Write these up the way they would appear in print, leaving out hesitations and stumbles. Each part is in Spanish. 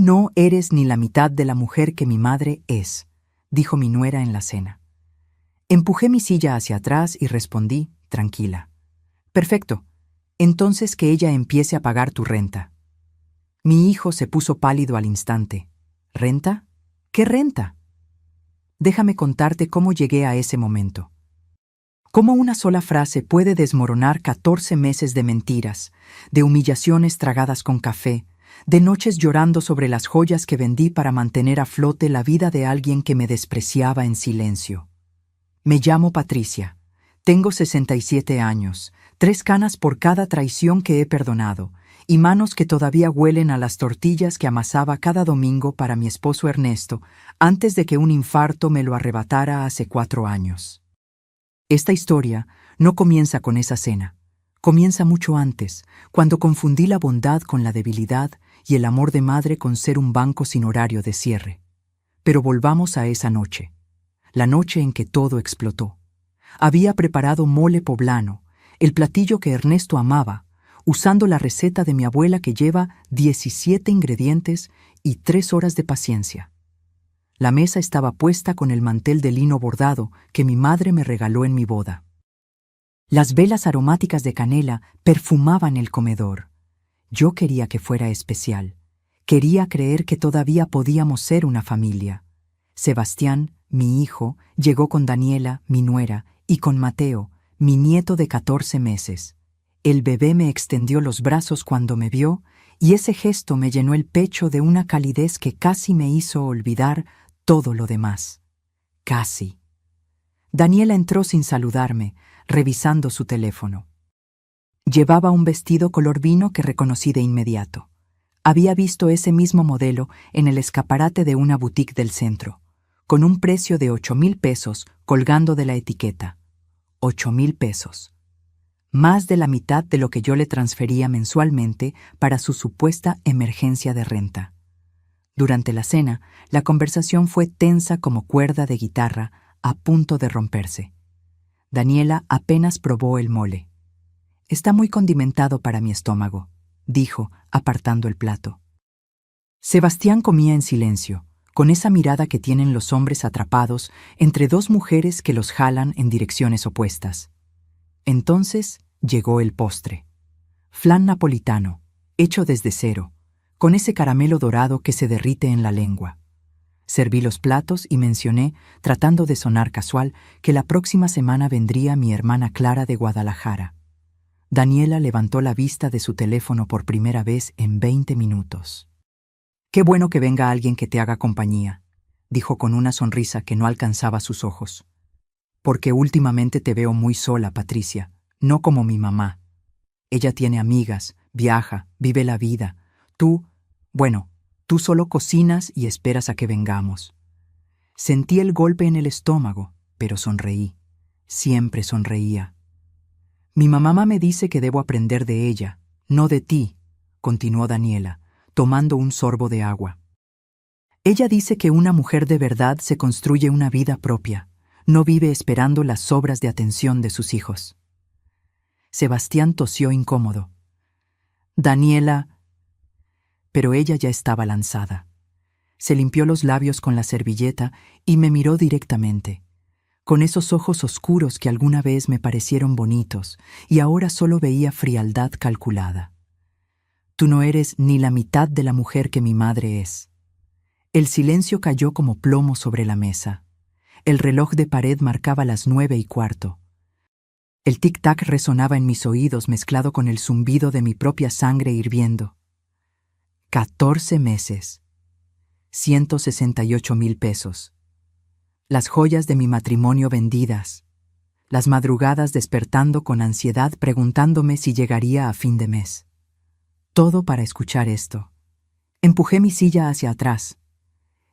no eres ni la mitad de la mujer que mi madre es, dijo mi nuera en la cena. Empujé mi silla hacia atrás y respondí, tranquila. Perfecto, entonces que ella empiece a pagar tu renta. Mi hijo se puso pálido al instante. ¿Renta? ¿Qué renta? Déjame contarte cómo llegué a ese momento. Cómo una sola frase puede desmoronar 14 meses de mentiras, de humillaciones tragadas con café, de noches llorando sobre las joyas que vendí para mantener a flote la vida de alguien que me despreciaba en silencio. Me llamo Patricia. Tengo 67 años, 3 canas por cada traición que he perdonado, y manos que todavía huelen a las tortillas que amasaba cada domingo para mi esposo Ernesto, antes de que un infarto me lo arrebatara hace 4 años. Esta historia no comienza con esa cena. Comienza mucho antes, cuando confundí la bondad con la debilidad y el amor de madre con ser un banco sin horario de cierre. Pero volvamos a esa noche, la noche en que todo explotó. Había preparado mole poblano, el platillo que Ernesto amaba, usando la receta de mi abuela que lleva 17 ingredientes y 3 horas de paciencia. La mesa estaba puesta con el mantel de lino bordado que mi madre me regaló en mi boda. Las velas aromáticas de canela perfumaban el comedor. Yo quería que fuera especial. Quería creer que todavía podíamos ser una familia. Sebastián, mi hijo, llegó con Daniela, mi nuera, y con Mateo, mi nieto de 14 meses. El bebé me extendió los brazos cuando me vio, y ese gesto me llenó el pecho de una calidez que casi me hizo olvidar todo lo demás. Casi. Daniela entró sin saludarme, revisando su teléfono. Llevaba un vestido color vino que reconocí de inmediato. Había visto ese mismo modelo en el escaparate de una boutique del centro, con un precio de 8,000 pesos colgando de la etiqueta. 8,000 pesos. Más de la mitad de lo que yo le transfería mensualmente para su supuesta emergencia de renta. Durante la cena, la conversación fue tensa como cuerda de guitarra, a punto de romperse. Daniela apenas probó el mole. Está muy condimentado para mi estómago, dijo, apartando el plato. Sebastián comía en silencio, con esa mirada que tienen los hombres atrapados entre 2 mujeres que los jalan en direcciones opuestas. Entonces llegó el postre. Flan napolitano, hecho desde cero, con ese caramelo dorado que se derrite en la lengua. Serví los platos y mencioné, tratando de sonar casual, que la próxima semana vendría mi hermana Clara de Guadalajara. Daniela levantó la vista de su teléfono por primera vez en 20 minutos. «Qué bueno que venga alguien que te haga compañía», dijo con una sonrisa que no alcanzaba sus ojos. «Porque últimamente te veo muy sola, Patricia, no como mi mamá. Ella tiene amigas, viaja, vive la vida. Tú solo cocinas y esperas a que vengamos». Sentí el golpe en el estómago, pero sonreí. Siempre sonreía. «Mi mamá me dice que debo aprender de ella, no de ti», continuó Daniela, tomando un sorbo de agua. «Ella dice que una mujer de verdad se construye una vida propia, no vive esperando las sobras de atención de sus hijos». Sebastián tosió incómodo. «Daniela...» Pero ella ya estaba lanzada. Se limpió los labios con la servilleta y me miró directamente, con esos ojos oscuros que alguna vez me parecieron bonitos y ahora solo veía frialdad calculada. «Tú no eres ni la mitad de la mujer que mi madre es». El silencio cayó como plomo sobre la mesa. El reloj de pared marcaba las 9:15. El tic-tac resonaba en mis oídos mezclado con el zumbido de mi propia sangre hirviendo. 14 meses. 168,000 pesos. Las joyas de mi matrimonio vendidas. Las madrugadas despertando con ansiedad preguntándome si llegaría a fin de mes. Todo para escuchar esto. Empujé mi silla hacia atrás.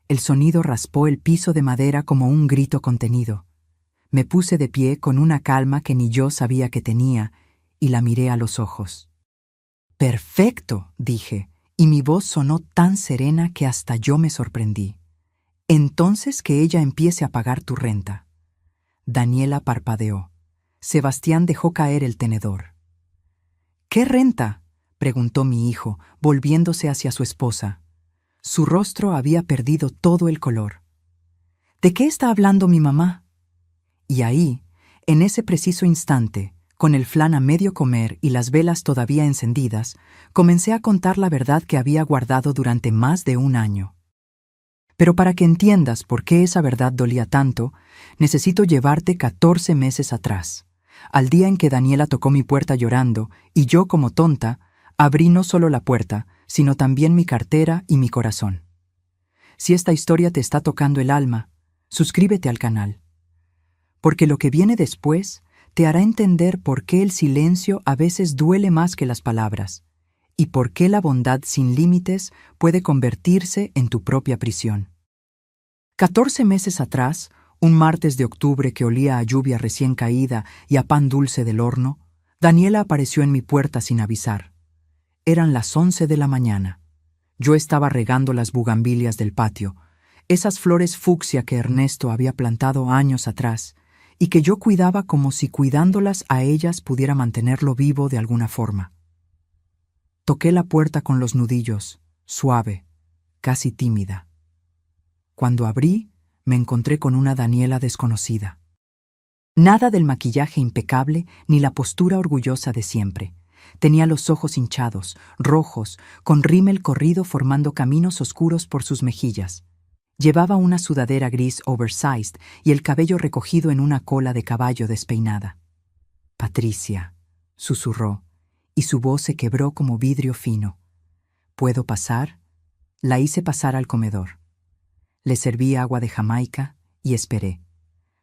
El sonido raspó el piso de madera como un grito contenido. Me puse de pie con una calma que ni yo sabía que tenía y la miré a los ojos. «Perfecto», dije, y mi voz sonó tan serena que hasta yo me sorprendí. «Entonces que ella empiece a pagar tu renta». Daniela parpadeó. Sebastián dejó caer el tenedor. «¿Qué renta?», preguntó mi hijo, volviéndose hacia su esposa. Su rostro había perdido todo el color. ¿De qué está hablando mi mamá? Y ahí, en ese preciso instante, con el flan a medio comer y las velas todavía encendidas, comencé a contar la verdad que había guardado durante más de un año. Pero para que entiendas por qué esa verdad dolía tanto, necesito llevarte 14 meses atrás, al día en que Daniela tocó mi puerta llorando y yo, como tonta, abrí no solo la puerta, sino también mi cartera y mi corazón. Si esta historia te está tocando el alma, suscríbete al canal, porque lo que viene después te hará entender por qué el silencio a veces duele más que las palabras, y por qué la bondad sin límites puede convertirse en tu propia prisión. 14 meses atrás, un martes de octubre que olía a lluvia recién caída y a pan dulce del horno, Daniela apareció en mi puerta sin avisar. Eran las 11 de la mañana. Yo estaba regando las bugambilias del patio, esas flores fucsia que Ernesto había plantado años atrás, y que yo cuidaba como si cuidándolas a ellas pudiera mantenerlo vivo de alguna forma. Toqué la puerta con los nudillos, suave, casi tímida. Cuando abrí, me encontré con una Daniela desconocida. Nada del maquillaje impecable ni la postura orgullosa de siempre. Tenía los ojos hinchados, rojos, con rímel corrido formando caminos oscuros por sus mejillas. Llevaba una sudadera gris oversized y el cabello recogido en una cola de caballo despeinada. «Patricia», susurró, y su voz se quebró como vidrio fino. «¿Puedo pasar?» La hice pasar al comedor. Le serví agua de Jamaica y esperé.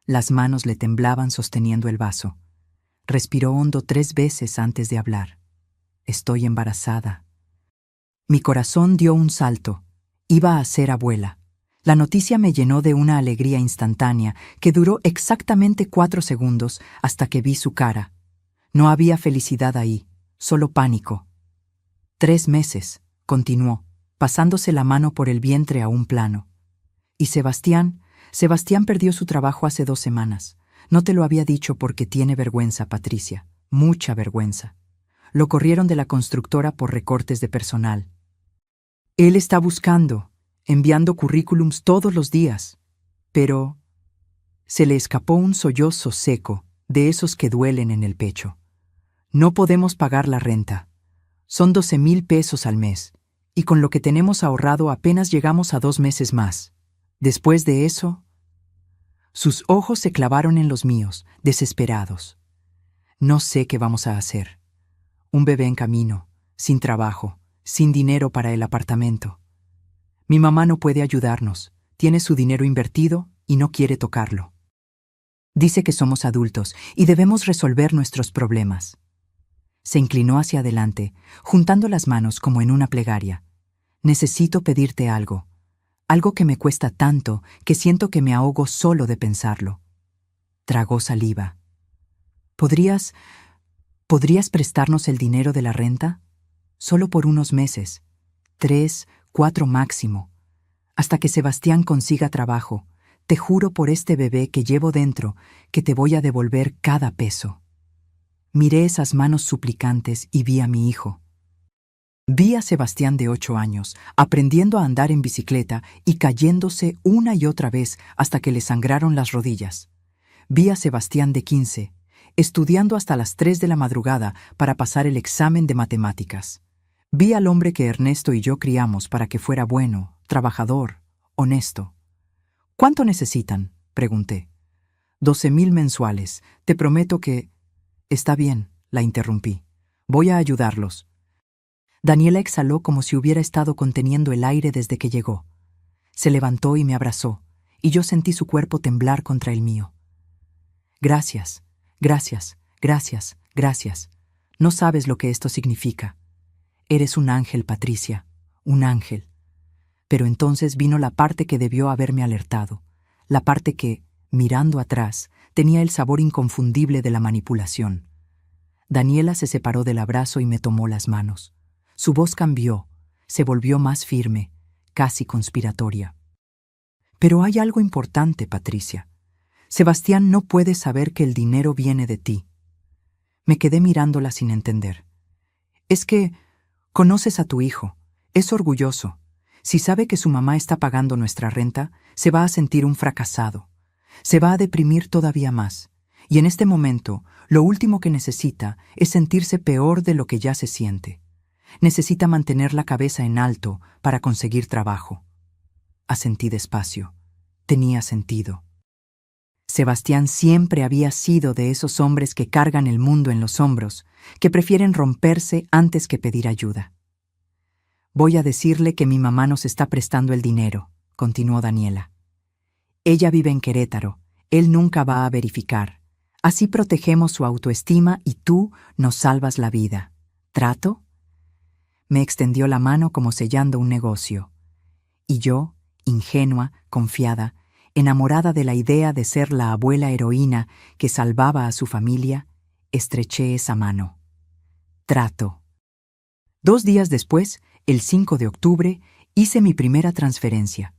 Las manos le temblaban sosteniendo el vaso. Respiró hondo 3 veces antes de hablar. «Estoy embarazada». Mi corazón dio un salto. Iba a ser abuela. La noticia me llenó de una alegría instantánea que duró exactamente 4 segundos hasta que vi su cara. No había felicidad ahí, solo pánico. 3 meses, continuó, pasándose la mano por el vientre a un plano. ¿Y Sebastián? Sebastián perdió su trabajo hace 2 semanas. No te lo había dicho porque tiene vergüenza, Patricia. Mucha vergüenza. Lo corrieron de la constructora por recortes de personal. Él está buscando, enviando currículums todos los días. Pero se le escapó un sollozo seco, de esos que duelen en el pecho. No podemos pagar la renta. Son 12,000 pesos al mes, y con lo que tenemos ahorrado apenas llegamos a 2 meses más. Después de eso, sus ojos se clavaron en los míos, desesperados. No sé qué vamos a hacer. Un bebé en camino, sin trabajo, sin dinero para el apartamento. Mi mamá no puede ayudarnos, tiene su dinero invertido y no quiere tocarlo. Dice que somos adultos y debemos resolver nuestros problemas. Se inclinó hacia adelante, juntando las manos como en una plegaria. Necesito pedirte algo. Algo que me cuesta tanto que siento que me ahogo solo de pensarlo. Tragó saliva. ¿Podrías prestarnos el dinero de la renta? Solo por unos meses. 3, 4 máximo. Hasta que Sebastián consiga trabajo. Te juro por este bebé que llevo dentro que te voy a devolver cada peso. Miré esas manos suplicantes y vi a mi hijo. Vi a Sebastián de 8 años, aprendiendo a andar en bicicleta y cayéndose una y otra vez hasta que le sangraron las rodillas. Vi a Sebastián de 15, estudiando hasta las 3 de la madrugada para pasar el examen de matemáticas. Vi al hombre que Ernesto y yo criamos para que fuera bueno, trabajador, honesto. ¿Cuánto necesitan?, pregunté. 12,000 mensuales. Te prometo que... Está bien, la interrumpí. Voy a ayudarlos. Daniela exhaló como si hubiera estado conteniendo el aire desde que llegó. Se levantó y me abrazó, y yo sentí su cuerpo temblar contra el mío. Gracias, gracias, gracias, gracias. No sabes lo que esto significa. Eres un ángel, Patricia, un ángel. Pero entonces vino la parte que debió haberme alertado, la parte que, mirando atrás, tenía el sabor inconfundible de la manipulación. Daniela se separó del abrazo y me tomó las manos. Su voz cambió, se volvió más firme, casi conspiratoria. Pero hay algo importante, Patricia. Sebastián no puede saber que el dinero viene de ti. Me quedé mirándola sin entender. Es que conoces a tu hijo, es orgulloso. Si sabe que su mamá está pagando nuestra renta, se va a sentir un fracasado. Se va a deprimir todavía más. Y en este momento, lo último que necesita es sentirse peor de lo que ya se siente. Necesita mantener la cabeza en alto para conseguir trabajo. Asentí despacio. Tenía sentido. Sebastián siempre había sido de esos hombres que cargan el mundo en los hombros, que prefieren romperse antes que pedir ayuda. Voy a decirle que mi mamá nos está prestando el dinero, continuó Daniela. Ella vive en Querétaro, él nunca va a verificar. Así protegemos su autoestima y tú nos salvas la vida. ¿Trato? Me extendió la mano como sellando un negocio. Y yo, ingenua, confiada, enamorada de la idea de ser la abuela heroína que salvaba a su familia, estreché esa mano. Trato. 2 días después, el 5 de octubre, hice mi primera transferencia.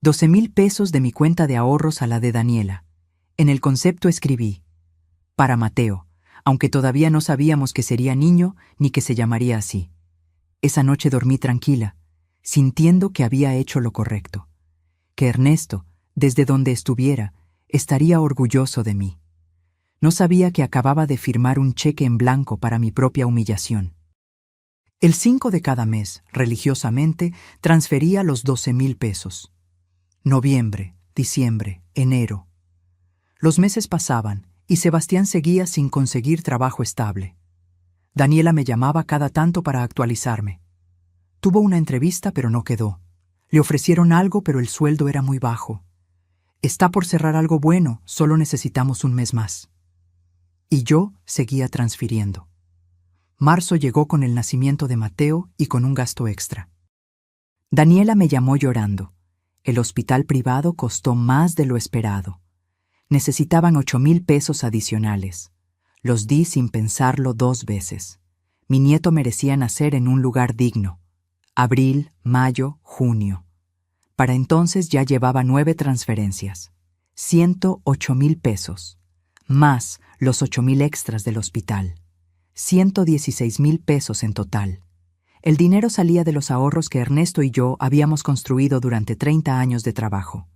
12,000 pesos de mi cuenta de ahorros a la de Daniela. En el concepto escribí: para Mateo, aunque todavía no sabíamos que sería niño ni que se llamaría así. Esa noche dormí tranquila, sintiendo que había hecho lo correcto, que Ernesto, desde donde estuviera, estaría orgulloso de mí. No sabía que acababa de firmar un cheque en blanco para mi propia humillación. El 5 de cada mes, religiosamente, transfería los 12,000 pesos. Noviembre, diciembre, enero. Los meses pasaban y Sebastián seguía sin conseguir trabajo estable. Daniela me llamaba cada tanto para actualizarme. Tuvo una entrevista, pero no quedó. Le ofrecieron algo, pero el sueldo era muy bajo. Está por cerrar algo bueno, solo necesitamos un mes más. Y yo seguía transfiriendo. Marzo llegó con el nacimiento de Mateo y con un gasto extra. Daniela me llamó llorando. El hospital privado costó más de lo esperado. Necesitaban 8,000 pesos adicionales. Los di sin pensarlo 2 veces. Mi nieto merecía nacer en un lugar digno. Abril, mayo, junio. Para entonces ya llevaba 9 transferencias. 108,000 pesos. Más los 8,000 extras del hospital. 116,000 pesos en total. El dinero salía de los ahorros que Ernesto y yo habíamos construido durante 30 años de trabajo.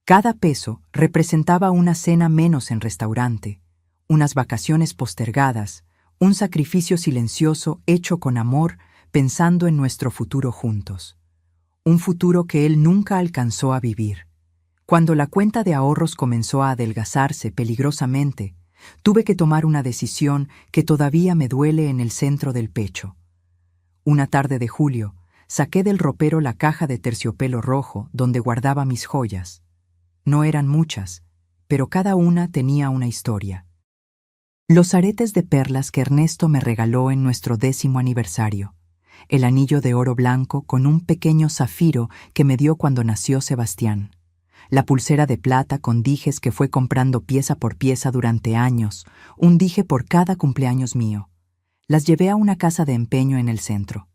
Cada peso representaba una cena menos en restaurante, unas vacaciones postergadas, un sacrificio silencioso hecho con amor pensando en nuestro futuro juntos. Un futuro que él nunca alcanzó a vivir. Cuando la cuenta de ahorros comenzó a adelgazarse peligrosamente, tuve que tomar una decisión que todavía me duele en el centro del pecho. Una tarde de julio, saqué del ropero la caja de terciopelo rojo donde guardaba mis joyas. No eran muchas, pero cada una tenía una historia. Los aretes de perlas que Ernesto me regaló en nuestro 10º aniversario. El anillo de oro blanco con un pequeño zafiro que me dio cuando nació Sebastián. La pulsera de plata con dijes que fue comprando pieza por pieza durante años, un dije por cada cumpleaños mío. Las llevé a una casa de empeño en el centro.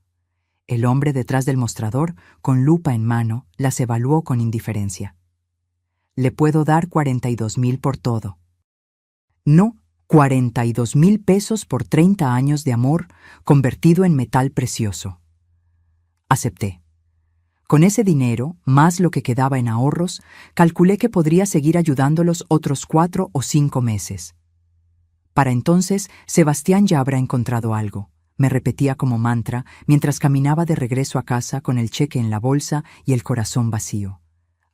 El hombre detrás del mostrador, con lupa en mano, las evaluó con indiferencia. Le puedo dar 42,000 por todo. No, 42,000 pesos por 30 años de amor convertido en metal precioso. Acepté. Con ese dinero, más lo que quedaba en ahorros, calculé que podría seguir ayudándolos otros 4 o 5 meses. Para entonces, Sebastián ya habrá encontrado algo, me repetía como mantra mientras caminaba de regreso a casa con el cheque en la bolsa y el corazón vacío.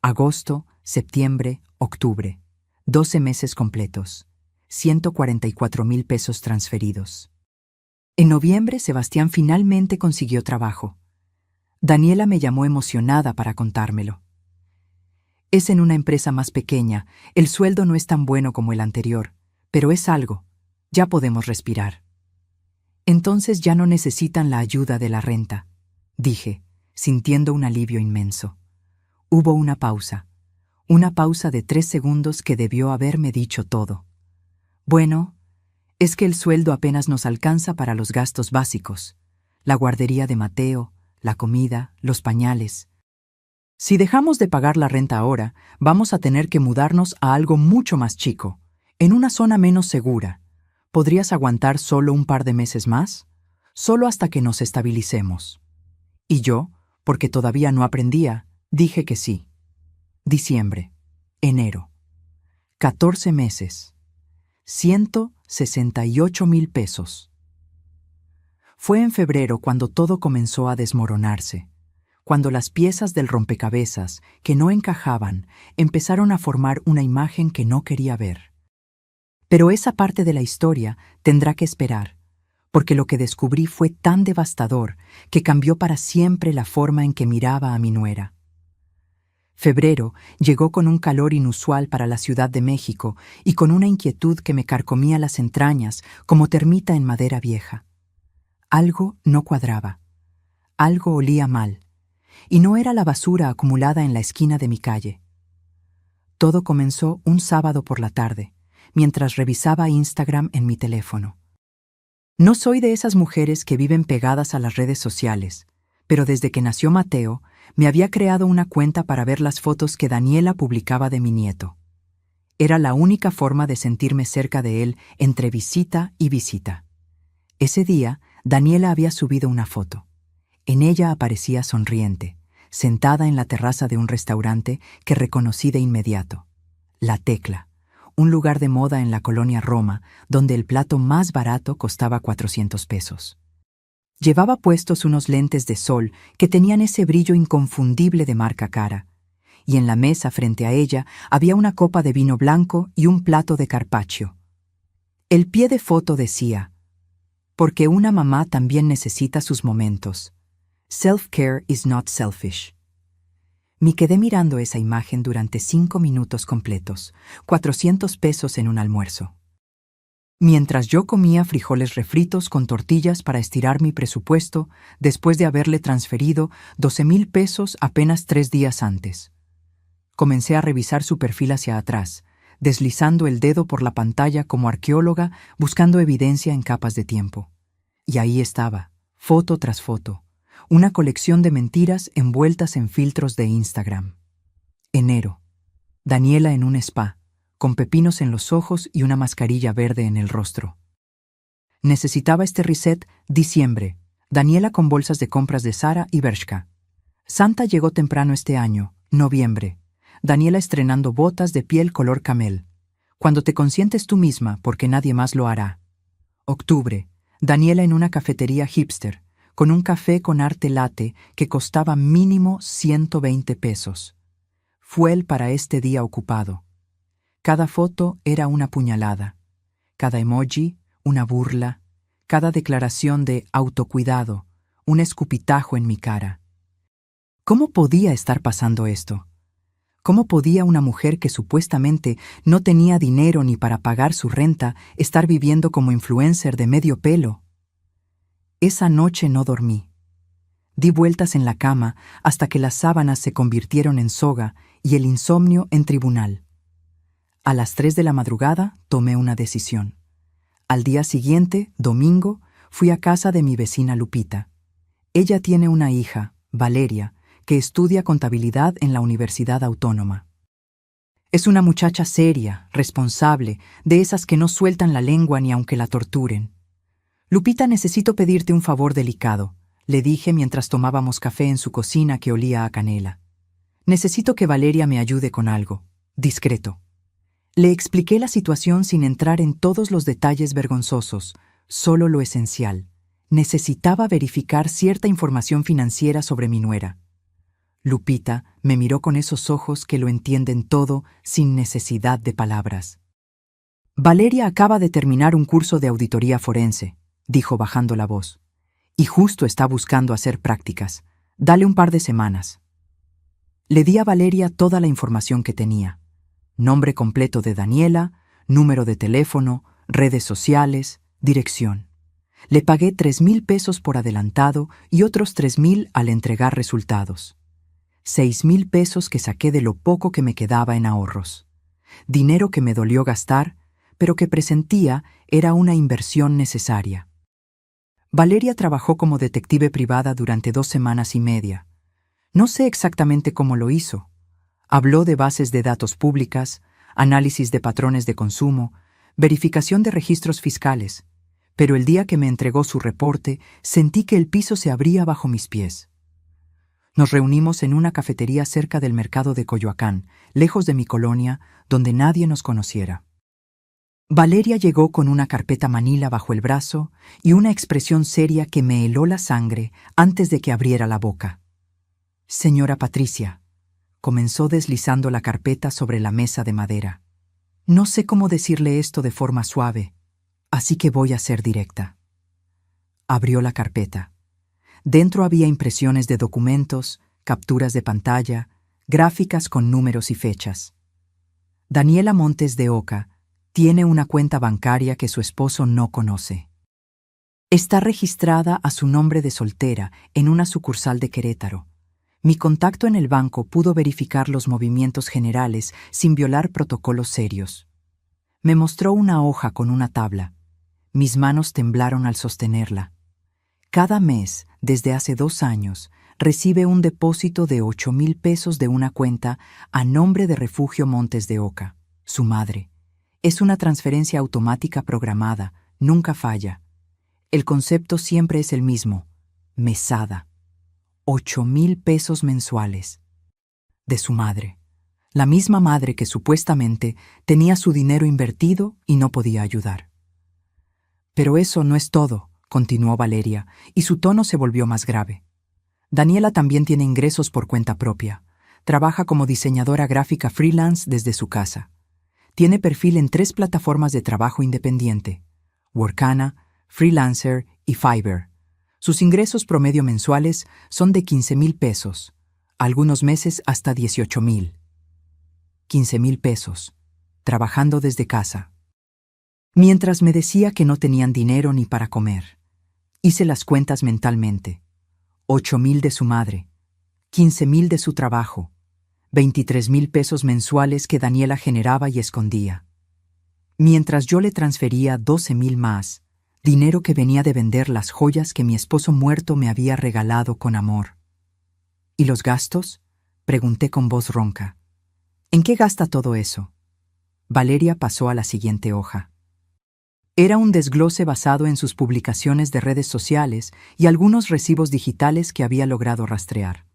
Agosto, septiembre, octubre. 12 meses completos. 144,000 pesos transferidos. En noviembre, Sebastián finalmente consiguió trabajo. Daniela me llamó emocionada para contármelo. Es en una empresa más pequeña, el sueldo no es tan bueno como el anterior, pero es algo, ya podemos respirar. Entonces ya no necesitan la ayuda de la renta, dije, sintiendo un alivio inmenso. Hubo una pausa de 3 segundos que debió haberme dicho todo. Bueno, es que el sueldo apenas nos alcanza para los gastos básicos, la guardería de Mateo, la comida, los pañales. Si dejamos de pagar la renta ahora, vamos a tener que mudarnos a algo mucho más chico, en una zona menos segura. ¿Podrías aguantar solo un par de meses más? Solo hasta que nos estabilicemos. Y yo, porque todavía no aprendía, dije que sí. Diciembre, enero. 14 meses. 168,000 pesos. Fue en febrero cuando todo comenzó a desmoronarse, cuando las piezas del rompecabezas, que no encajaban, empezaron a formar una imagen que no quería ver. Pero esa parte de la historia tendrá que esperar, porque lo que descubrí fue tan devastador que cambió para siempre la forma en que miraba a mi nuera. Febrero llegó con un calor inusual para la Ciudad de México y con una inquietud que me carcomía las entrañas como termita en madera vieja. Algo no cuadraba, algo olía mal, y no era la basura acumulada en la esquina de mi calle. Todo comenzó un sábado por la tarde, mientras revisaba Instagram en mi teléfono. No soy de esas mujeres que viven pegadas a las redes sociales, pero desde que nació Mateo, me había creado una cuenta para ver las fotos que Daniela publicaba de mi nieto. Era la única forma de sentirme cerca de él entre visita y visita. Ese día, Daniela había subido una foto. En ella aparecía sonriente, sentada en la terraza de un restaurante que reconocí de inmediato. La Tecla, un lugar de moda en la colonia Roma, donde el plato más barato costaba 400 pesos. Llevaba puestos unos lentes de sol que tenían ese brillo inconfundible de marca cara, y en la mesa frente a ella había una copa de vino blanco y un plato de carpaccio. El pie de foto decía: porque una mamá también necesita sus momentos. Self-care is not selfish. Me quedé mirando esa imagen durante 5 minutos completos, 400 pesos en un almuerzo. Mientras yo comía frijoles refritos con tortillas para estirar mi presupuesto después de haberle transferido 12,000 pesos apenas 3 días antes. Comencé a revisar su perfil hacia atrás, deslizando el dedo por la pantalla como arqueóloga buscando evidencia en capas de tiempo. Y ahí estaba, foto tras foto, una colección de mentiras envueltas en filtros de Instagram. Enero. Daniela en un spa, con pepinos en los ojos y una mascarilla verde en el rostro. Necesitaba este reset. Diciembre. Daniela con bolsas de compras de Zara y Bershka. Santa llegó temprano este año. Noviembre. Daniela estrenando botas de piel color camel. Cuando te consientes tú misma, porque nadie más lo hará. Octubre. Daniela en una cafetería hipster, con un café con arte latte que costaba mínimo 120 pesos. Fue él para este día ocupado. Cada foto era una puñalada, cada emoji una burla, cada declaración de autocuidado, un escupitajo en mi cara. ¿Cómo podía estar pasando esto? ¿Cómo podía una mujer que supuestamente no tenía dinero ni para pagar su renta estar viviendo como influencer de medio pelo? Esa noche no dormí. Di vueltas en la cama hasta que las sábanas se convirtieron en soga y el insomnio en tribunal. A las 3 de la madrugada tomé una decisión. Al día siguiente, domingo, fui a casa de mi vecina Lupita. Ella tiene una hija, Valeria, que estudia contabilidad en la Universidad Autónoma. Es una muchacha seria, responsable, de esas que no sueltan la lengua ni aunque la torturen. Lupita, necesito pedirte un favor delicado, le dije mientras tomábamos café en su cocina que olía a canela. Necesito que Valeria me ayude con algo, discreto. Le expliqué la situación sin entrar en todos los detalles vergonzosos, solo lo esencial. Necesitaba verificar cierta información financiera sobre mi nuera. Lupita me miró con esos ojos que lo entienden todo sin necesidad de palabras. Valeria acaba de terminar un curso de auditoría forense, dijo bajando la voz, y justo está buscando hacer prácticas. Dale un par de semanas. Le di a Valeria toda la información que tenía. Nombre completo de Daniela, número de teléfono, redes sociales, dirección. Le pagué 3,000 pesos por adelantado y otros 3,000 al entregar resultados. 6,000 pesos que saqué de lo poco que me quedaba en ahorros. Dinero que me dolió gastar, pero que presentía era una inversión necesaria. Valeria trabajó como detective privada durante 2 semanas y media. No sé exactamente cómo lo hizo. Habló de bases de datos públicas, análisis de patrones de consumo, verificación de registros fiscales, pero el día que me entregó su reporte sentí que el piso se abría bajo mis pies. Nos reunimos en una cafetería cerca del mercado de Coyoacán, lejos de mi colonia, donde nadie nos conociera. Valeria llegó con una carpeta manila bajo el brazo y una expresión seria que me heló la sangre antes de que abriera la boca. «Señora Patricia», comenzó deslizando la carpeta sobre la mesa de madera. «No sé cómo decirle esto de forma suave, así que voy a ser directa». Abrió la carpeta. Dentro había impresiones de documentos, capturas de pantalla, gráficas con números y fechas. Daniela Montes de Oca tiene una cuenta bancaria que su esposo no conoce. Está registrada a su nombre de soltera en una sucursal de Querétaro. Mi contacto en el banco pudo verificar los movimientos generales sin violar protocolos serios. Me mostró una hoja con una tabla. Mis manos temblaron al sostenerla. Cada mes, desde hace 2 años, recibe un depósito de 8,000 pesos de una cuenta a nombre de Refugio Montes de Oca, su madre. Es una transferencia automática programada, nunca falla. El concepto siempre es el mismo: mesada. 8,000 pesos mensuales. De su madre. La misma madre que supuestamente tenía su dinero invertido y no podía ayudar. Pero eso no es todo, continuó Valeria, y su tono se volvió más grave. Daniela también tiene ingresos por cuenta propia. Trabaja como diseñadora gráfica freelance desde su casa. Tiene perfil en 3 plataformas de trabajo independiente: Workana, Freelancer y Fiverr. Sus ingresos promedio mensuales son de 15,000 pesos, algunos meses hasta 18,000. 15,000 pesos, trabajando desde casa. Mientras me decía que no tenían dinero ni para comer. Hice las cuentas mentalmente. 8,000 de su madre, 15,000 de su trabajo, 23,000 pesos mensuales que Daniela generaba y escondía. Mientras yo le transfería 12,000 más, dinero que venía de vender las joyas que mi esposo muerto me había regalado con amor. ¿Y los gastos?, pregunté con voz ronca. ¿En qué gasta todo eso? Valeria pasó a la siguiente hoja. Era un desglose basado en sus publicaciones de redes sociales y algunos recibos digitales que había logrado rastrear.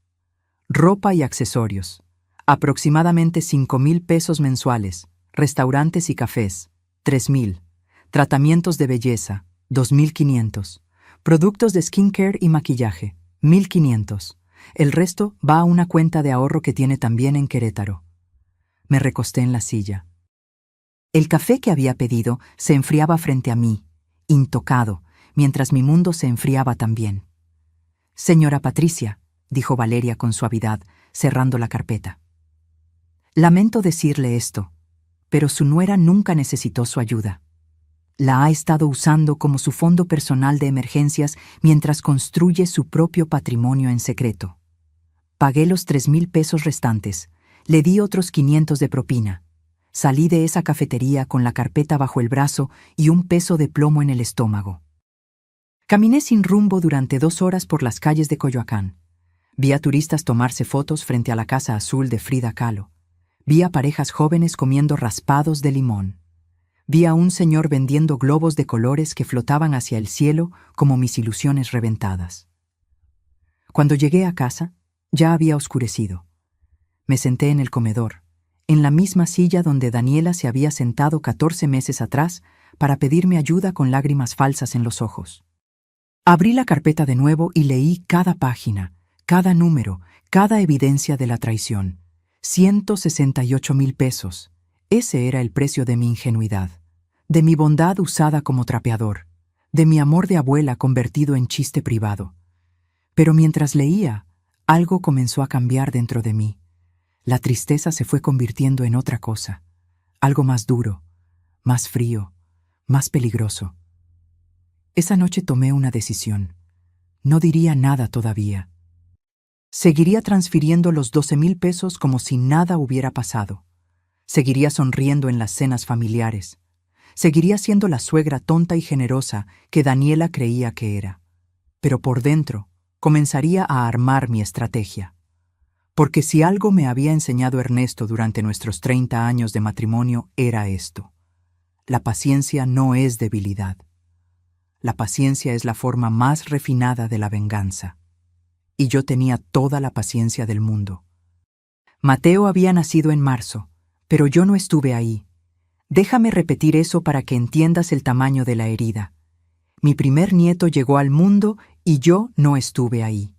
Ropa y accesorios, aproximadamente 5,000 pesos mensuales, restaurantes y cafés, 3,000, tratamientos de belleza, 2,500, productos de skincare y maquillaje, 1,500. El resto va a una cuenta de ahorro que tiene también en Querétaro. Me recosté en la silla. El café que había pedido se enfriaba frente a mí, intocado, mientras mi mundo se enfriaba también. «Señora Patricia», dijo Valeria con suavidad, cerrando la carpeta. «Lamento decirle esto, pero su nuera nunca necesitó su ayuda. La ha estado usando como su fondo personal de emergencias mientras construye su propio patrimonio en secreto. Pagué los 3,000 pesos restantes, le di otros 500 de propina. Salí de esa cafetería con la carpeta bajo el brazo y un peso de plomo en el estómago. Caminé sin rumbo durante 2 horas por las calles de Coyoacán. Vi a turistas tomarse fotos frente a la casa azul de Frida Kahlo. Vi a parejas jóvenes comiendo raspados de limón. Vi a un señor vendiendo globos de colores que flotaban hacia el cielo como mis ilusiones reventadas. Cuando llegué a casa, ya había oscurecido. Me senté en el comedor, en la misma silla donde Daniela se había sentado 14 meses atrás para pedirme ayuda con lágrimas falsas en los ojos. Abrí la carpeta de nuevo y leí cada página, cada número, cada evidencia de la traición. 168,000 pesos. Ese era el precio de mi ingenuidad, de mi bondad usada como trapeador, de mi amor de abuela convertido en chiste privado. Pero mientras leía, algo comenzó a cambiar dentro de mí. La tristeza se fue convirtiendo en otra cosa, algo más duro, más frío, más peligroso. Esa noche tomé una decisión. No diría nada todavía. Seguiría transfiriendo los 12,000 pesos como si nada hubiera pasado. Seguiría sonriendo en las cenas familiares. Seguiría siendo la suegra tonta y generosa que Daniela creía que era. Pero por dentro, comenzaría a armar mi estrategia. Porque si algo me había enseñado Ernesto durante nuestros 30 años de matrimonio era esto: la paciencia no es debilidad. La paciencia es la forma más refinada de la venganza. y yo tenía toda la paciencia del mundo. Mateo había nacido en marzo, pero yo no estuve ahí. Déjame repetir eso para que entiendas el tamaño de la herida. Mi primer nieto llegó al mundo y yo no estuve ahí.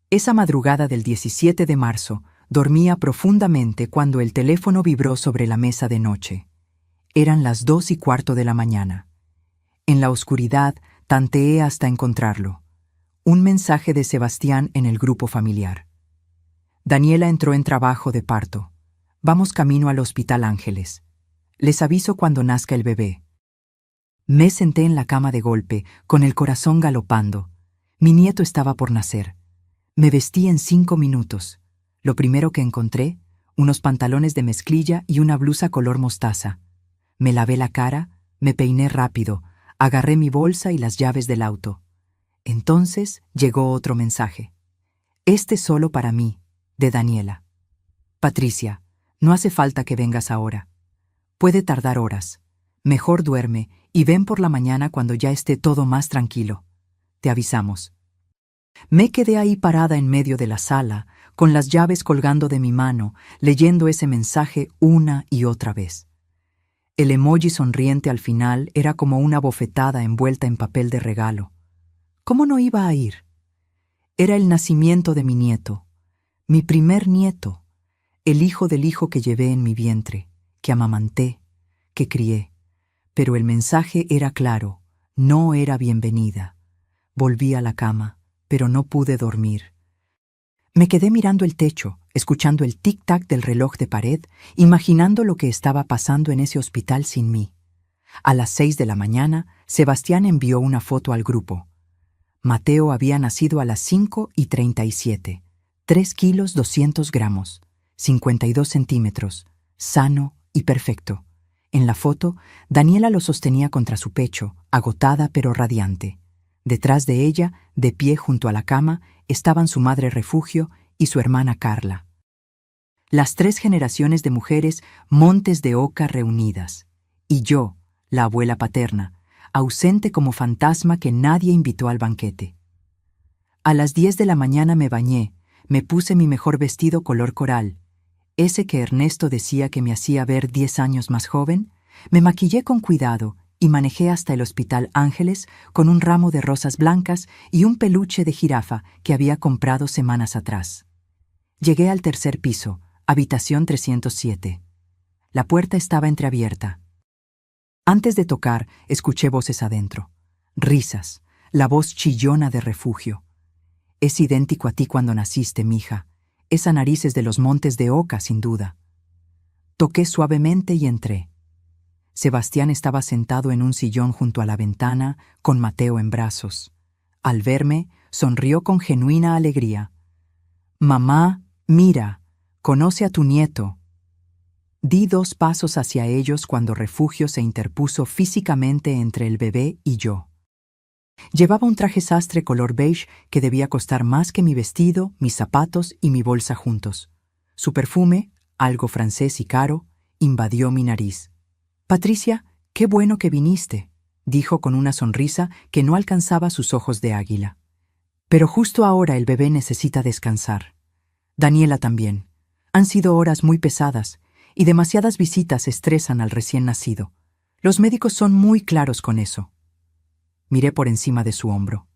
Esa madrugada del 17 de marzo, dormía profundamente cuando el teléfono vibró sobre la mesa de noche. Eran las 2:15 de la mañana. En la oscuridad, tanteé hasta encontrarlo. Un mensaje de Sebastián en el grupo familiar. Daniela entró en trabajo de parto. Vamos camino al Hospital Ángeles. Les aviso cuando nazca el bebé. Me senté en la cama de golpe, con el corazón galopando. Mi nieto estaba por nacer. Me vestí en 5 minutos. Lo primero que encontré, unos pantalones de mezclilla y una blusa color mostaza. Me lavé la cara, me peiné rápido, agarré mi bolsa y las llaves del auto. Entonces llegó otro mensaje. Este solo para mí, de Daniela. Patricia, no hace falta que vengas ahora. Puede tardar horas. Mejor duerme y ven por la mañana cuando ya esté todo más tranquilo. Te avisamos. Me quedé ahí parada en medio de la sala, con las llaves colgando de mi mano, leyendo ese mensaje una y otra vez. El emoji sonriente al final era como una bofetada envuelta en papel de regalo. ¿Cómo no iba a ir? Era el nacimiento de mi nieto, mi primer nieto, el hijo del hijo que llevé en mi vientre, que amamanté, que crié. Pero el mensaje era claro, no era bienvenida. Volví a la cama, pero no pude dormir. Me quedé mirando el techo, escuchando el tic-tac del reloj de pared, imaginando lo que estaba pasando en ese hospital sin mí. A las 6 de la mañana, Sebastián envió una foto al grupo. Mateo había nacido a las 5:37, 3 kilos 200 gramos, 52 centímetros, sano y perfecto. En la foto, Daniela lo sostenía contra su pecho, agotada pero radiante. Detrás de ella, de pie junto a la cama, estaban su madre Refugio y su hermana Carla. Las 3 generaciones de mujeres montes de oca reunidas. Y yo, la abuela paterna, ausente como fantasma que nadie invitó al banquete. A las 10 de la mañana me bañé, me puse mi mejor vestido color coral, ese que Ernesto decía que me hacía ver 10 años más joven, me maquillé con cuidado y manejé hasta el Hospital Ángeles con un ramo de rosas blancas y un peluche de jirafa que había comprado semanas atrás. Llegué al 3er piso, habitación 307. La puerta estaba entreabierta. Antes de tocar, escuché voces adentro. Risas, la voz chillona de Refugio. Es idéntico a ti cuando naciste, mija. Esa nariz es de los montes de oca, sin duda. Toqué suavemente y entré. Sebastián estaba sentado en un sillón junto a la ventana, con Mateo en brazos. Al verme, sonrió con genuina alegría. «Mamá, mira, conoce a tu nieto». Di 2 pasos hacia ellos cuando Refugio se interpuso físicamente entre el bebé y yo. Llevaba un traje sastre color beige que debía costar más que mi vestido, mis zapatos y mi bolsa juntos. Su perfume, algo francés y caro, invadió mi nariz. «Patricia, qué bueno que viniste», dijo con una sonrisa que no alcanzaba sus ojos de águila. «Pero justo ahora el bebé necesita descansar. Daniela también. Han sido horas muy pesadas y demasiadas visitas estresan al recién nacido. Los médicos son muy claros con eso». Miré por encima de su hombro.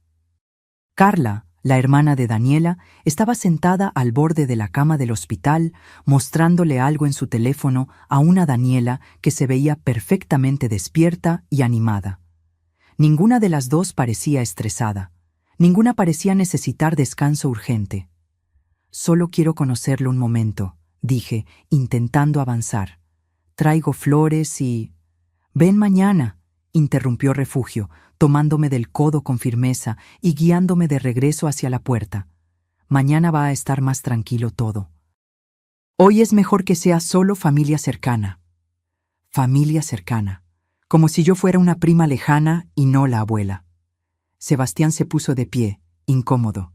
Carla, la hermana de Daniela, estaba sentada al borde de la cama del hospital, mostrándole algo en su teléfono a una Daniela que se veía perfectamente despierta y animada. Ninguna de las dos parecía estresada. Ninguna parecía necesitar descanso urgente. «Solo quiero conocerlo un momento», dije, intentando avanzar. «Traigo flores y...» «Ven mañana», interrumpió Refugio, tomándome del codo con firmeza y guiándome de regreso hacia la puerta. «Mañana va a estar más tranquilo todo. Hoy es mejor que sea solo familia cercana». Familia cercana, como si yo fuera una prima lejana y no la abuela. Sebastián se puso de pie, incómodo.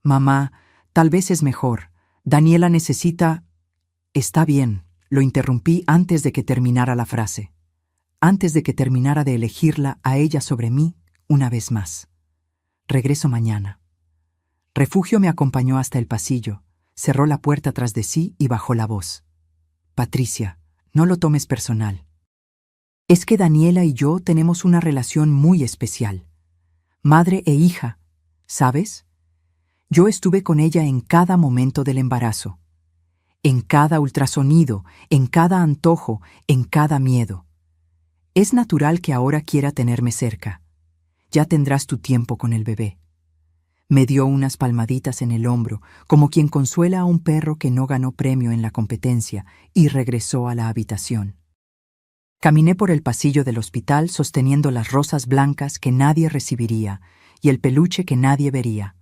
«Mamá, tal vez es mejor. Daniela necesita...» «Está bien», lo interrumpí antes de que terminara la frase. Antes de que terminara de elegirla a ella sobre mí una vez más. «Regreso mañana». Refugio me acompañó hasta el pasillo, cerró la puerta tras de sí y bajó la voz. Patricia, no lo tomes personal. Es que Daniela y yo tenemos una relación muy especial. Madre e hija, ¿sabes? Yo estuve con ella en cada momento del embarazo, en cada ultrasonido, en cada antojo, en cada miedo. Es natural que ahora quiera tenerme cerca. Ya tendrás tu tiempo con el bebé. Me dio unas palmaditas en el hombro, como quien consuela a un perro que no ganó premio en la competencia, y regresó a la habitación. Caminé por el pasillo del hospital sosteniendo las rosas blancas que nadie recibiría y el peluche que nadie vería.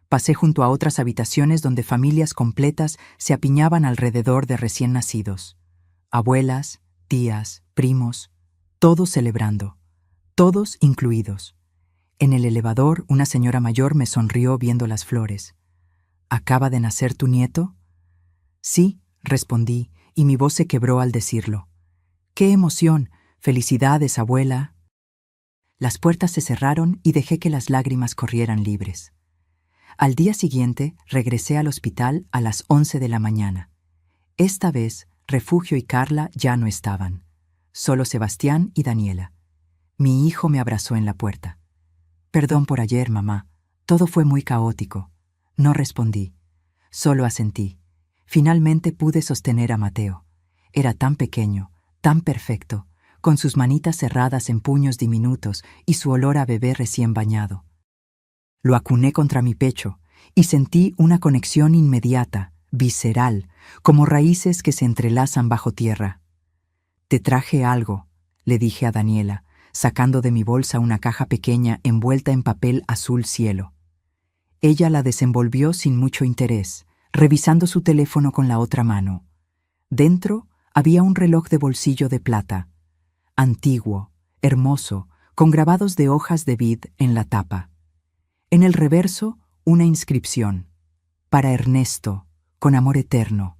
Pasé junto a otras habitaciones donde familias completas se apiñaban alrededor de recién nacidos. Abuelas, tías, primos, todos celebrando, todos incluidos. En el elevador, una señora mayor me sonrió viendo las flores. ¿Acaba de nacer tu nieto? Sí, respondí, y mi voz se quebró al decirlo. ¡Qué emoción! ¡Felicidades, abuela! Las puertas se cerraron y dejé que las lágrimas corrieran libres. Al día siguiente, regresé al hospital a las 11 de la mañana. Esta vez, Refugio y Carla ya no estaban. Solo Sebastián y Daniela. Mi hijo me abrazó en la puerta. Perdón por ayer, mamá. Todo fue muy caótico. No respondí. Solo asentí. Finalmente pude sostener a Mateo. Era tan pequeño, tan perfecto, con sus manitas cerradas en puños diminutos y su olor a bebé recién bañado. Lo acuné contra mi pecho y sentí una conexión inmediata, visceral, como raíces que se entrelazan bajo tierra. Te traje algo, le dije a Daniela, sacando de mi bolsa una caja pequeña envuelta en papel azul cielo. Ella la desenvolvió sin mucho interés, revisando su teléfono con la otra mano. Dentro había un reloj de bolsillo de plata, antiguo, hermoso, con grabados de hojas de vid en la tapa. En el reverso, una inscripción. Para Ernesto, con amor eterno.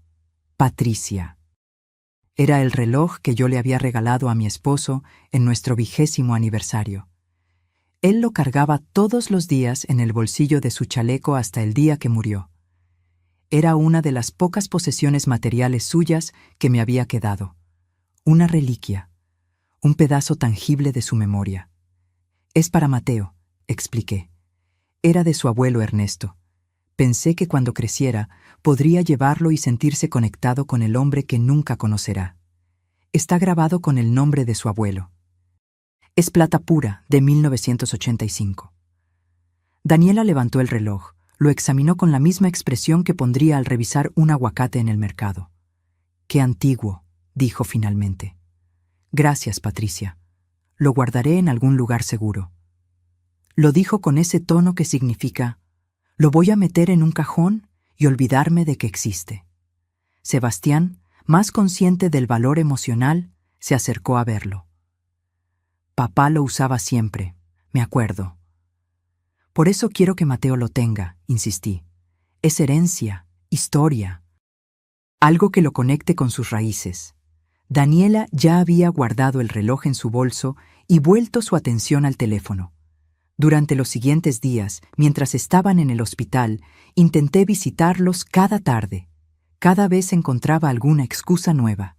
Patricia. Era el reloj que yo le había regalado a mi esposo en nuestro 20º aniversario. Él lo cargaba todos los días en el bolsillo de su chaleco hasta el día que murió. Era una de las pocas posesiones materiales suyas que me había quedado. Una reliquia, un pedazo tangible de su memoria. Es para Mateo, expliqué. Era de su abuelo Ernesto. Pensé que cuando creciera podría llevarlo y sentirse conectado con el hombre que nunca conocerá. Está grabado con el nombre de su abuelo. Es plata pura, de 1985. Daniela levantó el reloj, lo examinó con la misma expresión que pondría al revisar un aguacate en el mercado. «Qué antiguo», dijo finalmente. «Gracias, Patricia. Lo guardaré en algún lugar seguro». Lo dijo con ese tono que significa: «Lo voy a meter en un cajón y olvidarme de que existe». Sebastián, más consciente del valor emocional, se acercó a verlo. «Papá lo usaba siempre, me acuerdo». «Por eso quiero que Mateo lo tenga», insistí. «Es herencia, historia, algo que lo conecte con sus raíces». Daniela ya había guardado el reloj en su bolso y vuelto su atención al teléfono. Durante los siguientes días, mientras estaban en el hospital, intenté visitarlos cada tarde. Cada vez encontraba alguna excusa nueva.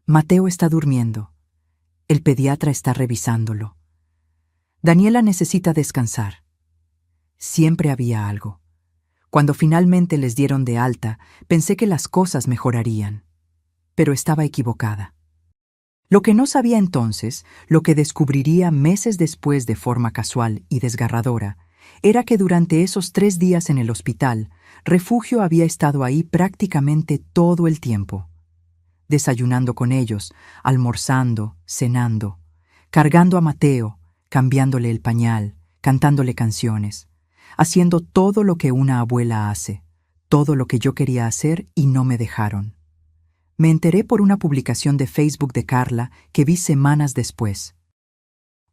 Mateo está durmiendo. El pediatra está revisándolo. Daniela necesita descansar. Siempre había algo. Cuando finalmente les dieron de alta, pensé que las cosas mejorarían. Pero estaba equivocada. Lo que no sabía entonces, lo que descubriría meses después de forma casual y desgarradora, era que durante esos 3 días en el hospital, Refugio había estado ahí prácticamente todo el tiempo. Desayunando con ellos, almorzando, cenando, cargando a Mateo, cambiándole el pañal, cantándole canciones, haciendo todo lo que una abuela hace, todo lo que yo quería hacer y no me dejaron. Me enteré por una publicación de Facebook de Carla que vi semanas después.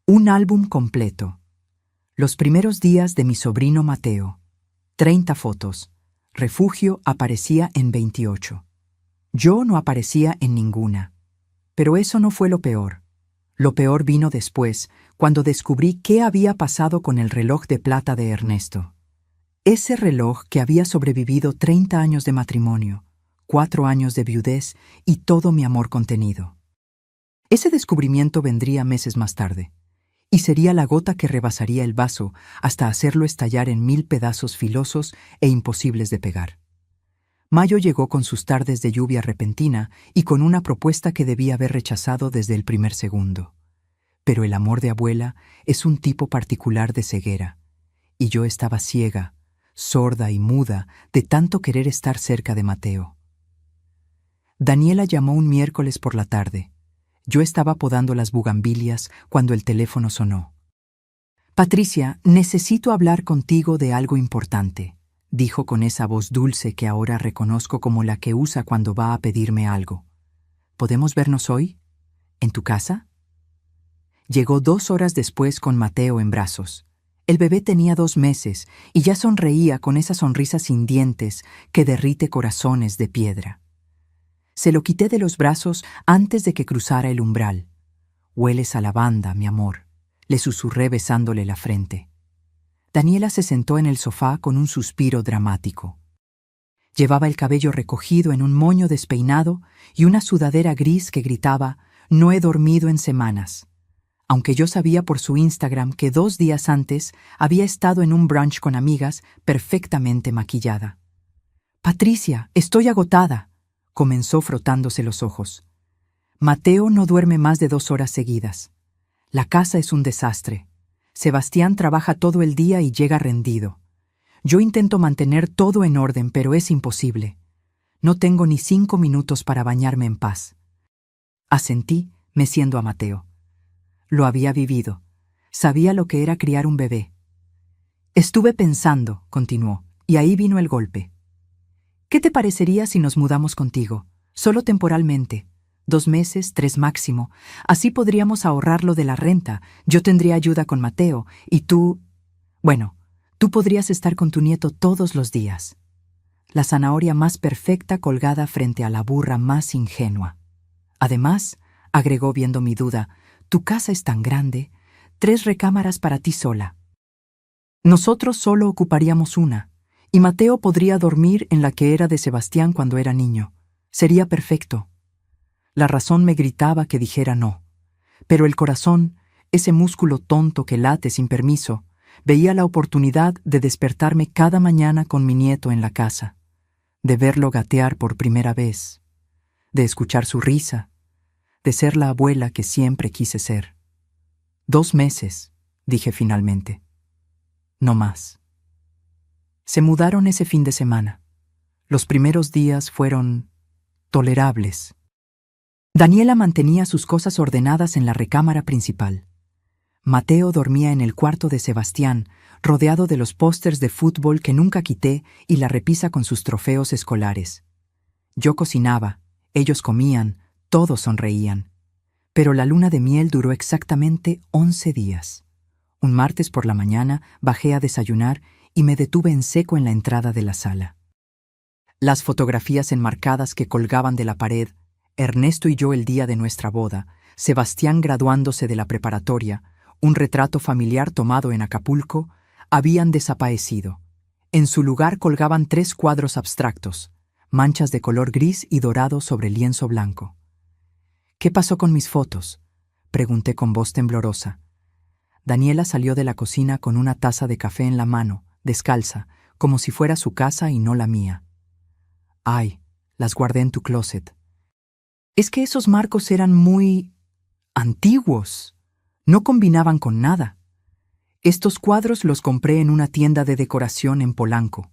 Un álbum completo. Los primeros días de mi sobrino Mateo. 30 fotos. Refugio aparecía en 28. Yo no aparecía en ninguna. Pero eso no fue lo peor. Lo peor vino después, cuando descubrí qué había pasado con el reloj de plata de Ernesto. Ese reloj que había sobrevivido 30 años de matrimonio, 4 años de viudez y todo mi amor contenido. Ese descubrimiento vendría meses más tarde, y sería la gota que rebasaría el vaso hasta hacerlo estallar en 1000 pedazos filosos e imposibles de pegar. Mayo llegó con sus tardes de lluvia repentina y con una propuesta que debía haber rechazado desde el primer segundo. Pero el amor de abuela es un tipo particular de ceguera, y yo estaba ciega, sorda y muda de tanto querer estar cerca de Mateo. Daniela llamó un miércoles por la tarde. Yo estaba podando las bugambilias cuando el teléfono sonó. «Patricia, necesito hablar contigo de algo importante», dijo con esa voz dulce que ahora reconozco como la que usa cuando va a pedirme algo. «¿Podemos vernos hoy? ¿En tu casa?» Llegó 2 horas después con Mateo en brazos. El bebé tenía 2 meses y ya sonreía con esa sonrisa sin dientes que derrite corazones de piedra. Se lo quité de los brazos antes de que cruzara el umbral. «Hueles a lavanda, mi amor», le susurré besándole la frente. Daniela se sentó en el sofá con un suspiro dramático. Llevaba el cabello recogido en un moño despeinado y una sudadera gris que gritaba: «No he dormido en semanas», aunque yo sabía por su Instagram que 2 días antes había estado en un brunch con amigas perfectamente maquillada. «Patricia, estoy agotada», comenzó frotándose los ojos. «Mateo no duerme más de 2 horas seguidas. La casa es un desastre. Sebastián trabaja todo el día y llega rendido. Yo intento mantener todo en orden, pero es imposible. No tengo ni 5 minutos para bañarme en paz». Asentí, meciendo a Mateo. Lo había vivido. Sabía lo que era criar un bebé. «Estuve pensando», continuó, y ahí vino el golpe. «¿Qué te parecería si nos mudamos contigo? Solo temporalmente. 2 meses, 3 máximo. Así podríamos ahorrar lo de la renta. Yo tendría ayuda con Mateo, y tú... Bueno, tú podrías estar con tu nieto todos los días». La zanahoria más perfecta colgada frente a la burra más ingenua. «Además», agregó viendo mi duda, «tu casa es tan grande, 3 recámaras para ti sola. Nosotros solo ocuparíamos una, y Mateo podría dormir en la que era de Sebastián cuando era niño. Sería perfecto». La razón me gritaba que dijera no, pero el corazón, ese músculo tonto que late sin permiso, veía la oportunidad de despertarme cada mañana con mi nieto en la casa, de verlo gatear por primera vez, de escuchar su risa, de ser la abuela que siempre quise ser. 2 meses, dije finalmente. No más. Se mudaron ese fin de semana. Los primeros días fueron tolerables. Daniela mantenía sus cosas ordenadas en la recámara principal. Mateo dormía en el cuarto de Sebastián, rodeado de los pósters de fútbol que nunca quité y la repisa con sus trofeos escolares. Yo cocinaba, ellos comían, todos sonreían. Pero la luna de miel duró exactamente 11 días. Un martes por la mañana bajé a desayunar y me detuve en seco en la entrada de la sala. Las fotografías enmarcadas que colgaban de la pared, Ernesto y yo el día de nuestra boda, Sebastián graduándose de la preparatoria, un retrato familiar tomado en Acapulco, habían desaparecido. En su lugar colgaban 3 cuadros abstractos, manchas de color gris y dorado sobre lienzo blanco. «¿Qué pasó con mis fotos?», pregunté con voz temblorosa. Daniela salió de la cocina con una taza de café en la mano, descalza, como si fuera su casa y no la mía. «Ay, las guardé en tu closet. Es que esos marcos eran muy... antiguos. No combinaban con nada. Estos cuadros los compré en una tienda de decoración en Polanco.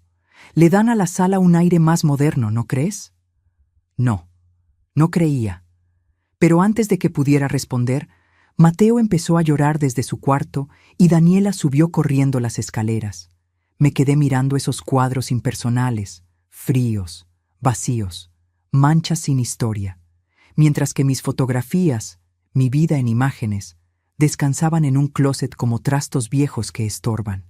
Le dan a la sala un aire más moderno, ¿no crees?» No, no creía. Pero antes de que pudiera responder, Mateo empezó a llorar desde su cuarto y Daniela subió corriendo las escaleras. Me quedé mirando esos cuadros impersonales, fríos, vacíos, manchas sin historia, mientras que mis fotografías, mi vida en imágenes, descansaban en un closet como trastos viejos que estorban.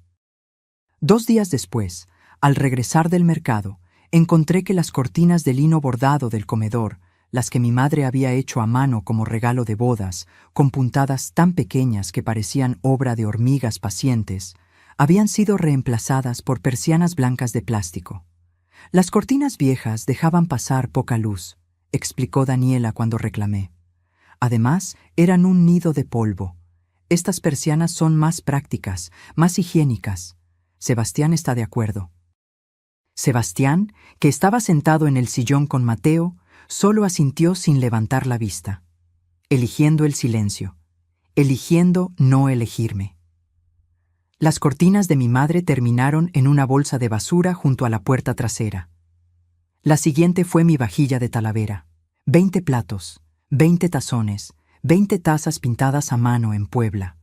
2 días después, al regresar del mercado, encontré que las cortinas de lino bordado del comedor, las que mi madre había hecho a mano como regalo de bodas, con puntadas tan pequeñas que parecían obra de hormigas pacientes, habían sido reemplazadas por persianas blancas de plástico. Las cortinas viejas dejaban pasar poca luz, explicó Daniela cuando reclamé. Además, eran un nido de polvo. Estas persianas son más prácticas, más higiénicas. Sebastián está de acuerdo. Sebastián, que estaba sentado en el sillón con Mateo, solo asintió sin levantar la vista, eligiendo el silencio, eligiendo no elegirme. Las cortinas de mi madre terminaron en una bolsa de basura junto a la puerta trasera. La siguiente fue mi vajilla de Talavera. 20 platos, 20 tazones, 20 tazas pintadas a mano en Puebla.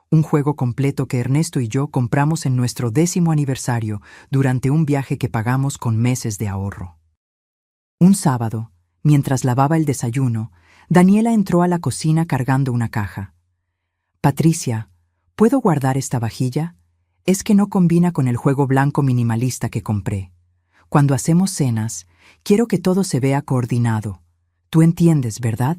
Un juego completo que Ernesto y yo compramos en nuestro 10º aniversario durante un viaje que pagamos con meses de ahorro. Un sábado, mientras lavaba el desayuno, Daniela entró a la cocina cargando una caja. Patricia, ¿puedo guardar esta vajilla? Es que no combina con el juego blanco minimalista que compré. Cuando hacemos cenas, quiero que todo se vea coordinado. Tú entiendes, ¿verdad?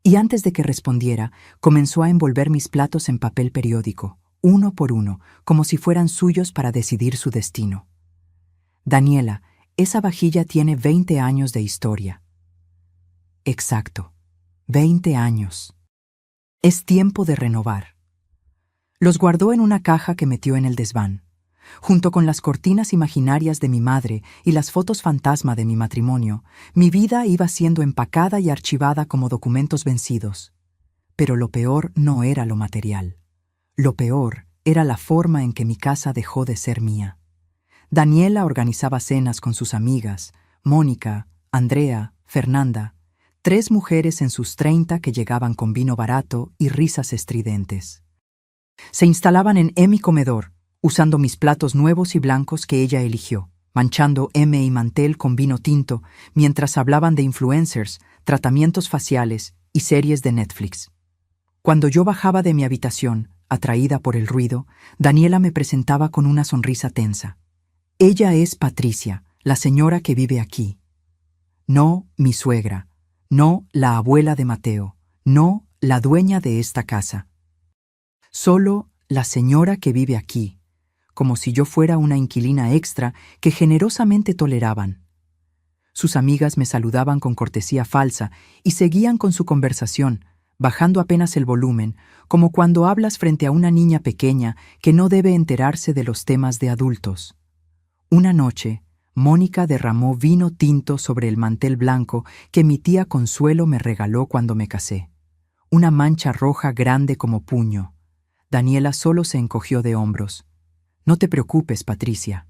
Y antes de que respondiera, comenzó a envolver mis platos en papel periódico, uno por uno, como si fueran suyos para decidir su destino. Daniela, esa vajilla tiene 20 años de historia. Exacto, 20 años. Es tiempo de renovar. Los guardó en una caja que metió en el desván. Junto con las cortinas imaginarias de mi madre y las fotos fantasma de mi matrimonio, mi vida iba siendo empacada y archivada como documentos vencidos. Pero lo peor no era lo material. Lo peor era la forma en que mi casa dejó de ser mía. Daniela organizaba cenas con sus amigas, Mónica, Andrea, Fernanda, 3 mujeres en sus 30 que llegaban con vino barato y risas estridentes. Se instalaban en mi comedor, usando mis platos nuevos y blancos que ella eligió, manchando y mantel con vino tinto, mientras hablaban de influencers, tratamientos faciales y series de Netflix. Cuando yo bajaba de mi habitación, atraída por el ruido, Daniela me presentaba con una sonrisa tensa. Ella es Patricia, la señora que vive aquí. No mi suegra, no la abuela de Mateo, no la dueña de esta casa. Solo la señora que vive aquí, como si yo fuera una inquilina extra que generosamente toleraban. Sus amigas me saludaban con cortesía falsa y seguían con su conversación, bajando apenas el volumen, como cuando hablas frente a una niña pequeña que no debe enterarse de los temas de adultos. Una noche, Mónica derramó vino tinto sobre el mantel blanco que mi tía Consuelo me regaló cuando me casé. Una mancha roja grande como puño. Daniela solo se encogió de hombros. No te preocupes, Patricia.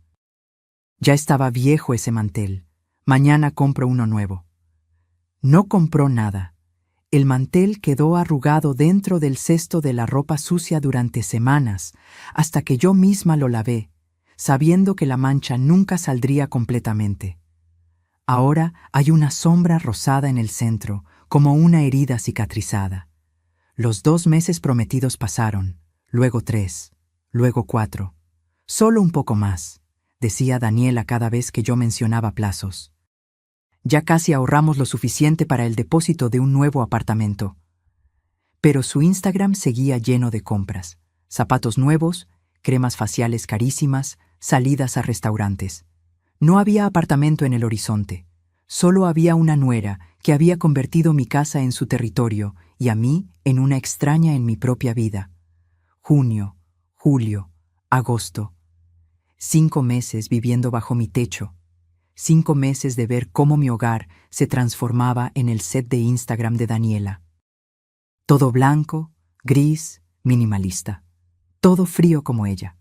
Ya estaba viejo ese mantel. Mañana compro uno nuevo. No compró nada. El mantel quedó arrugado dentro del cesto de la ropa sucia durante semanas, hasta que yo misma lo lavé, sabiendo que la mancha nunca saldría completamente. Ahora hay una sombra rosada en el centro, como una herida cicatrizada. Los 2 meses prometidos pasaron, luego 3, luego 4. Solo un poco más, decía Daniela cada vez que yo mencionaba plazos. Ya casi ahorramos lo suficiente para el depósito de un nuevo apartamento. Pero su Instagram seguía lleno de compras, zapatos nuevos, cremas faciales carísimas, salidas a restaurantes. No había apartamento en el horizonte. Solo había una nuera que había convertido mi casa en su territorio y a mí en una extraña en mi propia vida. Junio, julio, agosto. 5 meses viviendo bajo mi techo. 5 meses de ver cómo mi hogar se transformaba en el set de Instagram de Daniela. Todo blanco, gris, minimalista. Todo frío como ella.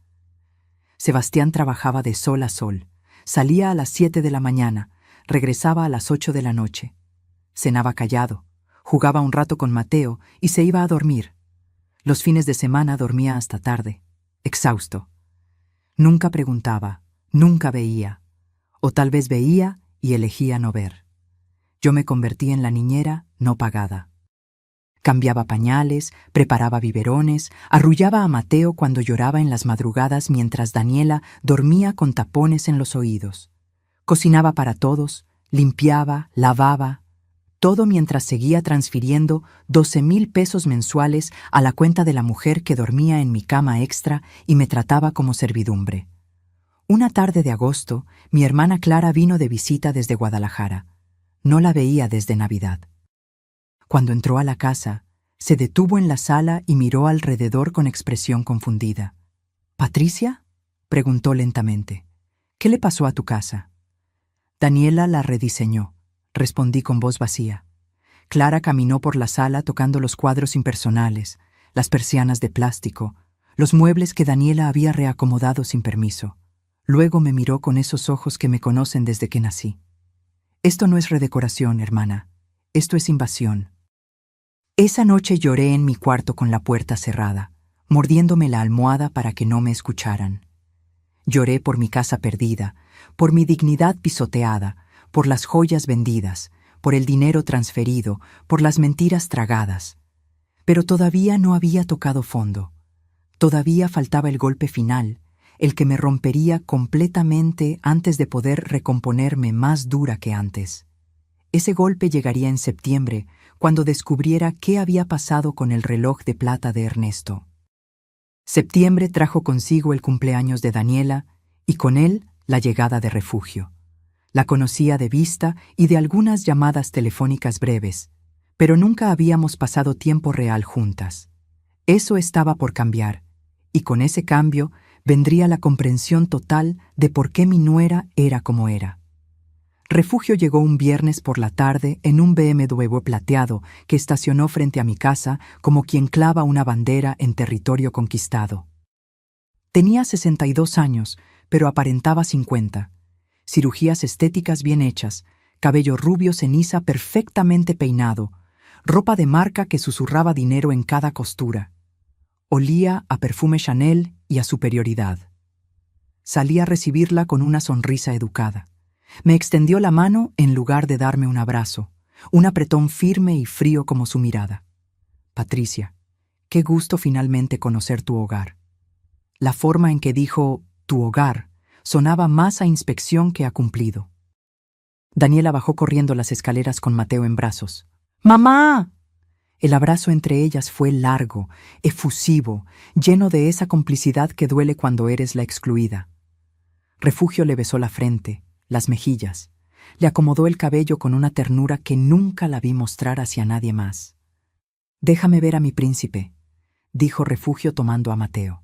Sebastián trabajaba de sol a sol. Salía a las 7 de la mañana, regresaba a las 8 de la noche. Cenaba callado, jugaba un rato con Mateo y se iba a dormir. Los fines de semana dormía hasta tarde, exhausto. Nunca preguntaba, nunca veía, o tal vez veía y elegía no ver. Yo me convertí en la niñera no pagada. Cambiaba pañales, preparaba biberones, arrullaba a Mateo cuando lloraba en las madrugadas mientras Daniela dormía con tapones en los oídos. Cocinaba para todos, limpiaba, lavaba, Todo mientras seguía transfiriendo 12,000 pesos mensuales a la cuenta de la mujer que dormía en mi cama extra y me trataba como servidumbre. Una tarde de agosto, mi hermana Clara vino de visita desde Guadalajara. No la veía desde Navidad. Cuando entró a la casa, se detuvo en la sala y miró alrededor con expresión confundida. «¿Patricia?», preguntó lentamente. «¿Qué le pasó a tu casa?». «Daniela la rediseñó», respondí con voz vacía. Clara caminó por la sala tocando los cuadros impersonales, las persianas de plástico, los muebles que Daniela había reacomodado sin permiso. Luego me miró con esos ojos que me conocen desde que nací. «Esto no es redecoración, hermana. Esto es invasión». Esa noche lloré en mi cuarto con la puerta cerrada, mordiéndome la almohada para que no me escucharan. Lloré por mi casa perdida, por mi dignidad pisoteada, por las joyas vendidas, por el dinero transferido, por las mentiras tragadas. Pero todavía no había tocado fondo. Todavía faltaba el golpe final, el que me rompería completamente antes de poder recomponerme más dura que antes. Ese golpe llegaría en septiembre, cuando descubriera qué había pasado con el reloj de plata de Ernesto. Septiembre trajo consigo el cumpleaños de Daniela y con él la llegada de Refugio. La conocía de vista y de algunas llamadas telefónicas breves, pero nunca habíamos pasado tiempo real juntas. Eso estaba por cambiar, y con ese cambio vendría la comprensión total de por qué mi nuera era como era. Refugio llegó un viernes por la tarde en un BMW plateado que estacionó frente a mi casa como quien clava una bandera en territorio conquistado. Tenía 62 años, pero aparentaba 50. Cirugías estéticas bien hechas, cabello rubio ceniza perfectamente peinado, ropa de marca que susurraba dinero en cada costura. Olía a perfume Chanel y a superioridad. Salí a recibirla con una sonrisa educada. Me extendió la mano en lugar de darme un abrazo, un apretón firme y frío como su mirada. «Patricia, qué gusto finalmente conocer tu hogar». La forma en que dijo «tu hogar» sonaba más a inspección que a cumplido. Daniela bajó corriendo las escaleras con Mateo en brazos. «¡Mamá!». El abrazo entre ellas fue largo, efusivo, lleno de esa complicidad que duele cuando eres la excluida. Refugio le besó la frente, las mejillas. Le acomodó el cabello con una ternura que nunca la vi mostrar hacia nadie más. «Déjame ver a mi príncipe», dijo Refugio tomando a Mateo.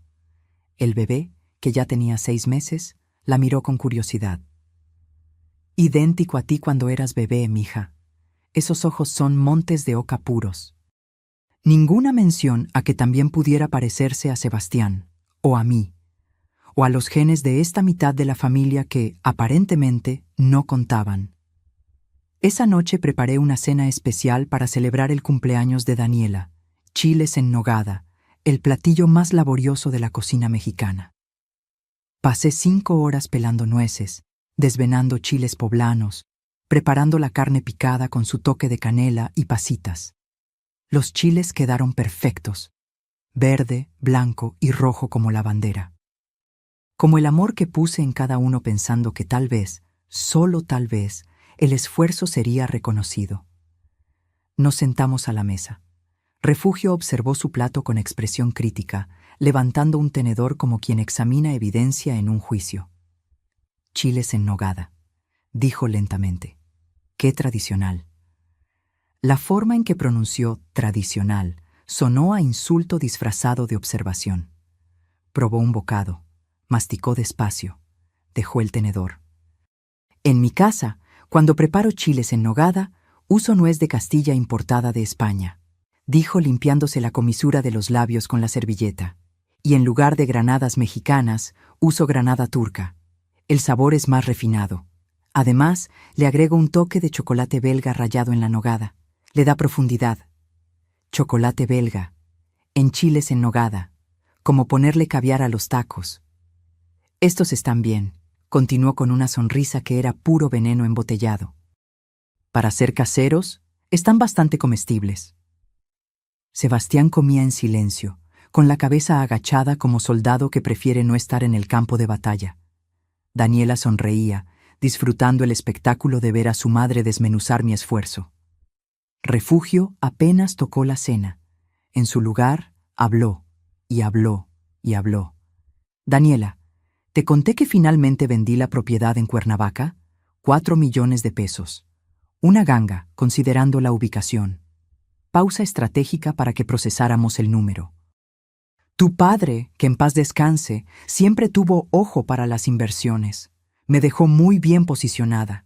El bebé, que ya tenía 6 meses, la miró con curiosidad. «Idéntico a ti cuando eras bebé, mija. Esos ojos son montes de oca puros». Ninguna mención a que también pudiera parecerse a Sebastián, o a mí, o a los genes de esta mitad de la familia que, aparentemente, no contaban. Esa noche preparé una cena especial para celebrar el cumpleaños de Daniela, chiles en nogada, el platillo más laborioso de la cocina mexicana. Pasé 5 horas pelando nueces, desvenando chiles poblanos, preparando la carne picada con su toque de canela y pasitas. Los chiles quedaron perfectos, verde, blanco y rojo como la bandera. Como el amor que puse en cada uno pensando que tal vez, solo tal vez, el esfuerzo sería reconocido. Nos sentamos a la mesa. Refugio observó su plato con expresión crítica, levantando un tenedor como quien examina evidencia en un juicio. «Chiles en nogada», dijo lentamente. «Qué tradicional». La forma en que pronunció «tradicional» sonó a insulto disfrazado de observación. Probó un bocado. Masticó despacio. Dejó el tenedor. «En mi casa, cuando preparo chiles en nogada, uso nuez de Castilla importada de España», dijo limpiándose la comisura de los labios con la servilleta. «Y en lugar de granadas mexicanas, uso granada turca. El sabor es más refinado. Además, le agrego un toque de chocolate belga rallado en la nogada. Le da profundidad. Chocolate belga, en chiles en nogada, como ponerle caviar a los tacos. Estos están bien», continuó con una sonrisa que era puro veneno embotellado. «Para ser caseros, están bastante comestibles». Sebastián comía en silencio, con la cabeza agachada como soldado que prefiere no estar en el campo de batalla. Daniela sonreía, disfrutando el espectáculo de ver a su madre desmenuzar mi esfuerzo. Refugio apenas tocó la cena. En su lugar, habló, y habló, y habló. Daniela, ¿te conté que finalmente vendí la propiedad en Cuernavaca? 4 millones de pesos. Una ganga, considerando la ubicación. Pausa estratégica para que procesáramos el número. Tu padre, que en paz descanse, siempre tuvo ojo para las inversiones. Me dejó muy bien posicionada.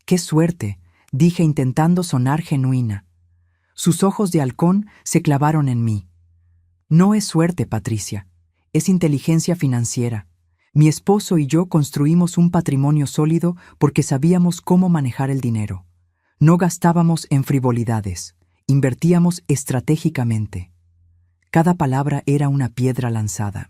¡Qué suerte!, dije intentando sonar genuina. Sus ojos de halcón se clavaron en mí. No es suerte, Patricia. Es inteligencia financiera. Mi esposo y yo construimos un patrimonio sólido porque sabíamos cómo manejar el dinero. No gastábamos en frivolidades. Invertíamos estratégicamente. Cada palabra era una piedra lanzada.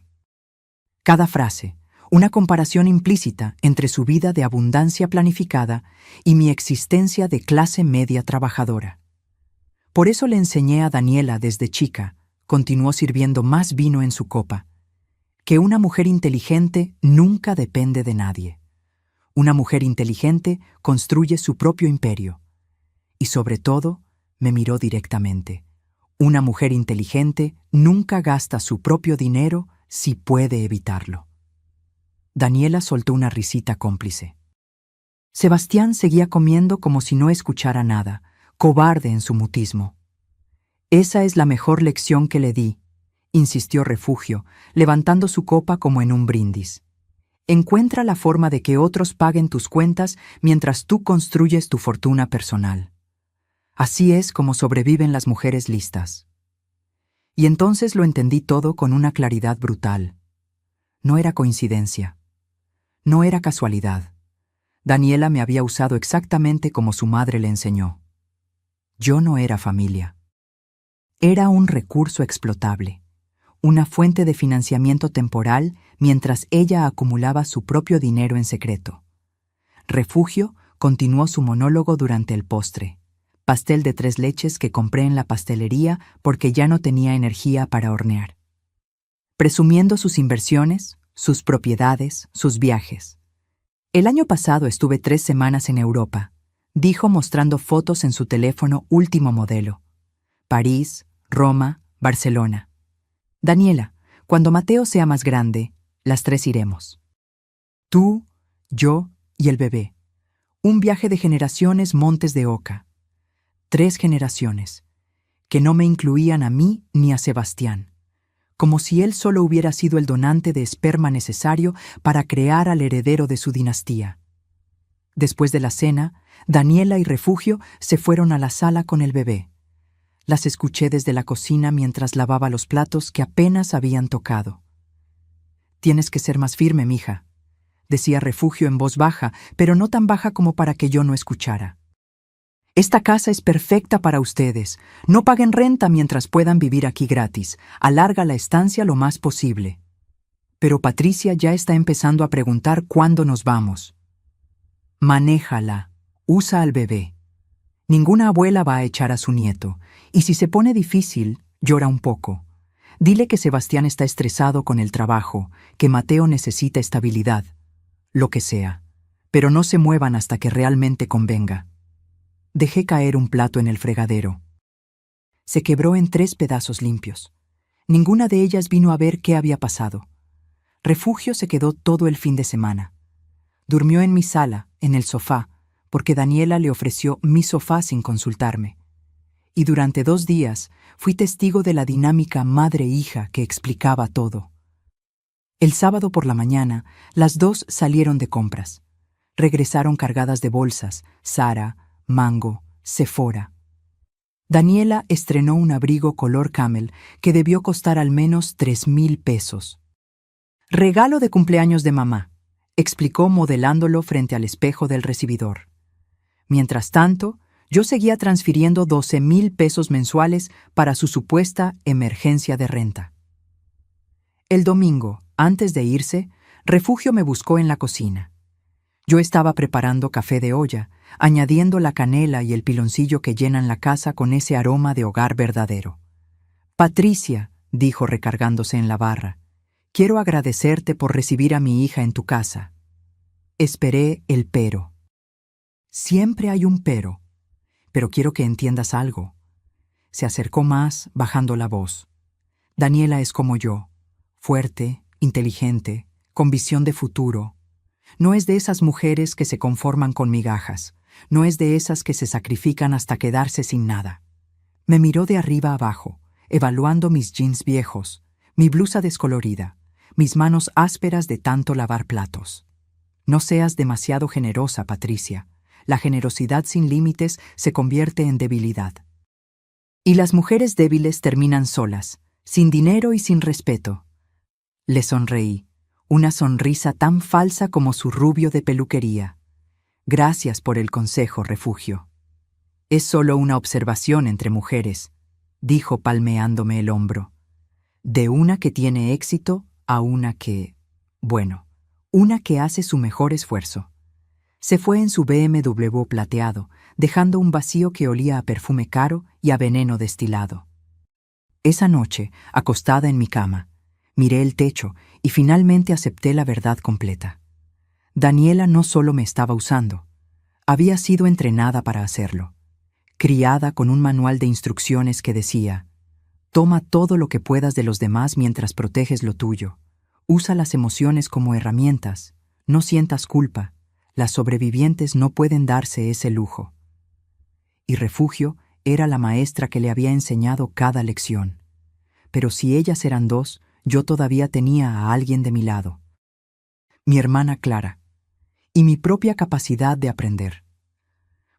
Cada frase, una comparación implícita entre su vida de abundancia planificada y mi existencia de clase media trabajadora. Por eso le enseñé a Daniela desde chica, continuó sirviendo más vino en su copa, que una mujer inteligente nunca depende de nadie. Una mujer inteligente construye su propio imperio. Y sobre todo, me miró directamente. Una mujer inteligente nunca gasta su propio dinero si puede evitarlo. Daniela soltó una risita cómplice. Sebastián seguía comiendo como si no escuchara nada, cobarde en su mutismo. Esa es la mejor lección que le di, insistió Refugio, levantando su copa como en un brindis. Encuentra la forma de que otros paguen tus cuentas mientras tú construyes tu fortuna personal. Así es como sobreviven las mujeres listas. Y entonces lo entendí todo con una claridad brutal. No era coincidencia. No era casualidad. Daniela me había usado exactamente como su madre le enseñó. Yo no era familia. Era un recurso explotable, una fuente de financiamiento temporal mientras ella acumulaba su propio dinero en secreto. Refugio continuó su monólogo durante el postre. Pastel de 3 leches que compré en la pastelería porque ya no tenía energía para hornear. Presumiendo sus inversiones, sus propiedades, sus viajes. El año pasado estuve 3 semanas en Europa, dijo mostrando fotos en su teléfono último modelo. París, Roma, Barcelona. Daniela, cuando Mateo sea más grande, las 3 iremos. Tú, yo y el bebé. Un viaje de generaciones Montes de Oca. 3 generaciones, que no me incluían a mí ni a Sebastián, como si él solo hubiera sido el donante de esperma necesario para crear al heredero de su dinastía. Después de la cena, Daniela y Refugio se fueron a la sala con el bebé. Las escuché desde la cocina mientras lavaba los platos que apenas habían tocado. Tienes que ser más firme, mija, decía Refugio en voz baja, pero no tan baja como para que yo no escuchara. Esta casa es perfecta para ustedes. No paguen renta mientras puedan vivir aquí gratis. Alarga la estancia lo más posible. Pero Patricia ya está empezando a preguntar cuándo nos vamos. Manéjala. Usa al bebé. Ninguna abuela va a echar a su nieto. Y si se pone difícil, llora un poco. Dile que Sebastián está estresado con el trabajo, que Mateo necesita estabilidad. Lo que sea. Pero no se muevan hasta que realmente convenga. Dejé caer un plato en el fregadero. Se quebró en 3 pedazos limpios. Ninguna de ellas vino a ver qué había pasado. Refugio se quedó todo el fin de semana. Durmió en mi sala, en el sofá, porque Daniela le ofreció mi sofá sin consultarme. Y durante 2 días fui testigo de la dinámica madre-hija que explicaba todo. El sábado por la mañana, las 2 salieron de compras. Regresaron cargadas de bolsas, Sara, Mango, Sephora. Daniela estrenó un abrigo color camel que debió costar al menos 3,000 pesos. Regalo de cumpleaños de mamá, explicó modelándolo frente al espejo del recibidor. Mientras tanto, yo seguía transfiriendo 12,000 pesos mensuales para su supuesta emergencia de renta. El domingo, antes de irse, Refugio me buscó en la cocina. Yo estaba preparando café de olla, añadiendo la canela y el piloncillo que llenan la casa con ese aroma de hogar verdadero. Patricia, dijo recargándose en la barra, quiero agradecerte por recibir a mi hija en tu casa. Esperé el pero. Siempre hay un pero. pero quiero que entiendas algo. Se acercó más, bajando la voz. Daniela es como yo, fuerte, inteligente, con visión de futuro. No es de esas mujeres que se conforman con migajas, no es de esas que se sacrifican hasta quedarse sin nada. Me miró de arriba abajo, evaluando mis jeans viejos, mi blusa descolorida, mis manos ásperas de tanto lavar platos. No seas demasiado generosa, Patricia. La generosidad sin límites se convierte en debilidad. Y las mujeres débiles terminan solas, sin dinero y sin respeto. Le sonreí, una sonrisa tan falsa como su rubio de peluquería. Gracias por el consejo, Refugio. Es solo una observación entre mujeres, dijo palmeándome el hombro. De una que tiene éxito a una que, bueno, una que hace su mejor esfuerzo. Se fue en su BMW plateado, dejando un vacío que olía a perfume caro y a veneno destilado. Esa noche, acostada en mi cama, miré el techo y finalmente acepté la verdad completa. Daniela no solo me estaba usando, había sido entrenada para hacerlo, criada con un manual de instrucciones que decía: toma todo lo que puedas de los demás mientras proteges lo tuyo. Usa las emociones como herramientas, no sientas culpa. Las sobrevivientes no pueden darse ese lujo. Y Refugio era la maestra que le había enseñado cada lección. Pero si ellas eran dos, yo todavía tenía a alguien de mi lado. Mi hermana Clara. Y mi propia capacidad de aprender.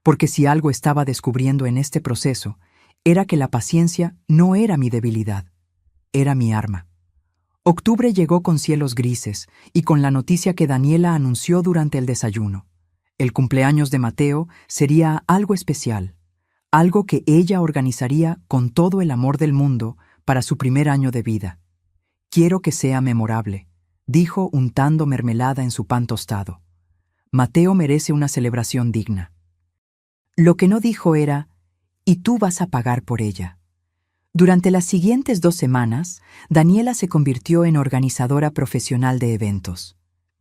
Porque si algo estaba descubriendo en este proceso, era que la paciencia no era mi debilidad, era mi arma. Octubre llegó con cielos grises y con la noticia que Daniela anunció durante el desayuno. El cumpleaños de Mateo sería algo especial, algo que ella organizaría con todo el amor del mundo para su primer año de vida. Quiero que sea memorable, dijo untando mermelada en su pan tostado. Mateo merece una celebración digna. Lo que no dijo era: y tú vas a pagar por ella. Durante las siguientes 2 semanas, Daniela se convirtió en organizadora profesional de eventos.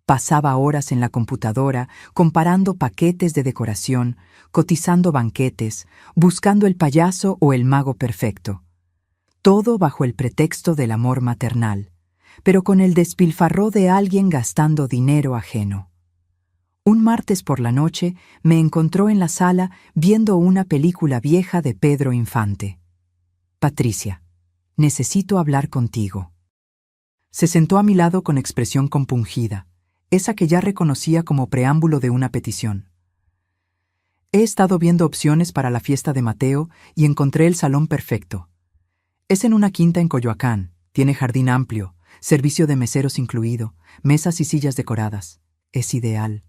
Pasaba horas en la computadora, comparando paquetes de decoración, cotizando banquetes, buscando el payaso o el mago perfecto. Todo bajo el pretexto del amor maternal, pero con el despilfarro de alguien gastando dinero ajeno. Un martes por la noche me encontró en la sala viendo una película vieja de Pedro Infante. Patricia, necesito hablar contigo. Se sentó a mi lado con expresión compungida, esa que ya reconocía como preámbulo de una petición. He estado viendo opciones para la fiesta de Mateo y encontré el salón perfecto. Es en una quinta en Coyoacán, tiene jardín amplio, servicio de meseros incluido, mesas y sillas decoradas. Es ideal.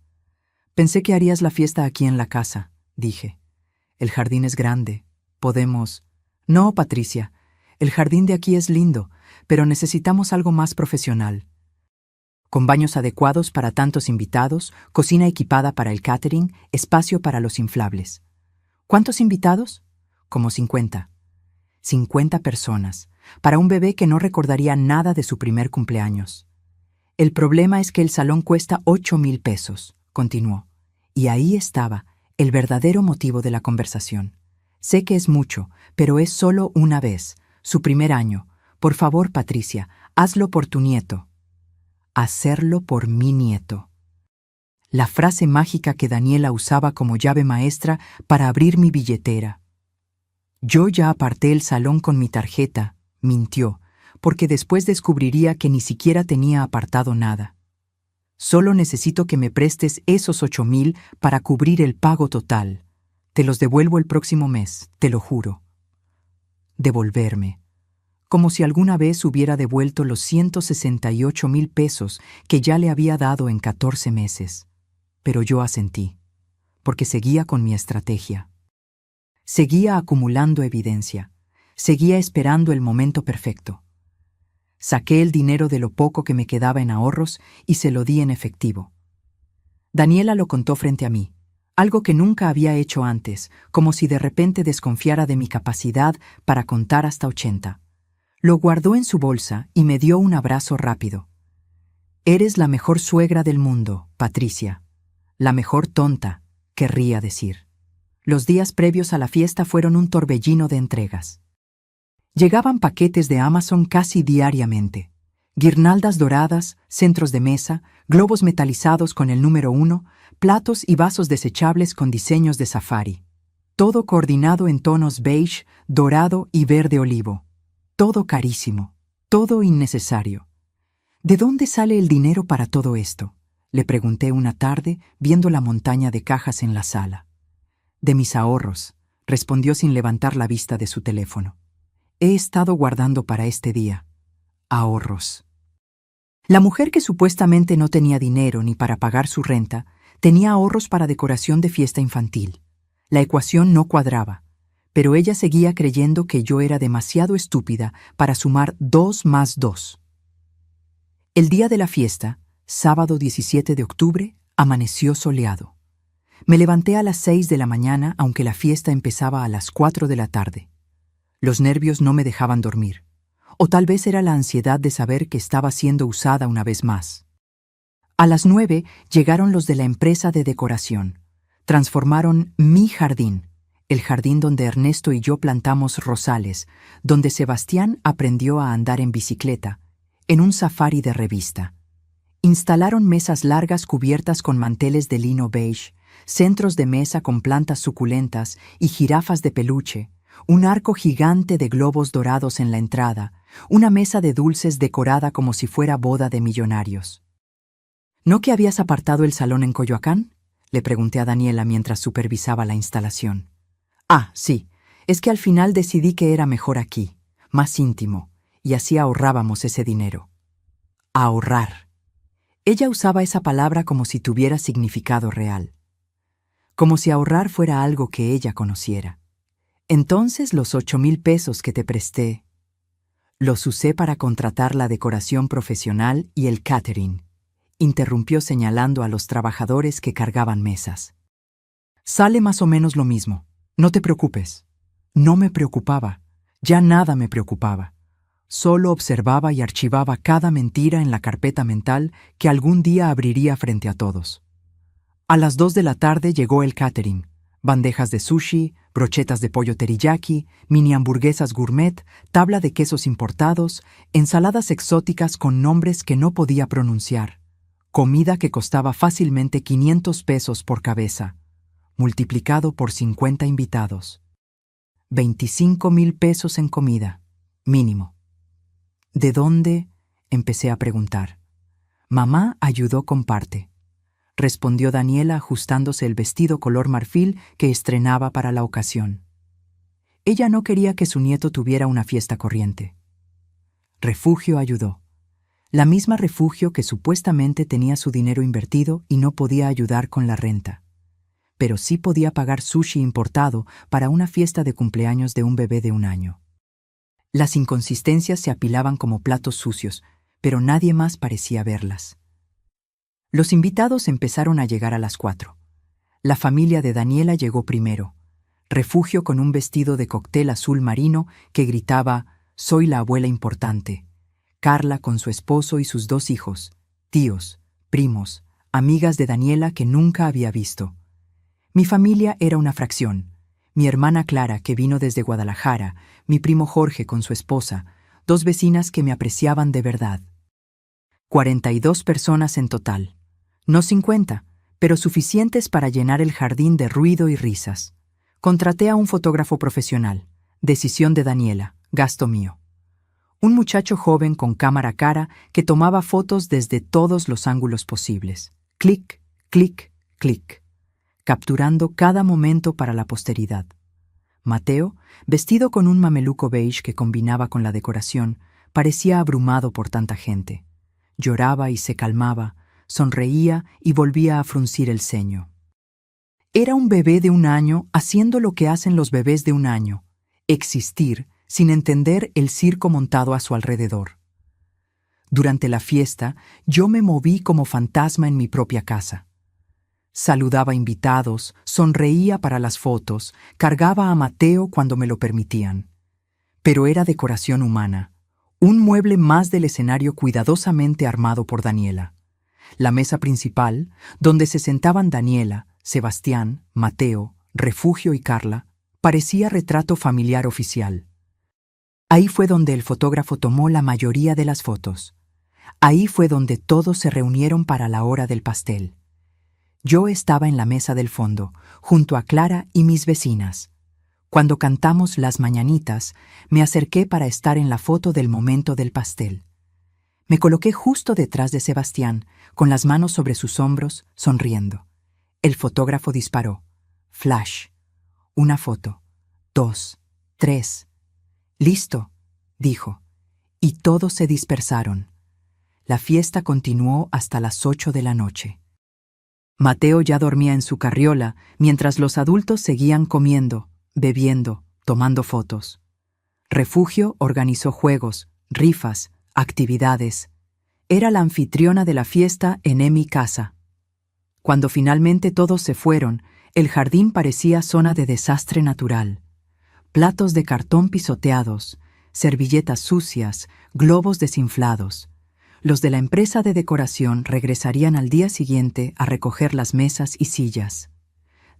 Pensé que harías la fiesta aquí en la casa, dije. El jardín es grande, podemos... No, Patricia, el jardín de aquí es lindo, pero necesitamos algo más profesional. Con baños adecuados para tantos invitados, cocina equipada para el catering, espacio para los inflables. ¿Cuántos invitados? Como 50. 50 personas, para un bebé que no recordaría nada de su primer cumpleaños. El problema es que el salón cuesta 8,000 pesos, continuó. Y ahí estaba el verdadero motivo de la conversación. Sé que es mucho, pero es solo una vez, su primer año. Por favor, Patricia, hazlo por tu nieto. Hacerlo por mi nieto. La frase mágica que Daniela usaba como llave maestra para abrir mi billetera. Yo ya aparté el salón con mi tarjeta, mintió, porque después descubriría que ni siquiera tenía apartado nada. Solo necesito que me prestes esos 8,000 para cubrir el pago total. Te los devuelvo el próximo mes, te lo juro. Devolverme. Como si alguna vez hubiera devuelto los 168,000 pesos que ya le había dado en 14 meses. Pero yo asentí, porque seguía con mi estrategia. Seguía acumulando evidencia. Seguía esperando el momento perfecto. Saqué el dinero de lo poco que me quedaba en ahorros y se lo di en efectivo. Daniela lo contó frente a mí. Algo que nunca había hecho antes, como si de repente desconfiara de mi capacidad para contar hasta 80. Lo guardó en su bolsa y me dio un abrazo rápido. Eres la mejor suegra del mundo, Patricia. La mejor tonta, querría decir. Los días previos a la fiesta fueron un torbellino de entregas. Llegaban paquetes de Amazon casi diariamente. Guirnaldas doradas, centros de mesa, globos metalizados con el número 1, platos y vasos desechables con diseños de safari. Todo coordinado en tonos beige, dorado y verde olivo. Todo carísimo, todo innecesario. ¿De dónde sale el dinero para todo esto?, le pregunté una tarde, viendo la montaña de cajas en la sala. De mis ahorros, respondió sin levantar la vista de su teléfono. He estado guardando para este día. Ahorros. La mujer, que supuestamente no tenía dinero ni para pagar su renta, tenía ahorros para decoración de fiesta infantil. La ecuación no cuadraba, pero ella seguía creyendo que yo era demasiado estúpida para sumar 2 más 2. El día de la fiesta, sábado 17 de octubre, amaneció soleado. Me levanté a las 6 de la mañana, aunque la fiesta empezaba a las 4 de la tarde. Los nervios no me dejaban dormir, o tal vez era la ansiedad de saber que estaba siendo usada una vez más. A las 9 llegaron los de la empresa de decoración. Transformaron mi jardín, el jardín donde Ernesto y yo plantamos rosales, donde Sebastián aprendió a andar en bicicleta, en un safari de revista. Instalaron mesas largas cubiertas con manteles de lino beige, centros de mesa con plantas suculentas y jirafas de peluche, un arco gigante de globos dorados en la entrada, una mesa de dulces decorada como si fuera boda de millonarios. ¿No que habías apartado el salón en Coyoacán?, le pregunté a Daniela mientras supervisaba la instalación. Ah, sí, es que al final decidí que era mejor aquí, más íntimo, y así ahorrábamos ese dinero. Ahorrar. Ella usaba esa palabra como si tuviera significado real. Como si ahorrar fuera algo que ella conociera. Entonces los 8,000 pesos que te presté, los usé para contratar la decoración profesional y el catering, interrumpió señalando a los trabajadores que cargaban mesas. Sale más o menos lo mismo, no te preocupes. No me preocupaba, ya nada me preocupaba. Solo observaba y archivaba cada mentira en la carpeta mental que algún día abriría frente a todos. A las 2 de la tarde llegó el catering, bandejas de sushi, brochetas de pollo teriyaki, mini hamburguesas gourmet, tabla de quesos importados, ensaladas exóticas con nombres que no podía pronunciar, comida que costaba fácilmente 500 pesos por cabeza, multiplicado por 50 invitados. 25,000 pesos en comida, mínimo. ¿De dónde?, empecé a preguntar. Mamá ayudó con parte, respondió Daniela ajustándose el vestido color marfil que estrenaba para la ocasión. Ella no quería que su nieto tuviera una fiesta corriente. Refugio ayudó. La misma Refugio que supuestamente tenía su dinero invertido y no podía ayudar con la renta. Pero sí podía pagar sushi importado para una fiesta de cumpleaños de un bebé de 1 año. Las inconsistencias se apilaban como platos sucios, pero nadie más parecía verlas. Los invitados empezaron a llegar a las 4. La familia de Daniela llegó primero. Refugio con un vestido de cóctel azul marino que gritaba «Soy la abuela importante». Carla con su esposo y sus 2 hijos, tíos, primos, amigas de Daniela que nunca había visto. Mi familia era una fracción. Mi hermana Clara, que vino desde Guadalajara, mi primo Jorge con su esposa, 2 vecinas que me apreciaban de verdad. 42 personas en total. No 50, pero suficientes para llenar el jardín de ruido y risas. Contraté a un fotógrafo profesional. Decisión de Daniela, gasto mío. Un muchacho joven con cámara cara que tomaba fotos desde todos los ángulos posibles. Clic, clic, clic. Capturando cada momento para la posteridad. Mateo, vestido con un mameluco beige que combinaba con la decoración, parecía abrumado por tanta gente. Lloraba y se calmaba, sonreía y volvía a fruncir el ceño. Era un bebé de 1 año haciendo lo que hacen los bebés de 1 año, existir sin entender el circo montado a su alrededor. Durante la fiesta, yo me moví como fantasma en mi propia casa. Saludaba invitados, sonreía para las fotos, cargaba a Mateo cuando me lo permitían. Pero era decoración humana, un mueble más del escenario cuidadosamente armado por Daniela. La mesa principal, donde se sentaban Daniela, Sebastián, Mateo, Refugio y Carla, parecía retrato familiar oficial. Ahí fue donde el fotógrafo tomó la mayoría de las fotos. Ahí fue donde todos se reunieron para la hora del pastel. Yo estaba en la mesa del fondo, junto a Clara y mis vecinas. Cuando cantamos las mañanitas, me acerqué para estar en la foto del momento del pastel. Me coloqué justo detrás de Sebastián, con las manos sobre sus hombros, sonriendo. El fotógrafo disparó. Flash. Una foto. 2, 3. «Listo», dijo, y todos se dispersaron. La fiesta continuó hasta las 8 de la noche. Mateo ya dormía en su carriola, mientras los adultos seguían comiendo, bebiendo, tomando fotos. Refugio organizó juegos, rifas, actividades. Era la anfitriona de la fiesta en mi casa. Cuando finalmente todos se fueron, el jardín parecía zona de desastre natural. Platos de cartón pisoteados, servilletas sucias, globos desinflados. Los de la empresa de decoración regresarían al día siguiente a recoger las mesas y sillas.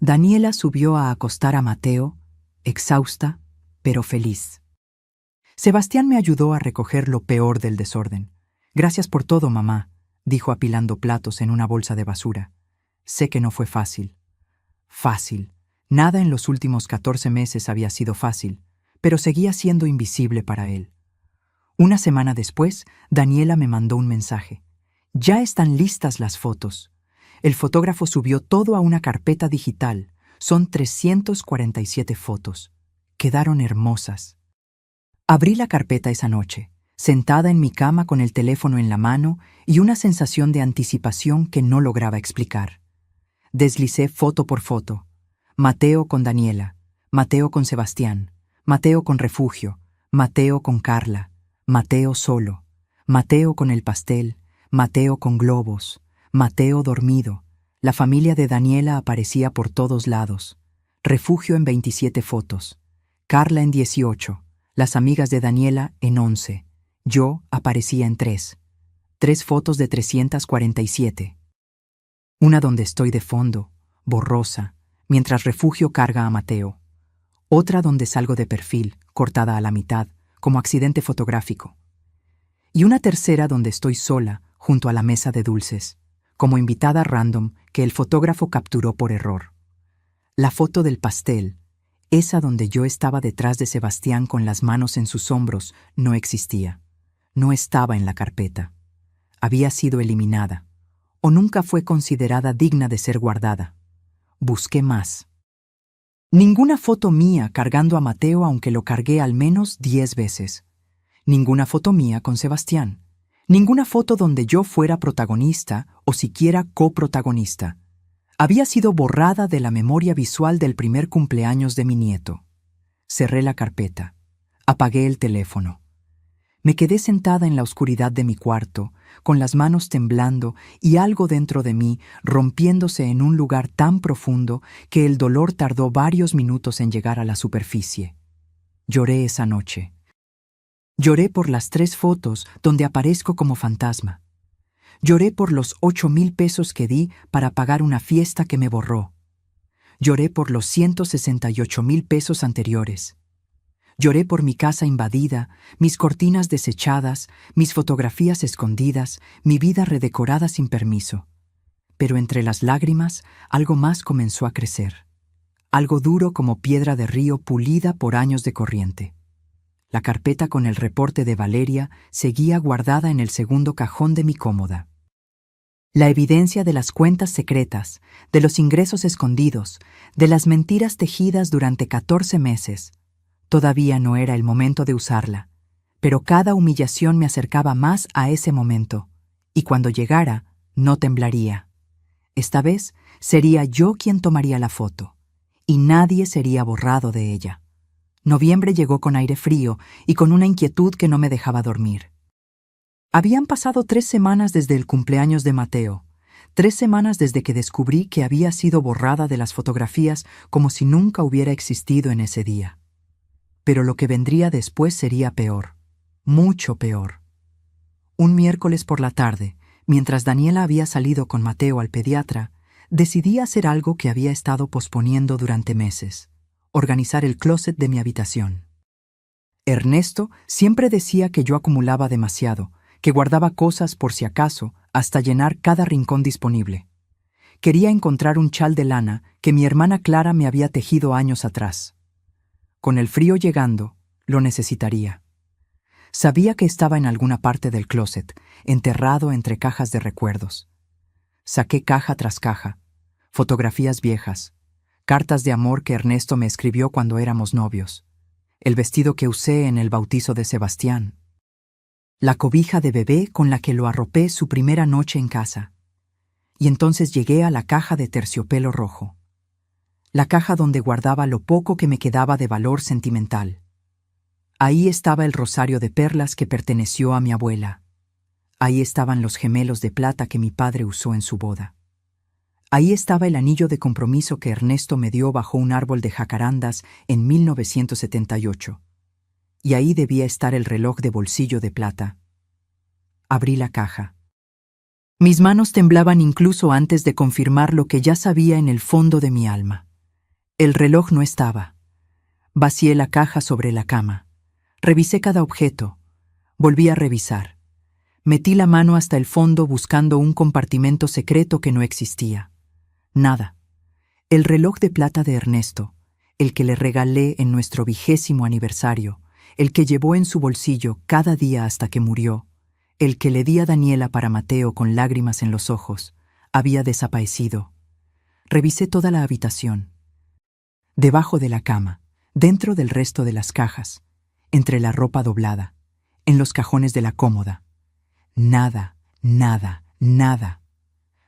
Daniela subió a acostar a Mateo, exhausta, pero feliz. Sebastián me ayudó a recoger lo peor del desorden. «Gracias por todo, mamá», dijo apilando platos en una bolsa de basura. «Sé que no fue fácil». Fácil. Nada en los últimos 14 meses había sido fácil, pero seguía siendo invisible para él. Una semana después, Daniela me mandó un mensaje. «Ya están listas las fotos». El fotógrafo subió todo a una carpeta digital. Son 347 fotos. Quedaron hermosas. Abrí la carpeta esa noche, sentada en mi cama con el teléfono en la mano y una sensación de anticipación que no lograba explicar. Deslicé foto por foto. Mateo con Daniela, Mateo con Sebastián, Mateo con Refugio, Mateo con Carla, Mateo solo, Mateo con el pastel, Mateo con globos, Mateo dormido. La familia de Daniela aparecía por todos lados. Refugio en 27 fotos, Carla en 18, las amigas de Daniela en 11. Yo aparecía en 3. 3 fotos de 347. Una donde estoy de fondo, borrosa, mientras Refugio carga a Mateo. Otra donde salgo de perfil, cortada a la mitad, como accidente fotográfico. Y una tercera donde estoy sola, junto a la mesa de dulces, como invitada random que el fotógrafo capturó por error. La foto del pastel, esa donde yo estaba detrás de Sebastián con las manos en sus hombros, no existía. No estaba en la carpeta. Había sido eliminada, o nunca fue considerada digna de ser guardada. Busqué más. Ninguna foto mía cargando a Mateo, aunque lo cargué al menos 10 veces. Ninguna foto mía con Sebastián. Ninguna foto donde yo fuera protagonista o siquiera coprotagonista. Había sido borrada de la memoria visual del primer cumpleaños de mi nieto. Cerré la carpeta. Apagué el teléfono. Me quedé sentada en la oscuridad de mi cuarto, con las manos temblando y algo dentro de mí rompiéndose en un lugar tan profundo que el dolor tardó varios minutos en llegar a la superficie. Lloré esa noche. Lloré por las 3 fotos donde aparezco como fantasma. Lloré por los 8,000 pesos que di para pagar una fiesta que me borró. Lloré por los 168,000 pesos anteriores. Lloré por mi casa invadida, mis cortinas desechadas, mis fotografías escondidas, mi vida redecorada sin permiso. Pero entre las lágrimas, algo más comenzó a crecer. Algo duro como piedra de río pulida por años de corriente. La carpeta con el reporte de Valeria seguía guardada en el segundo cajón de mi cómoda. La evidencia de las cuentas secretas, de los ingresos escondidos, de las mentiras tejidas durante 14 meses. Todavía no era el momento de usarla, pero cada humillación me acercaba más a ese momento, y cuando llegara, no temblaría. Esta vez sería yo quien tomaría la foto, y nadie sería borrado de ella. Noviembre llegó con aire frío y con una inquietud que no me dejaba dormir. Habían pasado 3 semanas desde el cumpleaños de Mateo, 3 semanas desde que descubrí que había sido borrada de las fotografías como si nunca hubiera existido en ese día. Pero lo que vendría después sería peor, mucho peor. Un miércoles por la tarde, mientras Daniela había salido con Mateo al pediatra, decidí hacer algo que había estado posponiendo durante meses: organizar el closet de mi habitación. Ernesto siempre decía que yo acumulaba demasiado, que guardaba cosas por si acaso, hasta llenar cada rincón disponible. Quería encontrar un chal de lana que mi hermana Clara me había tejido años atrás. Con el frío llegando, lo necesitaría. Sabía que estaba en alguna parte del closet, enterrado entre cajas de recuerdos. Saqué caja tras caja, fotografías viejas, cartas de amor que Ernesto me escribió cuando éramos novios, el vestido que usé en el bautizo de Sebastián, la cobija de bebé con la que lo arropé su primera noche en casa. Y entonces llegué a la caja de terciopelo rojo, la caja donde guardaba lo poco que me quedaba de valor sentimental. Ahí estaba el rosario de perlas que perteneció a mi abuela. Ahí estaban los gemelos de plata que mi padre usó en su boda. Ahí estaba el anillo de compromiso que Ernesto me dio bajo un árbol de jacarandas en 1978. Y ahí debía estar el reloj de bolsillo de plata. Abrí la caja. Mis manos temblaban incluso antes de confirmar lo que ya sabía en el fondo de mi alma. El reloj no estaba. Vacié la caja sobre la cama. Revisé cada objeto. Volví a revisar. Metí la mano hasta el fondo buscando un compartimento secreto que no existía. Nada. El reloj de plata de Ernesto, el que le regalé en nuestro 20º aniversario, el que llevó en su bolsillo cada día hasta que murió, el que le di a Daniela para Mateo con lágrimas en los ojos, había desaparecido. Revisé toda la habitación. Debajo de la cama, dentro del resto de las cajas, entre la ropa doblada, en los cajones de la cómoda. Nada, nada, nada.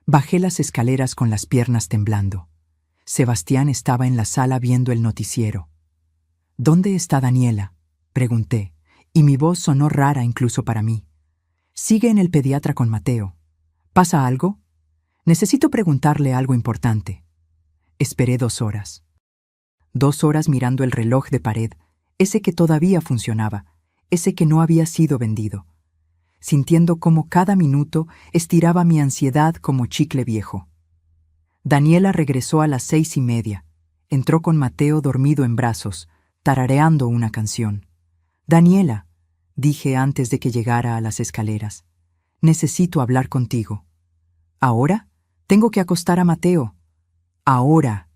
Bajé las escaleras con las piernas temblando. Sebastián estaba en la sala viendo el noticiero. ¿Dónde está Daniela?, pregunté, y mi voz sonó rara incluso para mí. Sigue en el pediatra con Mateo. ¿Pasa algo? Necesito preguntarle algo importante. Esperé 2 horas. 2 horas mirando el reloj de pared, ese que todavía funcionaba, ese que no había sido vendido, sintiendo cómo cada minuto estiraba mi ansiedad como chicle viejo. Daniela regresó a las 6:30. Entró con Mateo dormido en brazos, tarareando una canción. «Daniela», dije antes de que llegara a las escaleras, «necesito hablar contigo». «¿Ahora? Tengo que acostar a Mateo». «Ahora».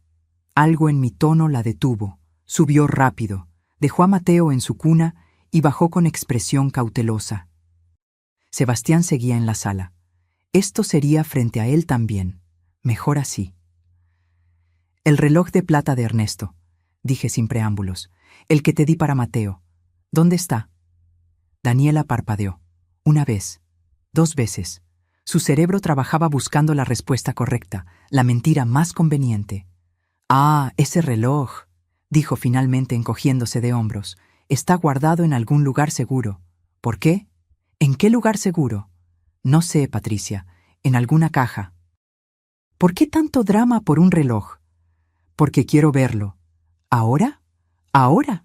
Algo en mi tono la detuvo. Subió rápido, dejó a Mateo en su cuna y bajó con expresión cautelosa. Sebastián seguía en la sala. Esto sería frente a él también. Mejor así. «El reloj de plata de Ernesto», dije sin preámbulos. «El que te di para Mateo. ¿Dónde está?» Daniela parpadeó. 1 vez. 2 veces. Su cerebro trabajaba buscando la respuesta correcta, la mentira más conveniente. «Ah, ese reloj», dijo finalmente encogiéndose de hombros. «Está guardado en algún lugar seguro». «¿Por qué? ¿En qué lugar seguro?» «No sé, Patricia. En alguna caja». «¿Por qué tanto drama por un reloj?» «Porque quiero verlo». «¿Ahora? ¿Ahora?»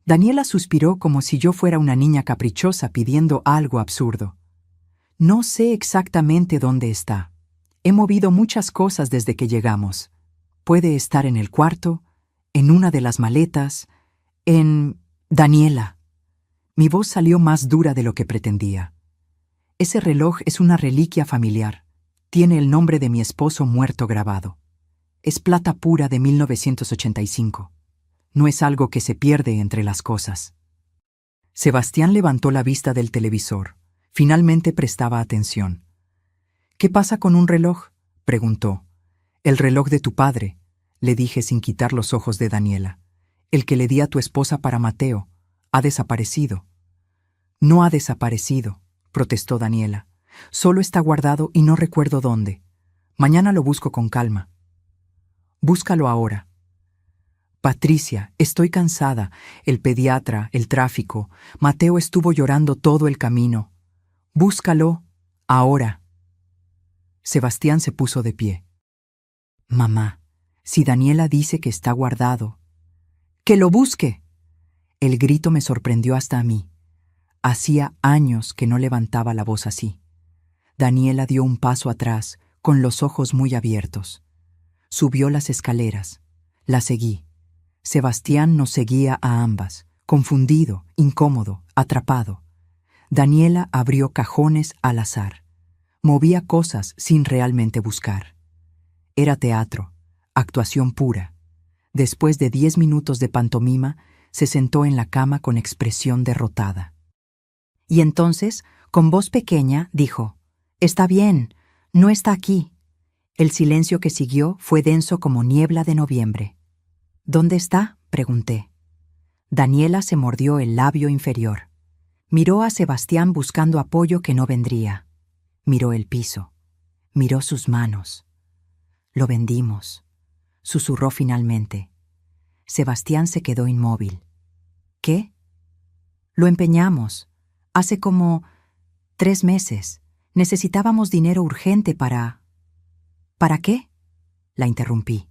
Daniela suspiró como si yo fuera una niña caprichosa pidiendo algo absurdo. «No sé exactamente dónde está. He movido muchas cosas desde que llegamos. Puede estar en el cuarto, en una de las maletas, en... Daniela». Mi voz salió más dura de lo que pretendía. «Ese reloj es una reliquia familiar. Tiene el nombre de mi esposo muerto grabado. Es plata pura de 1985. No es algo que se pierde entre las cosas». Sebastián levantó la vista del televisor. Finalmente prestaba atención. «¿Qué pasa con un reloj?», preguntó. «El reloj de tu padre», le dije sin quitar los ojos de Daniela. «El que le di a tu esposa para Mateo. Ha desaparecido». «No ha desaparecido», protestó Daniela. «Solo está guardado y no recuerdo dónde. Mañana lo busco con calma». «Búscalo ahora». «Patricia, estoy cansada. El pediatra, el tráfico. Mateo estuvo llorando todo el camino. Búscalo ahora». Sebastián se puso de pie. «Mamá, si Daniela dice que está guardado». «¡Que lo busque!». El grito me sorprendió hasta a mí. Hacía años que no levantaba la voz así. Daniela dio un paso atrás, con los ojos muy abiertos. Subió las escaleras. La seguí. Sebastián nos seguía a ambas, confundido, incómodo, atrapado. Daniela abrió cajones al azar. Movía cosas sin realmente buscar. Era teatro, actuación pura. Después de 10 minutos de pantomima, se sentó en la cama con expresión derrotada. Y entonces, con voz pequeña, dijo: «Está bien, no está aquí». El silencio que siguió fue denso como niebla de noviembre. «¿Dónde está?», pregunté. Daniela se mordió el labio inferior. Miró a Sebastián buscando apoyo que no vendría. Miró el piso. Miró sus manos. «Lo vendimos», susurró finalmente. Sebastián se quedó inmóvil. «¿Qué?». «Lo empeñamos. Hace como 3 meses. Necesitábamos dinero urgente para...». «¿Para qué?», la interrumpí.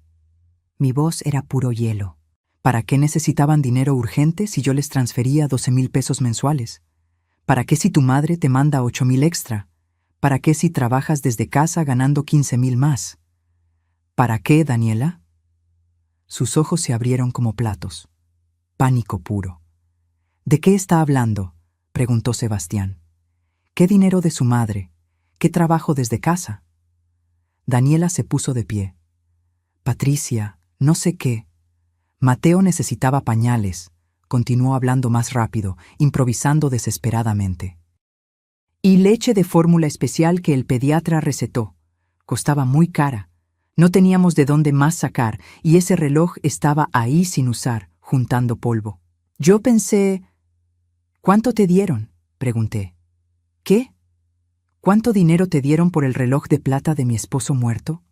Mi voz era puro hielo. ¿Para qué necesitaban dinero urgente si yo les transfería 12,000 pesos mensuales? ¿Para qué si tu madre te manda 8,000 extra? ¿Para qué si trabajas desde casa ganando 15,000 más? ¿Para qué, Daniela? Sus ojos se abrieron como platos. Pánico puro. ¿De qué está hablando?, preguntó Sebastián. ¿Qué dinero de su madre? ¿Qué trabajo desde casa? Daniela se puso de pie. Patricia, no sé qué. Mateo necesitaba pañales. Continuó hablando más rápido, improvisando desesperadamente. Y leche de fórmula especial que el pediatra recetó. Costaba muy cara. No teníamos de dónde más sacar, y ese reloj estaba ahí sin usar, juntando polvo. Yo pensé... ¿Cuánto te dieron?, pregunté. ¿Qué? ¿Cuánto dinero te dieron por el reloj de plata de mi esposo muerto?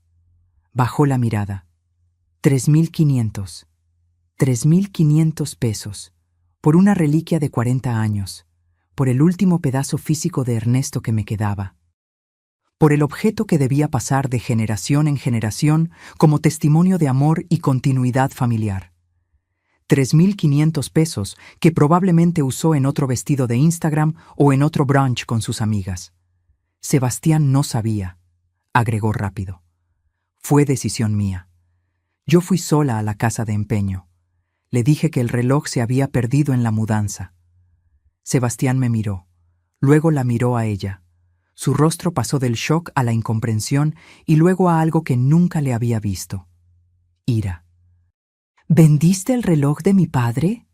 Bajó la mirada. 3,500. 3,500 pesos. Por una reliquia de 40 años. Por el último pedazo físico de Ernesto que me quedaba. Por el objeto que debía pasar de generación en generación como testimonio de amor y continuidad familiar. 3,500 pesos que probablemente usó en otro vestido de Instagram o en otro brunch con sus amigas. Sebastián no sabía, agregó rápido. Fue decisión mía. Yo fui sola a la casa de empeño. Le dije que el reloj se había perdido en la mudanza. Sebastián me miró. Luego la miró a ella. Su rostro pasó del shock a la incomprensión y luego a algo que nunca le había visto. Ira. ¿Vendiste el reloj de mi padre?,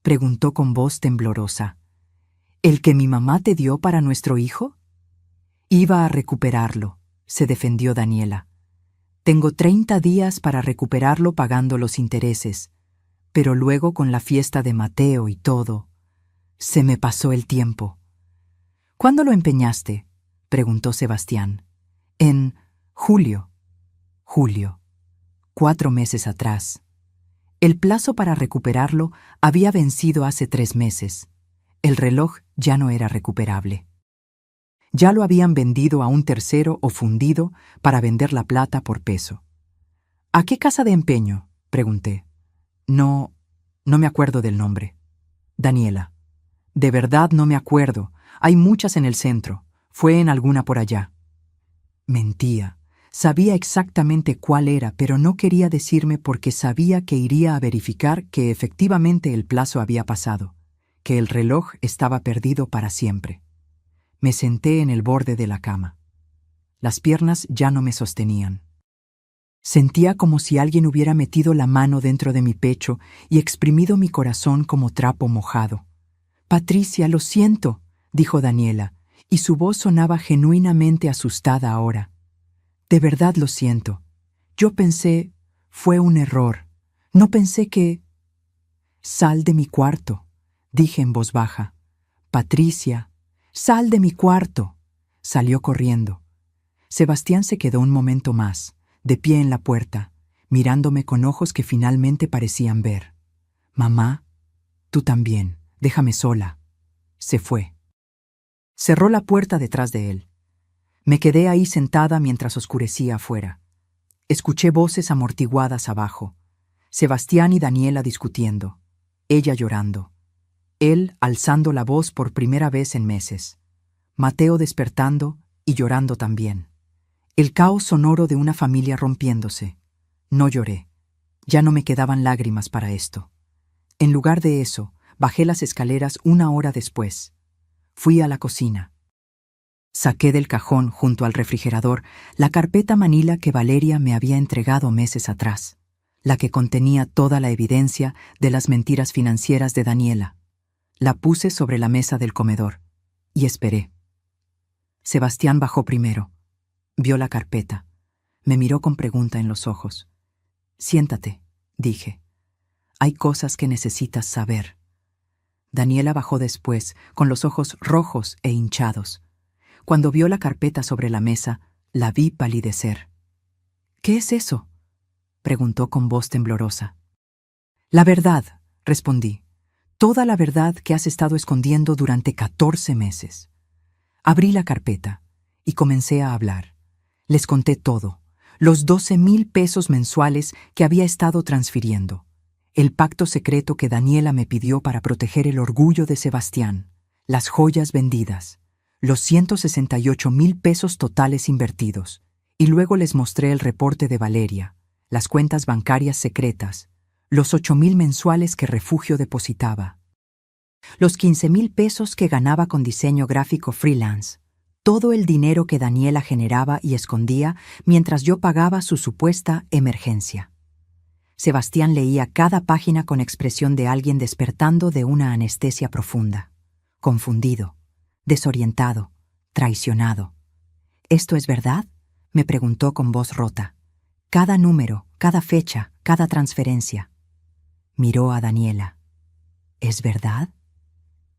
preguntó con voz temblorosa. ¿El que mi mamá te dio para nuestro hijo? Iba a recuperarlo, se defendió Daniela. Tengo 30 días para recuperarlo pagando los intereses, pero luego con la fiesta de Mateo y todo, se me pasó el tiempo. ¿Cuándo lo empeñaste?, preguntó Sebastián. En julio. Julio. 4 meses atrás. El plazo para recuperarlo había vencido hace 3 meses. El reloj ya no era recuperable. Ya lo habían vendido a un tercero o fundido para vender la plata por peso. ¿A qué casa de empeño?, pregunté. No me acuerdo del nombre. Daniela. De verdad no me acuerdo. Hay muchas en el centro. Fue en alguna por allá. Mentía. Sabía exactamente cuál era, pero no quería decirme porque sabía que iría a verificar que efectivamente el plazo había pasado, que el reloj estaba perdido para siempre. Me senté en el borde de la cama. Las piernas ya no me sostenían. Sentía como si alguien hubiera metido la mano dentro de mi pecho y exprimido mi corazón como trapo mojado. «Patricia, lo siento», dijo Daniela, y su voz sonaba genuinamente asustada ahora. «De verdad lo siento. Yo pensé, fue un error. No pensé que...». «Sal de mi cuarto», dije en voz baja. «Patricia, sal de mi cuarto». Salió corriendo. Sebastián se quedó un momento más, de pie en la puerta, mirándome con ojos que finalmente parecían ver. «Mamá, tú también, déjame sola». Se fue. Cerró la puerta detrás de él. Me quedé ahí sentada mientras oscurecía afuera. Escuché voces amortiguadas abajo. Sebastián y Daniela discutiendo. Ella llorando. Él alzando la voz por primera vez en meses. Mateo despertando y llorando también. El caos sonoro de una familia rompiéndose. No lloré. Ya no me quedaban lágrimas para esto. En lugar de eso, bajé las escaleras 1 hora después. Fui a la cocina. Saqué del cajón, junto al refrigerador, la carpeta manila que Valeria me había entregado meses atrás, la que contenía toda la evidencia de las mentiras financieras de Daniela. La puse sobre la mesa del comedor y esperé. Sebastián bajó primero. Vio la carpeta. Me miró con pregunta en los ojos. «Siéntate», dije. «Hay cosas que necesitas saber». Daniela bajó después, con los ojos rojos e hinchados. Cuando vio la carpeta sobre la mesa, la vi palidecer. «¿Qué es eso?», preguntó con voz temblorosa. «La verdad», respondí. «Toda la verdad que has estado escondiendo durante 14 meses». Abrí la carpeta y comencé a hablar. Les conté todo, los 12,000 pesos mensuales que había estado transfiriendo, el pacto secreto que Daniela me pidió para proteger el orgullo de Sebastián, las joyas vendidas, los 168,000 pesos totales invertidos, y luego les mostré el reporte de Valeria, las cuentas bancarias secretas, los 8,000 mensuales que Refugio depositaba, los 15,000 pesos que ganaba con diseño gráfico freelance, todo el dinero que Daniela generaba y escondía mientras yo pagaba su supuesta emergencia. Sebastián leía cada página con expresión de alguien despertando de una anestesia profunda, confundido, desorientado, traicionado. «¿Esto es verdad?», me preguntó con voz rota. «Cada número, cada fecha, cada transferencia». Miró a Daniela. «¿Es verdad?».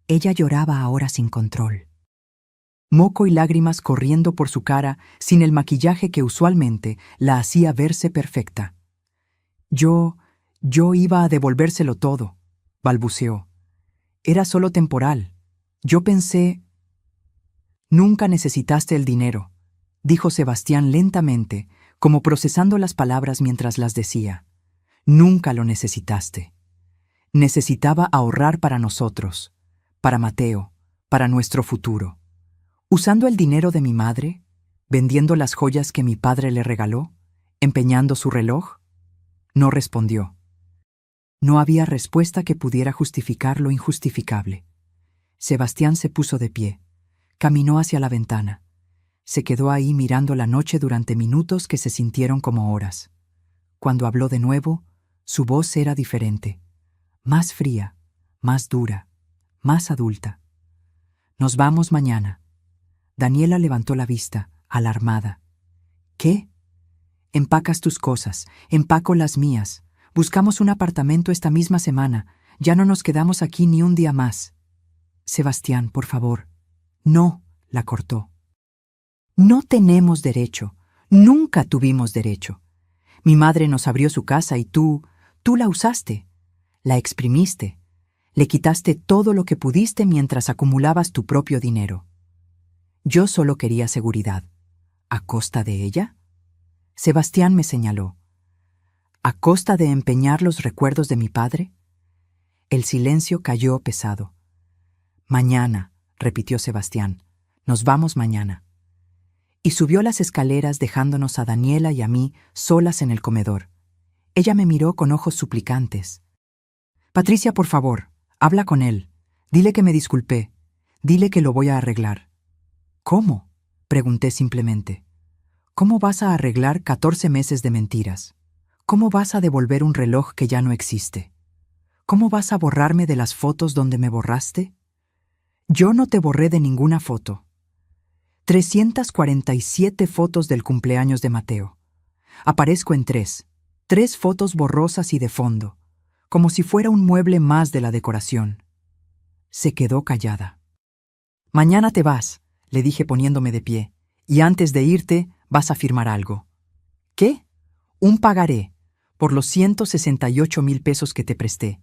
Ella lloraba ahora sin control. Moco y lágrimas corriendo por su cara sin el maquillaje que usualmente la hacía verse perfecta. Yo iba a devolvérselo todo», balbuceó. «Era solo temporal. Yo pensé...». «Nunca necesitaste el dinero», dijo Sebastián lentamente, como procesando las palabras mientras las decía. «Nunca lo necesitaste. Necesitaba ahorrar para nosotros, para Mateo, para nuestro futuro. Usando el dinero de mi madre, vendiendo las joyas que mi padre le regaló, empeñando su reloj». No respondió. No había respuesta que pudiera justificar lo injustificable. Sebastián se puso de pie, caminó hacia la ventana. Se quedó ahí mirando la noche durante minutos que se sintieron como horas. Cuando habló de nuevo, su voz era diferente, más fría, más dura, más adulta. «Nos vamos mañana». Daniela levantó la vista, alarmada. «¿Qué?». «Empacas tus cosas, empaco las mías. Buscamos un apartamento esta misma semana. Ya no nos quedamos aquí ni un día más». «Sebastián, por favor». «No», la cortó. «No tenemos derecho. Nunca tuvimos derecho. Mi madre nos abrió su casa y tú la usaste. La exprimiste. Le quitaste todo lo que pudiste mientras acumulabas tu propio dinero. Yo solo quería seguridad. ¿A costa de ella?». Sebastián me señaló. «¿A costa de empeñar los recuerdos de mi padre?». El silencio cayó pesado. «Mañana», repitió Sebastián. «Nos vamos mañana». Y subió las escaleras dejándonos a Daniela y a mí solas en el comedor. Ella me miró con ojos suplicantes. «Patricia, por favor, habla con él. Dile que me disculpé. Dile que lo voy a arreglar». «¿Cómo?», pregunté simplemente. «¿Cómo vas a arreglar 14 meses de mentiras? ¿Cómo vas a devolver un reloj que ya no existe? ¿Cómo vas a borrarme de las fotos donde me borraste?». «Yo no te borré de ninguna foto». 347 fotos del cumpleaños de Mateo. Aparezco en 3 fotos borrosas y de fondo, como si fuera un mueble más de la decoración. Se quedó callada. «Mañana te vas», le dije poniéndome de pie, «y antes de irte vas a firmar algo». «¿Qué?». «Un pagaré, por los 168,000 pesos que te presté.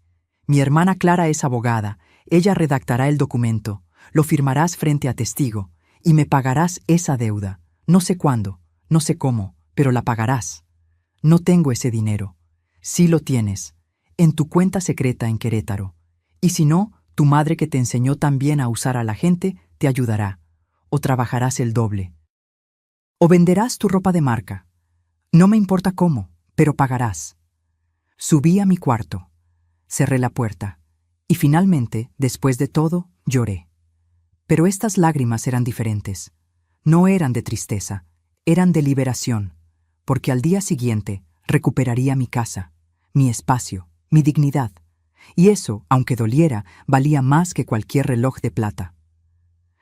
Mi hermana Clara es abogada, ella redactará el documento, lo firmarás frente a testigo, y me pagarás esa deuda. No sé cuándo, no sé cómo, pero la pagarás. No tengo ese dinero. Sí lo tienes, en tu cuenta secreta en Querétaro. Y si no, tu madre que te enseñó tan bien a usar a la gente te ayudará, o trabajarás el doble». O venderás tu ropa de marca. No me importa cómo, pero pagarás. Subí a mi cuarto, cerré la puerta, y finalmente, después de todo, lloré. Pero estas lágrimas eran diferentes. No eran de tristeza, eran de liberación, porque al día siguiente recuperaría mi casa, mi espacio, mi dignidad, y eso, aunque doliera, valía más que cualquier reloj de plata.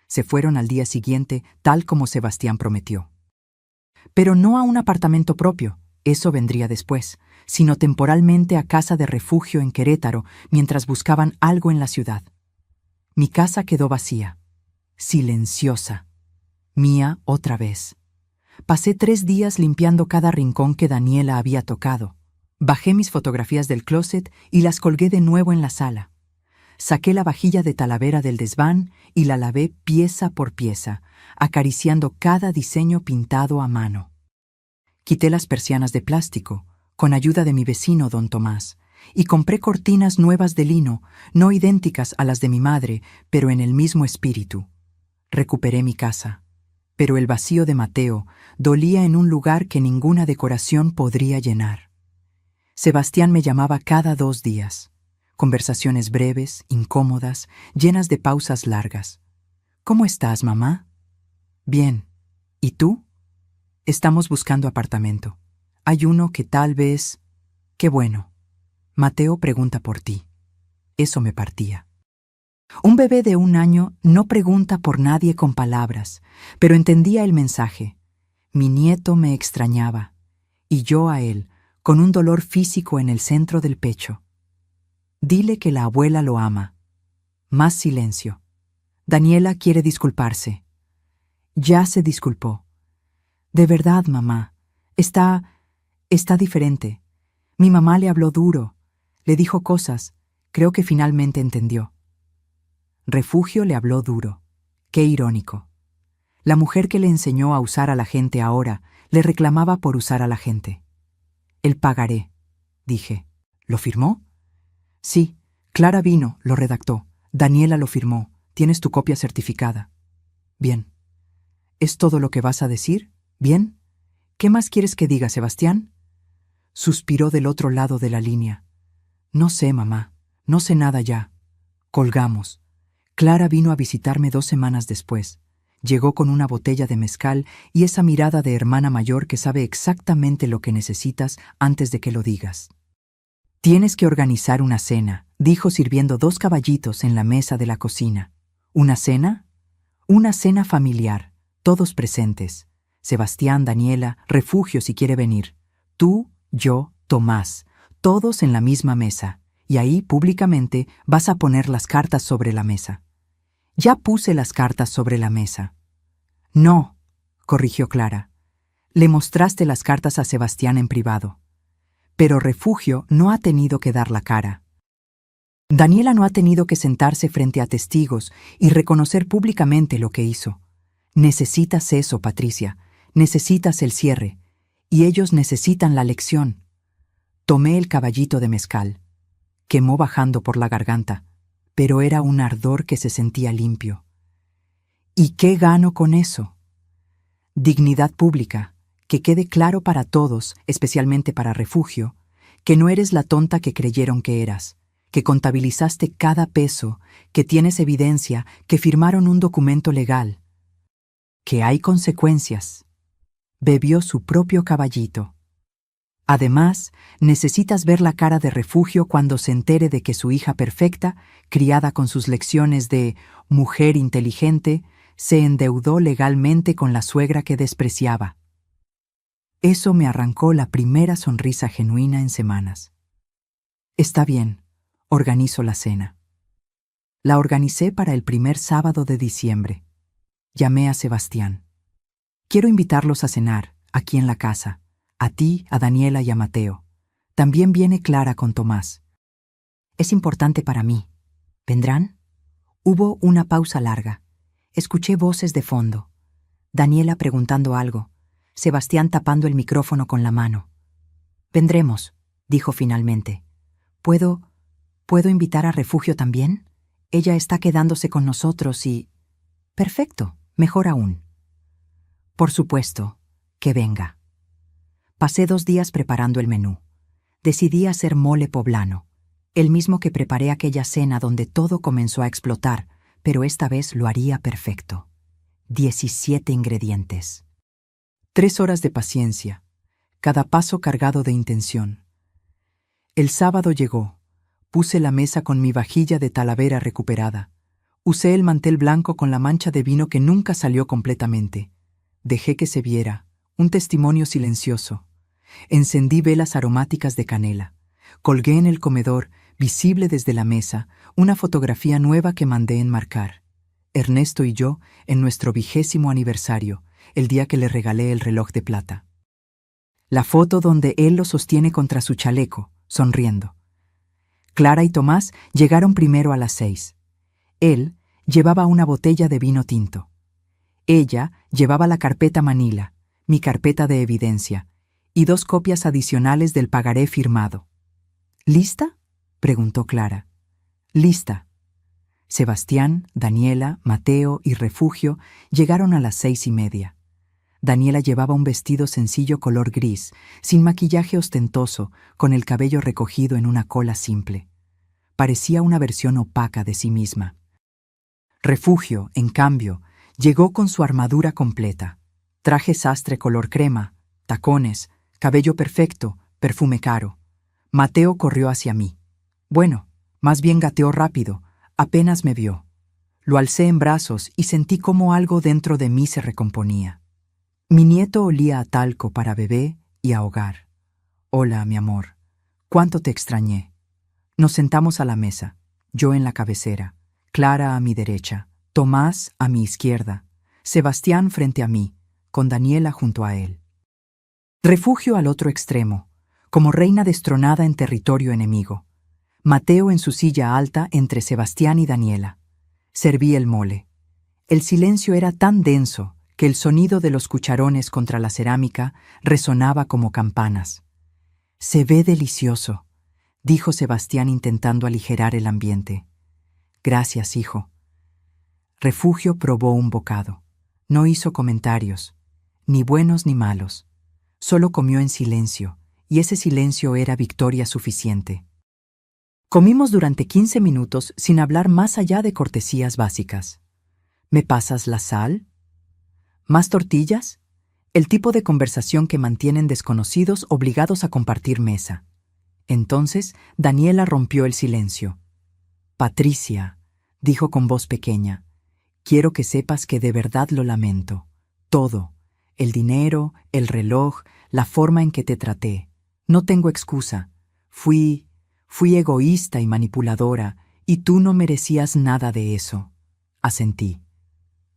Se fueron al día siguiente, tal como Sebastián prometió. Pero no a un apartamento propio, eso vendría después, sino temporalmente a casa de refugio en Querétaro mientras buscaban algo en la ciudad. Mi casa quedó vacía, silenciosa, mía otra vez. Pasé 3 días limpiando cada rincón que Daniela había tocado. Bajé mis fotografías del closet y las colgué de nuevo en la sala. Saqué la vajilla de Talavera del desván y la lavé pieza por pieza, acariciando cada diseño pintado a mano. Quité las persianas de plástico, con ayuda de mi vecino don Tomás, y compré cortinas nuevas de lino, no idénticas a las de mi madre, pero en el mismo espíritu. Recuperé mi casa, pero el vacío de Mateo dolía en un lugar que ninguna decoración podría llenar. Sebastián me llamaba cada 2 días. Conversaciones breves, incómodas, llenas de pausas largas. ¿Cómo estás, mamá? Bien. ¿Y tú? Estamos buscando apartamento. Hay uno que tal vez... Qué bueno. Mateo pregunta por ti. Eso me partía. Un bebé de 1 año no pregunta por nadie con palabras, pero entendía el mensaje. Mi nieto me extrañaba, y yo a él, con un dolor físico en el centro del pecho. Dile que la abuela lo ama. Más silencio. Daniela quiere disculparse. Ya se disculpó. De verdad, mamá. Está diferente. Mi mamá le habló duro. Le dijo cosas. Creo que finalmente entendió. Refugio le habló duro. Qué irónico. La mujer que le enseñó a usar a la gente ahora le reclamaba por usar a la gente. El pagaré, dije. ¿Lo firmó? Sí, Clara vino, lo redactó. Daniela lo firmó. Tienes tu copia certificada. Bien. ¿Es todo lo que vas a decir? ¿Bien? ¿Qué más quieres que diga, Sebastián? Suspiró del otro lado de la línea. No sé, mamá. No sé nada ya. Colgamos. Clara vino a visitarme 2 semanas después. Llegó con una botella de mezcal y esa mirada de hermana mayor que sabe exactamente lo que necesitas antes de que lo digas. Tienes que organizar una cena, dijo sirviendo 2 caballitos en la mesa de la cocina. ¿Una cena? Una cena familiar, todos presentes. Sebastián, Daniela, Refugio si quiere venir. Tú, yo, Tomás, todos en la misma mesa. Y ahí, públicamente, vas a poner las cartas sobre la mesa. Ya puse las cartas sobre la mesa. No, corrigió Clara. Le mostraste las cartas a Sebastián en privado. Pero Refugio no ha tenido que dar la cara. Daniela no ha tenido que sentarse frente a testigos y reconocer públicamente lo que hizo. Necesitas eso, Patricia. Necesitas el cierre. Y ellos necesitan la lección. Tomé el caballito de mezcal. Quemó bajando por la garganta, pero era un ardor que se sentía limpio. ¿Y qué gano con eso? Dignidad pública, que quede claro para todos, especialmente para Refugio, que no eres la tonta que creyeron que eras, que contabilizaste cada peso, que tienes evidencia, que firmaron un documento legal, que hay consecuencias. Bebió su propio caballito. Además, necesitas ver la cara de Refugio cuando se entere de que su hija perfecta, criada con sus lecciones de mujer inteligente, se endeudó legalmente con la suegra que despreciaba. Eso me arrancó la primera sonrisa genuina en semanas. Está bien, organizo la cena. La organicé para el primer sábado de diciembre. Llamé a Sebastián. Quiero invitarlos a cenar, aquí en la casa. A ti, a Daniela y a Mateo. También viene Clara con Tomás. Es importante para mí. ¿Vendrán? Hubo una pausa larga. Escuché voces de fondo. Daniela preguntando algo. Sebastián tapando el micrófono con la mano. Vendremos, dijo finalmente. ¿Puedo invitar a Refugio también? Ella está quedándose con nosotros y... Perfecto, mejor aún. Por supuesto. que venga. Pasé 2 días preparando el menú. Decidí hacer mole poblano, el mismo que preparé aquella cena donde todo comenzó a explotar, pero esta vez lo haría perfecto. 17 ingredientes. 3 horas de paciencia, cada paso cargado de intención. El sábado llegó. Puse la mesa con mi vajilla de Talavera recuperada. Usé el mantel blanco con la mancha de vino que nunca salió completamente. Dejé que se viera, un testimonio silencioso. Encendí velas aromáticas de canela. Colgué en el comedor, visible desde la mesa, una fotografía nueva que mandé enmarcar. Ernesto y yo, en nuestro 20º aniversario, el día que le regalé el reloj de plata. La foto donde él lo sostiene contra su chaleco, sonriendo. Clara y Tomás llegaron primero a las 6. Él llevaba una botella de vino tinto. Ella llevaba la carpeta Manila, mi carpeta de evidencia, y 2 copias adicionales del pagaré firmado. ¿Lista?, preguntó Clara. Lista. Sebastián, Daniela, Mateo y Refugio llegaron a las 6:30. Daniela llevaba un vestido sencillo color gris, sin maquillaje ostentoso, con el cabello recogido en una cola simple. Parecía una versión opaca de sí misma. Refugio, en cambio, llegó con su armadura completa. Traje sastre color crema, tacones, cabello perfecto, perfume caro. Mateo corrió hacia mí. Bueno, más bien gateó rápido, apenas me vio. Lo alcé en brazos y sentí cómo algo dentro de mí se recomponía. Mi nieto olía a talco para bebé y a hogar. Hola, mi amor. Cuánto te extrañé. Nos sentamos a la mesa, yo en la cabecera, Clara a mi derecha, Tomás a mi izquierda, Sebastián frente a mí, con Daniela junto a él. Refugio al otro extremo, como reina destronada en territorio enemigo. Mateo en su silla alta entre Sebastián y Daniela. Serví el mole. El silencio era tan denso que el sonido de los cucharones contra la cerámica resonaba como campanas. «Se ve delicioso», dijo Sebastián intentando aligerar el ambiente. «Gracias, hijo». Refugio probó un bocado. No hizo comentarios, ni buenos ni malos. Solo comió en silencio, y ese silencio era victoria suficiente. Comimos durante 15 minutos sin hablar más allá de cortesías básicas. ¿Me pasas la sal? ¿Más tortillas? El tipo de conversación que mantienen desconocidos obligados a compartir mesa. Entonces, Daniela rompió el silencio. «Patricia», dijo con voz pequeña, «quiero que sepas que de verdad lo lamento. Todo. El dinero, el reloj, la forma en que te traté. No tengo excusa. Fui egoísta y manipuladora, y tú no merecías nada de eso». Asentí.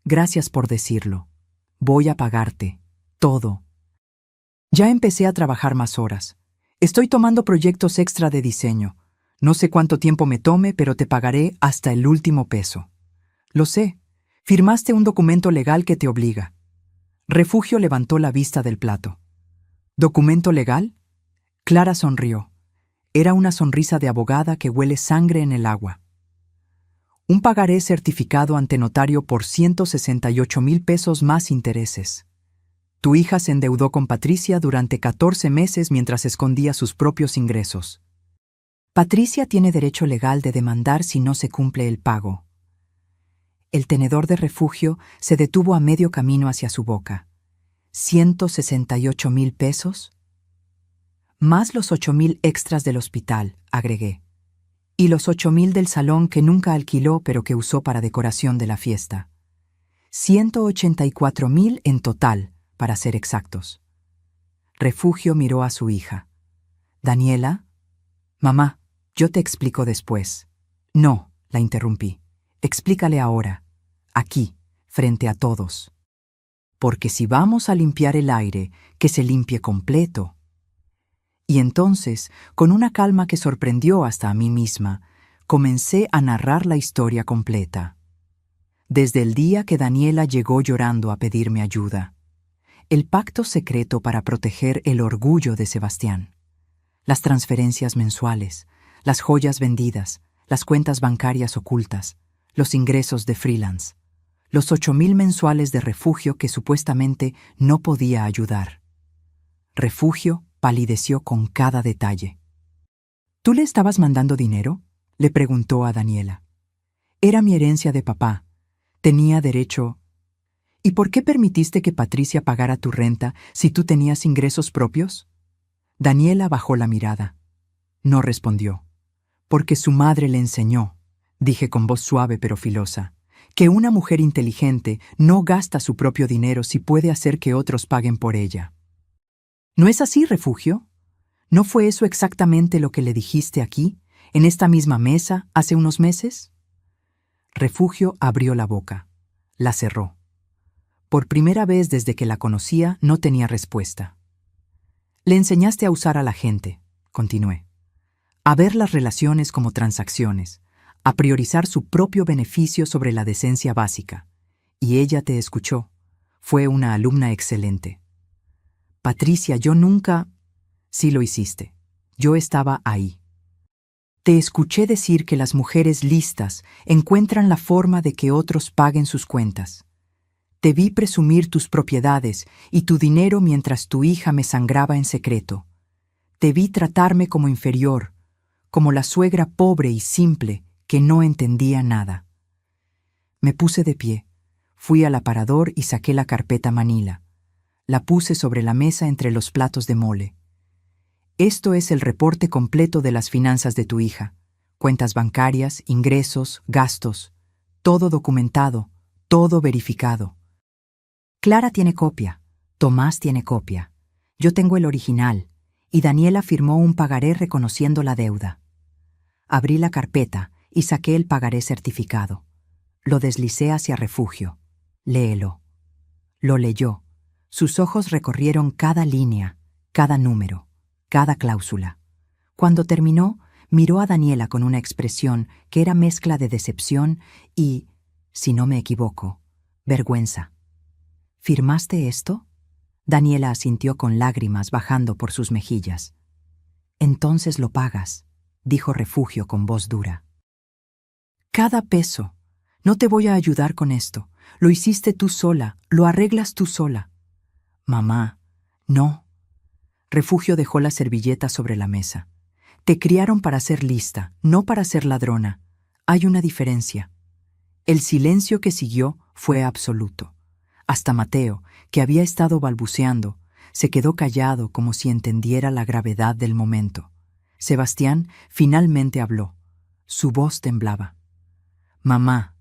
«Gracias por decirlo. Voy a pagarte. Todo». Ya empecé a trabajar más horas. Estoy tomando proyectos extra de diseño. No sé cuánto tiempo me tome, pero te pagaré hasta el último peso. Lo sé. Firmaste un documento legal que te obliga. Refugio levantó la vista del plato. ¿Documento legal? Clara sonrió. Era una sonrisa de abogada que huele sangre en el agua. Un pagaré certificado ante notario por 168,000 pesos más intereses. Tu hija se endeudó con Patricia durante 14 meses mientras escondía sus propios ingresos. Patricia tiene derecho legal de demandar si no se cumple el pago. El tenedor de Refugio se detuvo a medio camino hacia su boca. ¿168,000 pesos? Más los 8,000 extras del hospital, agregué. Y los 8,000 del salón que nunca alquiló pero que usó para decoración de la fiesta. 184,000 en total, para ser exactos. Refugio miró a su hija. «Daniela». «Mamá, yo te explico después». «No», la interrumpí. «Explícale ahora, aquí, frente a todos. Porque si vamos a limpiar el aire, que se limpie completo». Y entonces, con una calma que sorprendió hasta a mí misma, comencé a narrar la historia completa. Desde el día que Daniela llegó llorando a pedirme ayuda. El pacto secreto para proteger el orgullo de Sebastián. Las transferencias mensuales, las joyas vendidas, las cuentas bancarias ocultas, los ingresos de freelance. los 8,000 mensuales de Refugio que supuestamente no podía ayudar. Refugio palideció con cada detalle. ¿Tú le estabas mandando dinero?, le preguntó a Daniela. Era mi herencia de papá. Tenía derecho. ¿Y por qué permitiste que Patricia pagara tu renta si tú tenías ingresos propios? Daniela bajó la mirada. No respondió. Porque su madre le enseñó, dije con voz suave pero filosa, que una mujer inteligente no gasta su propio dinero si puede hacer que otros paguen por ella. ¿No es así, Refugio? ¿No fue eso exactamente lo que le dijiste aquí, en esta misma mesa, hace unos meses? Refugio abrió la boca. La cerró. Por primera vez desde que la conocía, no tenía respuesta. Le enseñaste a usar a la gente, continué. A ver las relaciones como transacciones, a priorizar su propio beneficio sobre la decencia básica. Y ella te escuchó. Fue una alumna excelente. Patricia, yo nunca... Sí lo hiciste. Yo estaba ahí. Te escuché decir que las mujeres listas encuentran la forma de que otros paguen sus cuentas. Te vi presumir tus propiedades y tu dinero mientras tu hija me sangraba en secreto. Te vi tratarme como inferior, como la suegra pobre y simple que no entendía nada. Me puse de pie, fui al aparador y saqué la carpeta Manila. La puse sobre la mesa entre los platos de mole. Esto es el reporte completo de las finanzas de tu hija. Cuentas bancarias, ingresos, gastos. Todo documentado, todo verificado. Clara tiene copia, Tomás tiene copia. Yo tengo el original, y Daniela firmó un pagaré reconociendo la deuda. Abrí la carpeta y saqué el pagaré certificado. Lo deslicé hacia Refugio. Léelo. Lo leyó. Sus ojos recorrieron cada línea, cada número, cada cláusula. Cuando terminó, miró a Daniela con una expresión que era mezcla de decepción y, si no me equivoco, vergüenza. ¿Firmaste esto? Daniela asintió con lágrimas bajando por sus mejillas. Entonces lo pagas, dijo Refugio con voz dura. Cada peso. No te voy a ayudar con esto. Lo hiciste tú sola, lo arreglas tú sola. Mamá, no. Refugio dejó la servilleta sobre la mesa. Te criaron para ser lista, no para ser ladrona. Hay una diferencia. El silencio que siguió fue absoluto. Hasta Mateo, que había estado balbuceando, se quedó callado como si entendiera la gravedad del momento. Sebastián finalmente habló. Su voz temblaba. Mamá,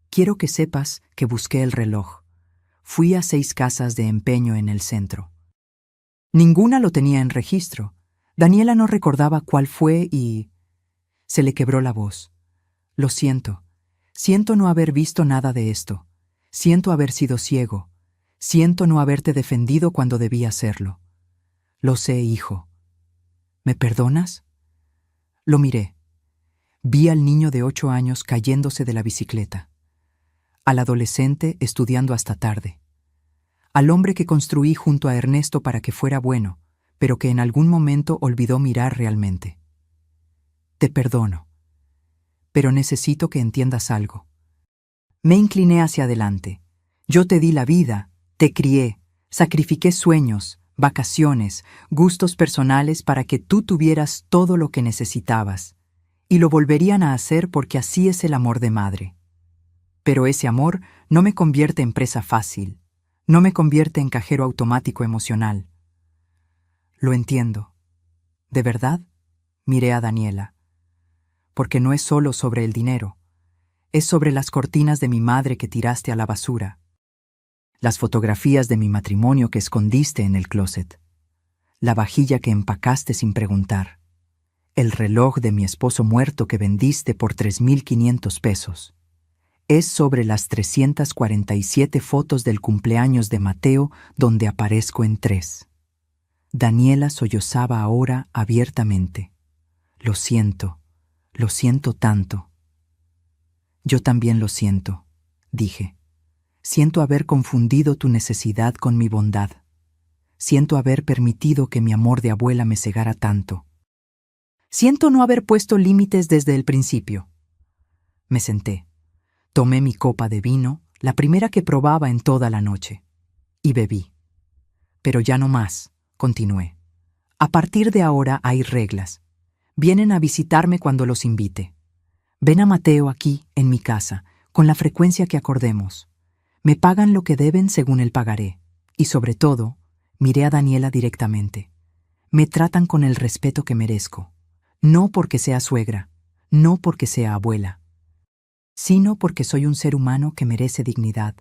quiero que sepas que busqué el reloj. Fui a 6 casas de empeño en el centro. Ninguna lo tenía en registro. Daniela no recordaba cuál fue y... Se le quebró la voz. Lo siento. Siento no haber visto nada de esto. Siento haber sido ciego. Siento no haberte defendido cuando debí hacerlo. Lo sé, hijo. ¿Me perdonas? Lo miré. Vi al niño de 8 años cayéndose de la bicicleta. Al adolescente estudiando hasta tarde. Al hombre que construí junto a Ernesto para que fuera bueno, pero que en algún momento olvidó mirar realmente. Te perdono. Pero necesito que entiendas algo. Me incliné hacia adelante. Yo te di la vida, te crié, sacrifiqué sueños, vacaciones, gustos personales para que tú tuvieras todo lo que necesitabas. Y lo volverían a hacer porque así es el amor de madre. Pero ese amor no me convierte en presa fácil, no me convierte en cajero automático emocional. Lo entiendo. ¿De verdad? Miré a Daniela. Porque no es solo sobre el dinero. Es sobre las cortinas de mi madre que tiraste a la basura. Las fotografías de mi matrimonio que escondiste en el closet. La vajilla que empacaste sin preguntar. El reloj de mi esposo muerto que vendiste por 3,500 pesos. Es sobre las 347 fotos del cumpleaños de Mateo donde aparezco en 3. Daniela sollozaba ahora abiertamente. Lo siento tanto. Yo también lo siento, dije. Siento haber confundido tu necesidad con mi bondad. Siento haber permitido que mi amor de abuela me cegara tanto. Siento no haber puesto límites desde el principio. Me senté. Tomé mi copa de vino, la primera que probaba en toda la noche. Y bebí. Pero ya no más, continué. A partir de ahora hay reglas. Vienen a visitarme cuando los invite. Ven a Mateo aquí, en mi casa, con la frecuencia que acordemos. Me pagan lo que deben según el pagaré. Y sobre todo, miré a Daniela directamente. Me tratan con el respeto que merezco. No porque sea suegra, no porque sea abuela, sino porque soy un ser humano que merece dignidad.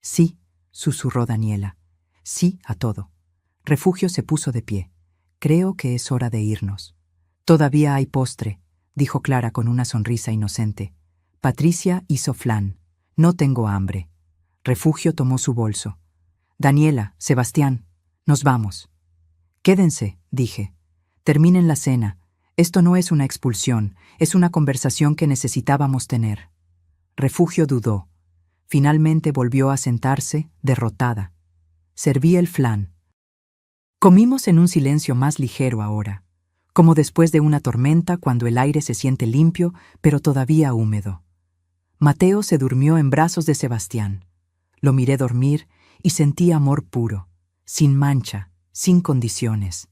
Sí, susurró Daniela. Sí a todo. Refugio se puso de pie. Creo que es hora de irnos. Todavía hay postre, dijo Clara con una sonrisa inocente. Patricia hizo flan. No tengo hambre. Refugio tomó su bolso. Daniela, Sebastián, nos vamos. Quédense, dije. Terminen la cena. Esto no es una expulsión, es una conversación que necesitábamos tener. Refugio dudó. Finalmente volvió a sentarse, derrotada. Serví el flan. Comimos en un silencio más ligero ahora, como después de una tormenta cuando el aire se siente limpio, pero todavía húmedo. Mateo se durmió en brazos de Sebastián. Lo miré dormir y sentí amor puro, sin mancha, sin condiciones.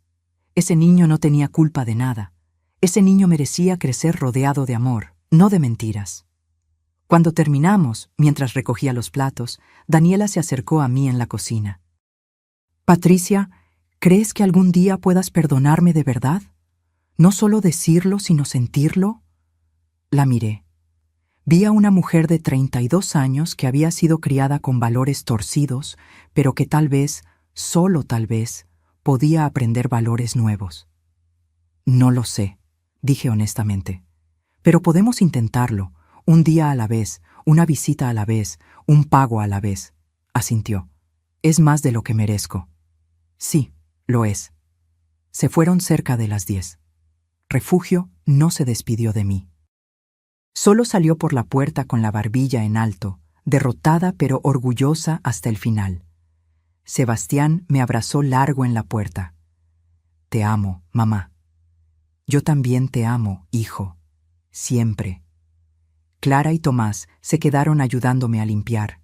Ese niño no tenía culpa de nada. Ese niño merecía crecer rodeado de amor, no de mentiras. Cuando terminamos, mientras recogía los platos, Daniela se acercó a mí en la cocina. Patricia, ¿crees que algún día puedas perdonarme de verdad? ¿No solo decirlo, sino sentirlo? La miré. Vi a una mujer de 32 años que había sido criada con valores torcidos, pero que tal vez, solo tal vez, podía aprender valores nuevos. No lo sé, dije honestamente. Pero podemos intentarlo, un día a la vez, una visita a la vez, un pago a la vez. Asintió. Es más de lo que merezco. Sí, lo es. Se fueron cerca de las 10. Refugio no se despidió de mí. Solo salió por la puerta con la barbilla en alto, derrotada pero orgullosa hasta el final. Sebastián me abrazó largo en la puerta. Te amo, mamá. Yo también te amo, hijo. Siempre. Clara y Tomás se quedaron ayudándome a limpiar.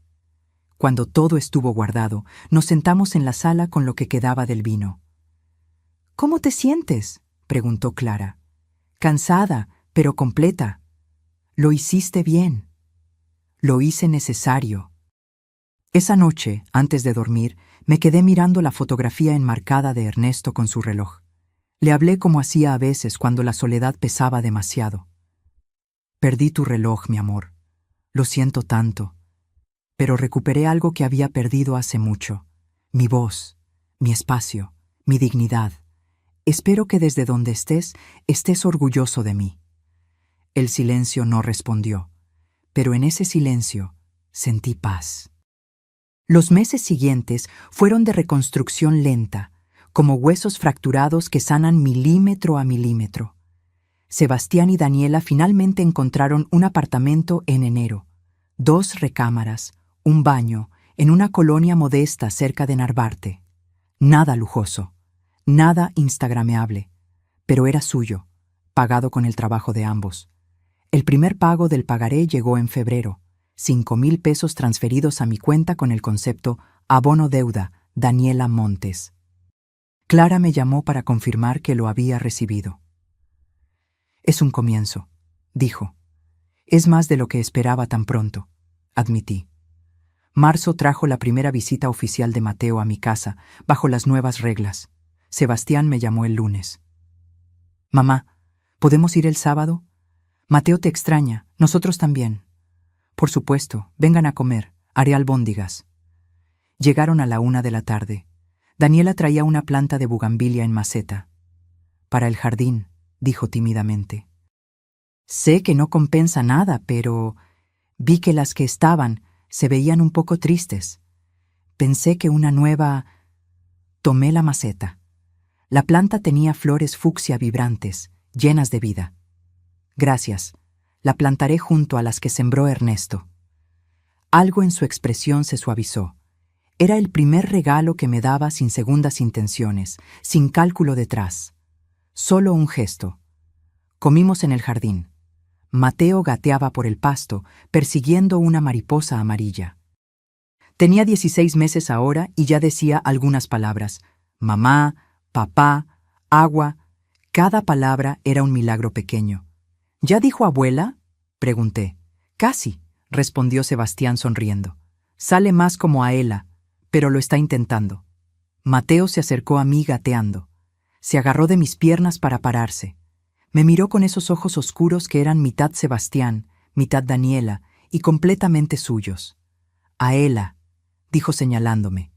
Cuando todo estuvo guardado, nos sentamos en la sala con lo que quedaba del vino. ¿Cómo te sientes?, preguntó Clara. Cansada, pero completa. Lo hiciste bien. Lo hice necesario. Esa noche, antes de dormir, me quedé mirando la fotografía enmarcada de Ernesto con su reloj. Le hablé como hacía a veces cuando la soledad pesaba demasiado. Perdí tu reloj, mi amor. Lo siento tanto. Pero recuperé algo que había perdido hace mucho. Mi voz, mi espacio, mi dignidad. Espero que desde donde estés orgulloso de mí. El silencio no respondió, pero en ese silencio sentí paz. Los meses siguientes fueron de reconstrucción lenta, como huesos fracturados que sanan milímetro a milímetro. Sebastián y Daniela finalmente encontraron un apartamento en enero, 2 recámaras, un baño, en una colonia modesta cerca de Narvarte. Nada lujoso, nada instagrameable, pero era suyo, pagado con el trabajo de ambos. El primer pago del pagaré llegó en febrero, 5,000 pesos transferidos a mi cuenta con el concepto abono deuda, Daniela Montes. Clara me llamó para confirmar que lo había recibido. Es un comienzo, dijo. Es más de lo que esperaba tan pronto, admití. Marzo trajo la primera visita oficial de Mateo a mi casa, bajo las nuevas reglas. Sebastián me llamó el lunes. Mamá, ¿podemos ir el sábado? Mateo te extraña, nosotros también. Por supuesto, vengan a comer, haré albóndigas. Llegaron a la 1 de la tarde. Daniela traía una planta de bugambilia en maceta. Para el jardín, dijo tímidamente. Sé que no compensa nada, pero vi que las que estaban se veían un poco tristes. Pensé que una nueva... Tomé la maceta. La planta tenía flores fucsia vibrantes, llenas de vida. Gracias. La plantaré junto a las que sembró Ernesto. Algo en su expresión se suavizó. Era el primer regalo que me daba sin segundas intenciones, sin cálculo detrás. Solo un gesto. Comimos en el jardín. Mateo gateaba por el pasto, persiguiendo una mariposa amarilla. Tenía 16 meses ahora y ya decía algunas palabras. Mamá, papá, agua. Cada palabra era un milagro pequeño. ¿Ya dijo abuela?, pregunté. Casi, respondió Sebastián sonriendo. Sale más como Aela, pero lo está intentando. Mateo se acercó a mí gateando. Se agarró de mis piernas para pararse. Me miró con esos ojos oscuros que eran mitad Sebastián, mitad Daniela, y completamente suyos. Aela, dijo señalándome.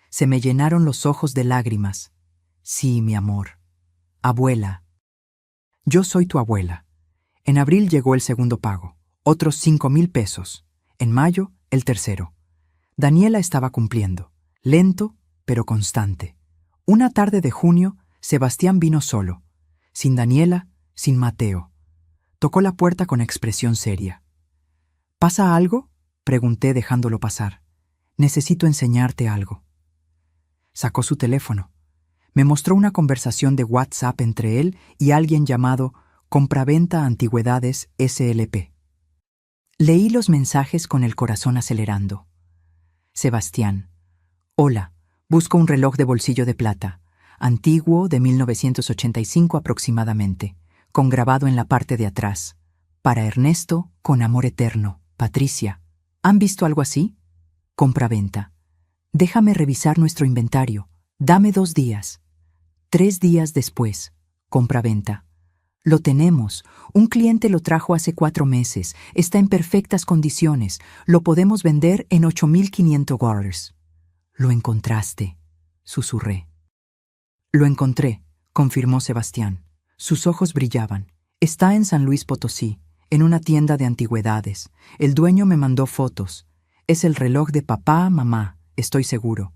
Se me llenaron los ojos de lágrimas. Sí, mi amor. Abuela. Yo soy tu abuela. En abril llegó el segundo pago, otros 5,000 pesos. En mayo, el tercero. Daniela estaba cumpliendo, lento, pero constante. Una tarde de junio, Sebastián vino solo, sin Daniela, sin Mateo. Tocó la puerta con expresión seria. ¿Pasa algo?, pregunté dejándolo pasar. Necesito enseñarte algo. Sacó su teléfono. Me mostró una conversación de WhatsApp entre él y alguien llamado Compraventa Antigüedades SLP. Leí los mensajes con el corazón acelerando. Sebastián. Hola, busco un reloj de bolsillo de plata, antiguo de 1985 aproximadamente, con grabado en la parte de atrás. Para Ernesto, con amor eterno. Patricia. ¿Han visto algo así? Compraventa. Déjame revisar nuestro inventario. Dame 2 días. 3 días después. Compraventa. Lo tenemos. Un cliente lo trajo hace 4 meses. Está en perfectas condiciones. Lo podemos vender en $8,500. Lo encontraste, susurré. Lo encontré, confirmó Sebastián. Sus ojos brillaban. Está en San Luis Potosí, en una tienda de antigüedades. El dueño me mandó fotos. Es el reloj de papá, mamá, estoy seguro.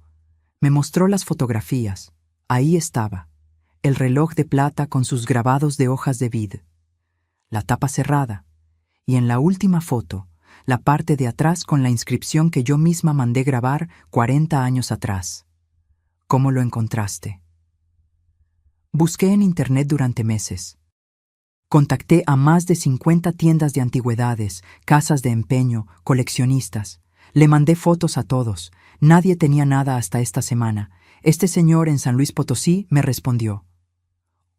Me mostró las fotografías. Ahí estaba. El reloj de plata con sus grabados de hojas de vid. La tapa cerrada. Y en la última foto, la parte de atrás con la inscripción que yo misma mandé grabar 40 años atrás. ¿Cómo lo encontraste? Busqué en internet durante meses. Contacté a más de 50 tiendas de antigüedades, casas de empeño, coleccionistas. Le mandé fotos a todos. Nadie tenía nada hasta esta semana. Este señor en San Luis Potosí me respondió.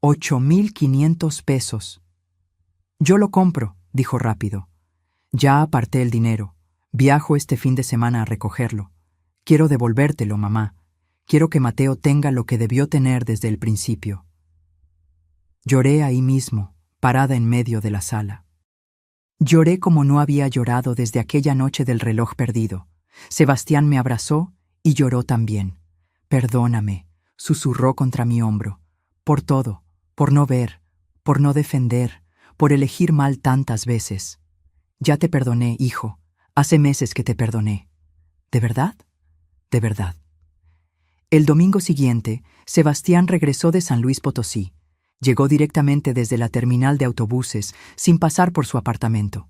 8,500 pesos. Yo lo compro, dijo rápido. Ya aparté el dinero. Viajo este fin de semana a recogerlo. Quiero devolvértelo, mamá. Quiero que Mateo tenga lo que debió tener desde el principio. Lloré ahí mismo, parada en medio de la sala. Lloré como no había llorado desde aquella noche del reloj perdido. Sebastián me abrazó y lloró también. Perdóname, susurró contra mi hombro. Por todo, por no ver, por no defender, por elegir mal tantas veces. Ya te perdoné, hijo. Hace meses que te perdoné. ¿De verdad? De verdad. El domingo siguiente, Sebastián regresó de San Luis Potosí. Llegó directamente desde la terminal de autobuses, sin pasar por su apartamento.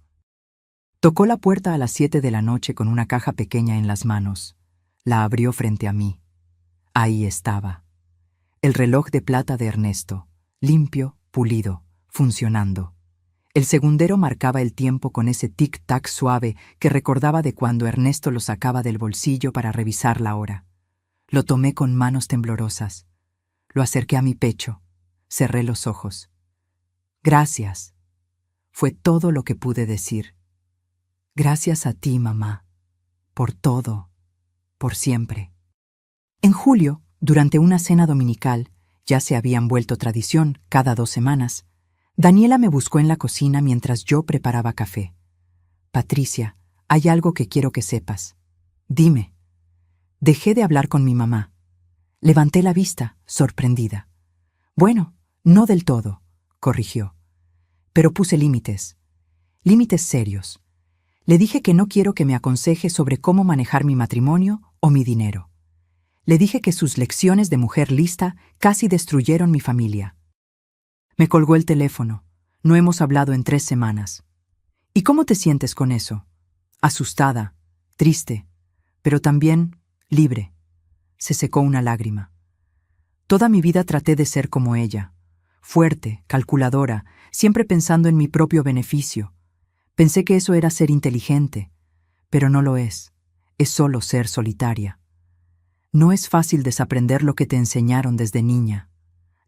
Tocó la puerta a las 7 de la noche con una caja pequeña en las manos. La abrió frente a mí. Ahí estaba. El reloj de plata de Ernesto, limpio, pulido, funcionando. El segundero marcaba el tiempo con ese tic-tac suave que recordaba de cuando Ernesto lo sacaba del bolsillo para revisar la hora. Lo tomé con manos temblorosas. Lo acerqué a mi pecho. Cerré los ojos. Gracias. Fue todo lo que pude decir. Gracias a ti, mamá. Por todo. Por siempre. En julio, durante una cena dominical, ya se habían vuelto tradición cada 2 semanas, Daniela me buscó en la cocina mientras yo preparaba café. Patricia, hay algo que quiero que sepas. Dime. Dejé de hablar con mi mamá. Levanté la vista, sorprendida. Bueno, no del todo, corrigió. Pero puse límites. Límites serios. Le dije que no quiero que me aconseje sobre cómo manejar mi matrimonio o mi dinero. Le dije que sus lecciones de mujer lista casi destruyeron mi familia. Me colgó el teléfono. No hemos hablado en 3 semanas. ¿Y cómo te sientes con eso? Asustada, triste, pero también libre. Se secó una lágrima. Toda mi vida traté de ser como ella. Fuerte, calculadora, siempre pensando en mi propio beneficio. Pensé que eso era ser inteligente, pero no lo es. es solo ser solitaria. No es fácil desaprender lo que te enseñaron desde niña.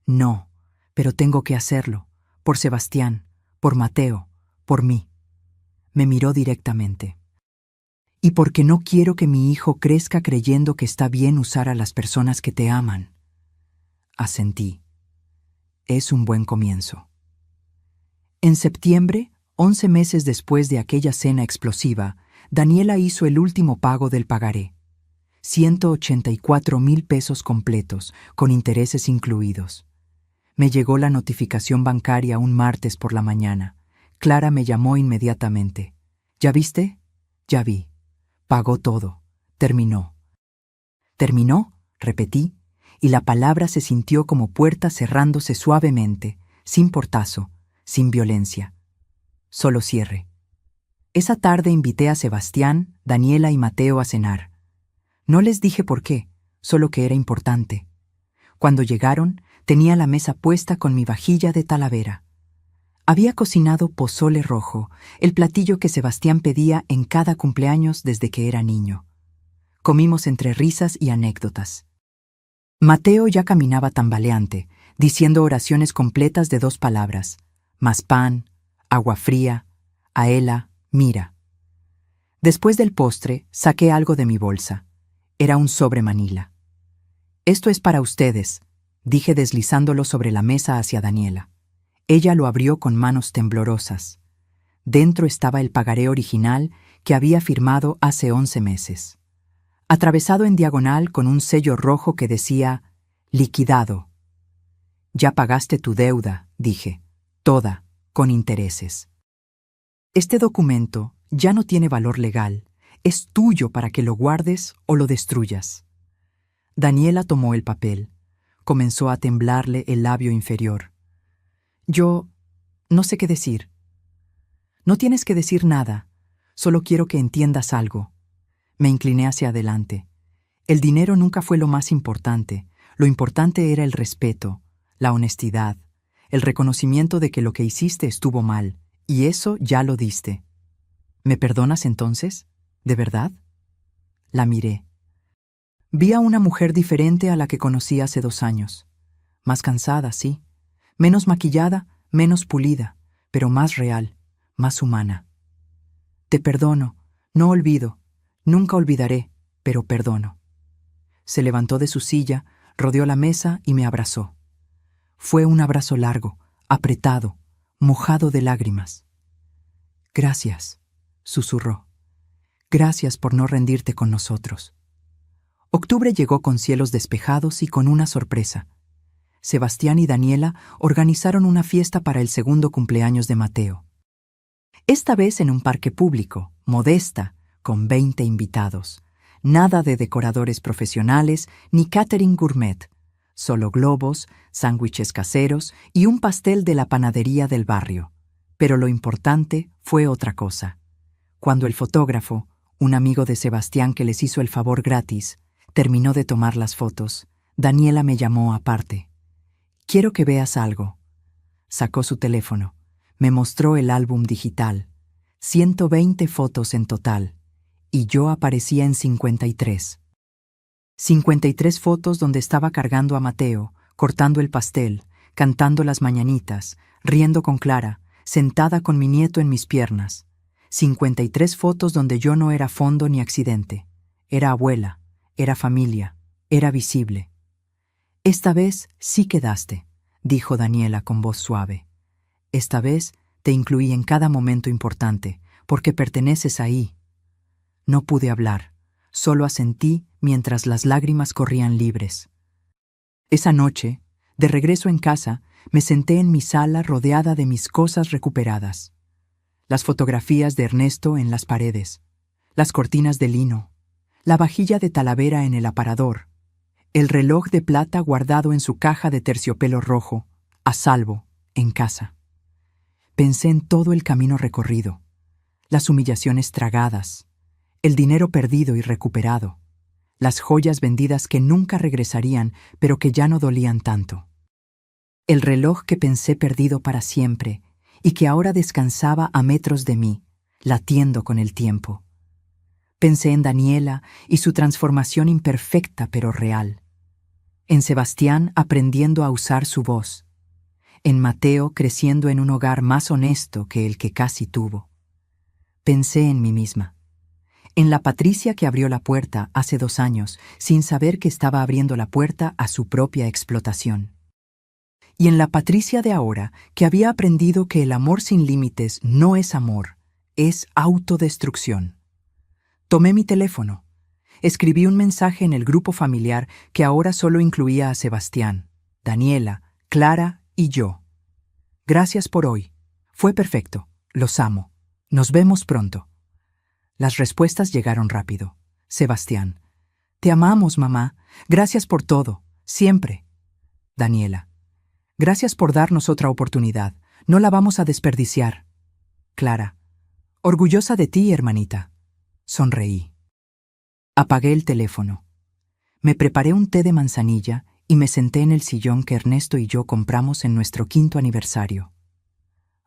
No, pero tengo que hacerlo, por Sebastián, por Mateo, por mí. Me miró directamente. Y porque no quiero que mi hijo crezca creyendo que está bien usar a las personas que te aman. Asentí. Es un buen comienzo. En septiembre, 11 meses después de aquella cena explosiva, Daniela hizo el último pago del pagaré. 184,000 pesos completos, con intereses incluidos. Me llegó la notificación bancaria un martes por la mañana. Clara me llamó inmediatamente. ¿Ya viste? Ya vi. Pagó todo. Terminó. ¿Terminó? Repetí, y la palabra se sintió como puerta cerrándose suavemente, sin portazo, sin violencia. Solo cierre. Esa tarde invité a Sebastián, Daniela y Mateo a cenar. No les dije por qué, solo que era importante. Cuando llegaron, tenía la mesa puesta con mi vajilla de Talavera. Había cocinado pozole rojo, el platillo que Sebastián pedía en cada cumpleaños desde que era niño. Comimos entre risas y anécdotas. Mateo ya caminaba tambaleante, diciendo oraciones completas de 2 palabras: más pan, agua fría, Aela, mira. Después del postre, saqué algo de mi bolsa. Era un sobre manila. Esto es para ustedes, dije deslizándolo sobre la mesa hacia Daniela. Ella lo abrió con manos temblorosas. Dentro estaba el pagaré original que había firmado hace 11 meses. Atravesado en diagonal con un sello rojo que decía «Liquidado». «Ya pagaste tu deuda», dije, «toda, con intereses». Este documento ya no tiene valor legal. Es tuyo para que lo guardes o lo destruyas. Daniela tomó el papel. Comenzó a temblarle el labio inferior. Yo no sé qué decir. No tienes que decir nada. Solo quiero que entiendas algo. Me incliné hacia adelante. El dinero nunca fue lo más importante. Lo importante era el respeto, la honestidad, el reconocimiento de que lo que hiciste estuvo mal, y eso ya lo diste. ¿Me perdonas entonces? ¿De verdad? La miré. Vi a una mujer diferente a la que conocí hace 2 años. Más cansada, sí. Menos maquillada, menos pulida, pero más real, más humana. Te perdono, no olvido, nunca olvidaré, pero perdono. Se levantó de su silla, rodeó la mesa y me abrazó. Fue un abrazo largo, apretado, mojado de lágrimas. Gracias, susurró. Gracias por no rendirte con nosotros. Octubre llegó con cielos despejados y con una sorpresa. Sebastián y Daniela organizaron una fiesta para el segundo cumpleaños de Mateo. Esta vez en un parque público, modesta, con 20 invitados. Nada de decoradores profesionales ni catering gourmet. Solo globos, sándwiches caseros y un pastel de la panadería del barrio. Pero lo importante fue otra cosa. Cuando el fotógrafo, un amigo de Sebastián que les hizo el favor gratis, terminó de tomar las fotos, Daniela me llamó aparte. «Quiero que veas algo». Sacó su teléfono. Me mostró el álbum digital. 120 fotos en total. Y yo aparecía en 53. 53 fotos donde estaba cargando a Mateo, cortando el pastel, cantando las mañanitas, riendo con Clara, sentada con mi nieto en mis piernas. 53 fotos donde yo no era fondo ni accidente. Era abuela, era familia, era visible. «Esta vez sí quedaste», dijo Daniela con voz suave. «Esta vez te incluí en cada momento importante, porque perteneces ahí». No pude hablar, solo asentí mientras las lágrimas corrían libres. Esa noche, de regreso en casa, me senté en mi sala rodeada de mis cosas recuperadas. Las fotografías de Ernesto en las paredes, las cortinas de lino, la vajilla de Talavera en el aparador, el reloj de plata guardado en su caja de terciopelo rojo, a salvo, en casa. Pensé en todo el camino recorrido, las humillaciones tragadas, el dinero perdido y recuperado, las joyas vendidas que nunca regresarían, pero que ya no dolían tanto. El reloj que pensé perdido para siempre y que ahora descansaba a metros de mí, latiendo con el tiempo. Pensé en Daniela y su transformación imperfecta pero real. En Sebastián aprendiendo a usar su voz. En Mateo creciendo en un hogar más honesto que el que casi tuvo. Pensé en mí misma. En la Patricia que abrió la puerta hace 2 años, sin saber que estaba abriendo la puerta a su propia explotación. Y en la Patricia de ahora, que había aprendido que el amor sin límites no es amor, es autodestrucción. Tomé mi teléfono. Escribí un mensaje en el grupo familiar que ahora solo incluía a Sebastián, Daniela, Clara y yo. Gracias por hoy. Fue perfecto. Los amo. Nos vemos pronto. Las respuestas llegaron rápido. Sebastián: te amamos, mamá. Gracias por todo. Siempre. Daniela: gracias por darnos otra oportunidad. No la vamos a desperdiciar. Clara: orgullosa de ti, hermanita. Sonreí. Apagué el teléfono. Me preparé un té de manzanilla y me senté en el sillón que Ernesto y yo compramos en nuestro 5º aniversario.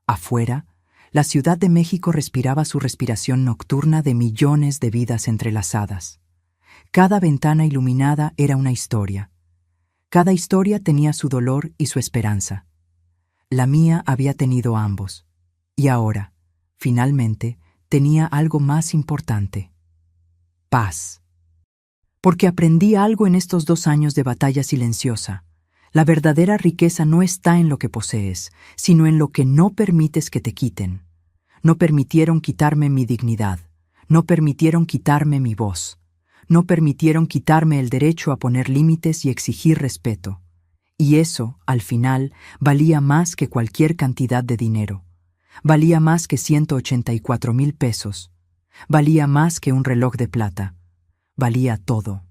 Afuera, la Ciudad de México respiraba su respiración nocturna de millones de vidas entrelazadas. Cada ventana iluminada era una historia. Cada historia tenía su dolor y su esperanza. La mía había tenido ambos. Y ahora, finalmente, tenía algo más importante: paz. Porque aprendí algo en estos 2 años de batalla silenciosa. La verdadera riqueza no está en lo que posees, sino en lo que no permites que te quiten. No permitieron quitarme mi dignidad. No permitieron quitarme mi voz. No permitieron quitarme el derecho a poner límites y exigir respeto. Y eso, al final, valía más que cualquier cantidad de dinero. Valía más que 184,000 pesos. Valía más que un reloj de plata. Valía todo.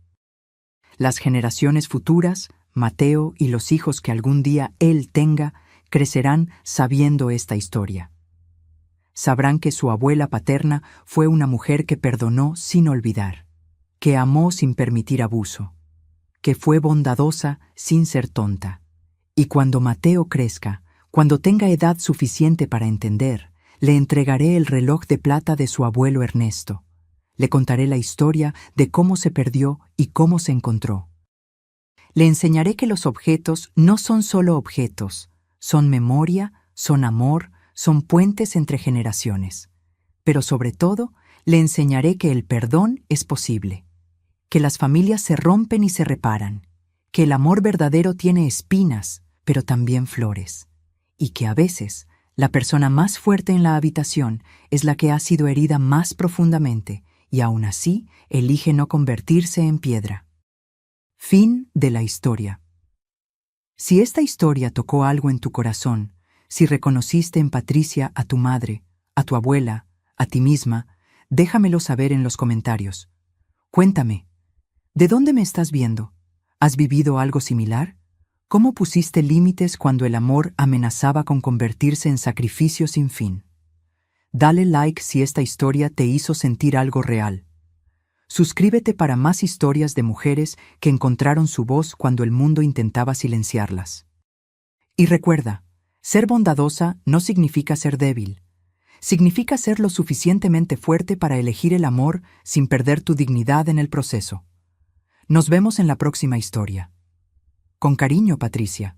Las generaciones futuras, Mateo y los hijos que algún día él tenga, crecerán sabiendo esta historia. Sabrán que su abuela paterna fue una mujer que perdonó sin olvidar, que amó sin permitir abuso, que fue bondadosa sin ser tonta. Y cuando Mateo crezca, cuando tenga edad suficiente para entender, le entregaré el reloj de plata de su abuelo Ernesto. Le contaré la historia de cómo se perdió y cómo se encontró. Le enseñaré que los objetos no son solo objetos, son memoria, son amor, son puentes entre generaciones. Pero sobre todo, le enseñaré que el perdón es posible, que las familias se rompen y se reparan, que el amor verdadero tiene espinas, pero también flores, y que a veces la persona más fuerte en la habitación es la que ha sido herida más profundamente y aún así elige no convertirse en piedra. Fin de la historia. Si esta historia tocó algo en tu corazón, si reconociste en Patricia a tu madre, a tu abuela, a ti misma, déjamelo saber en los comentarios. Cuéntame, ¿de dónde me estás viendo? ¿Has vivido algo similar? ¿Cómo pusiste límites cuando el amor amenazaba con convertirse en sacrificio sin fin? Dale like si esta historia te hizo sentir algo real. Suscríbete para más historias de mujeres que encontraron su voz cuando el mundo intentaba silenciarlas. Y recuerda, ser bondadosa no significa ser débil. Significa ser lo suficientemente fuerte para elegir el amor sin perder tu dignidad en el proceso. Nos vemos en la próxima historia. Con cariño, Patricia.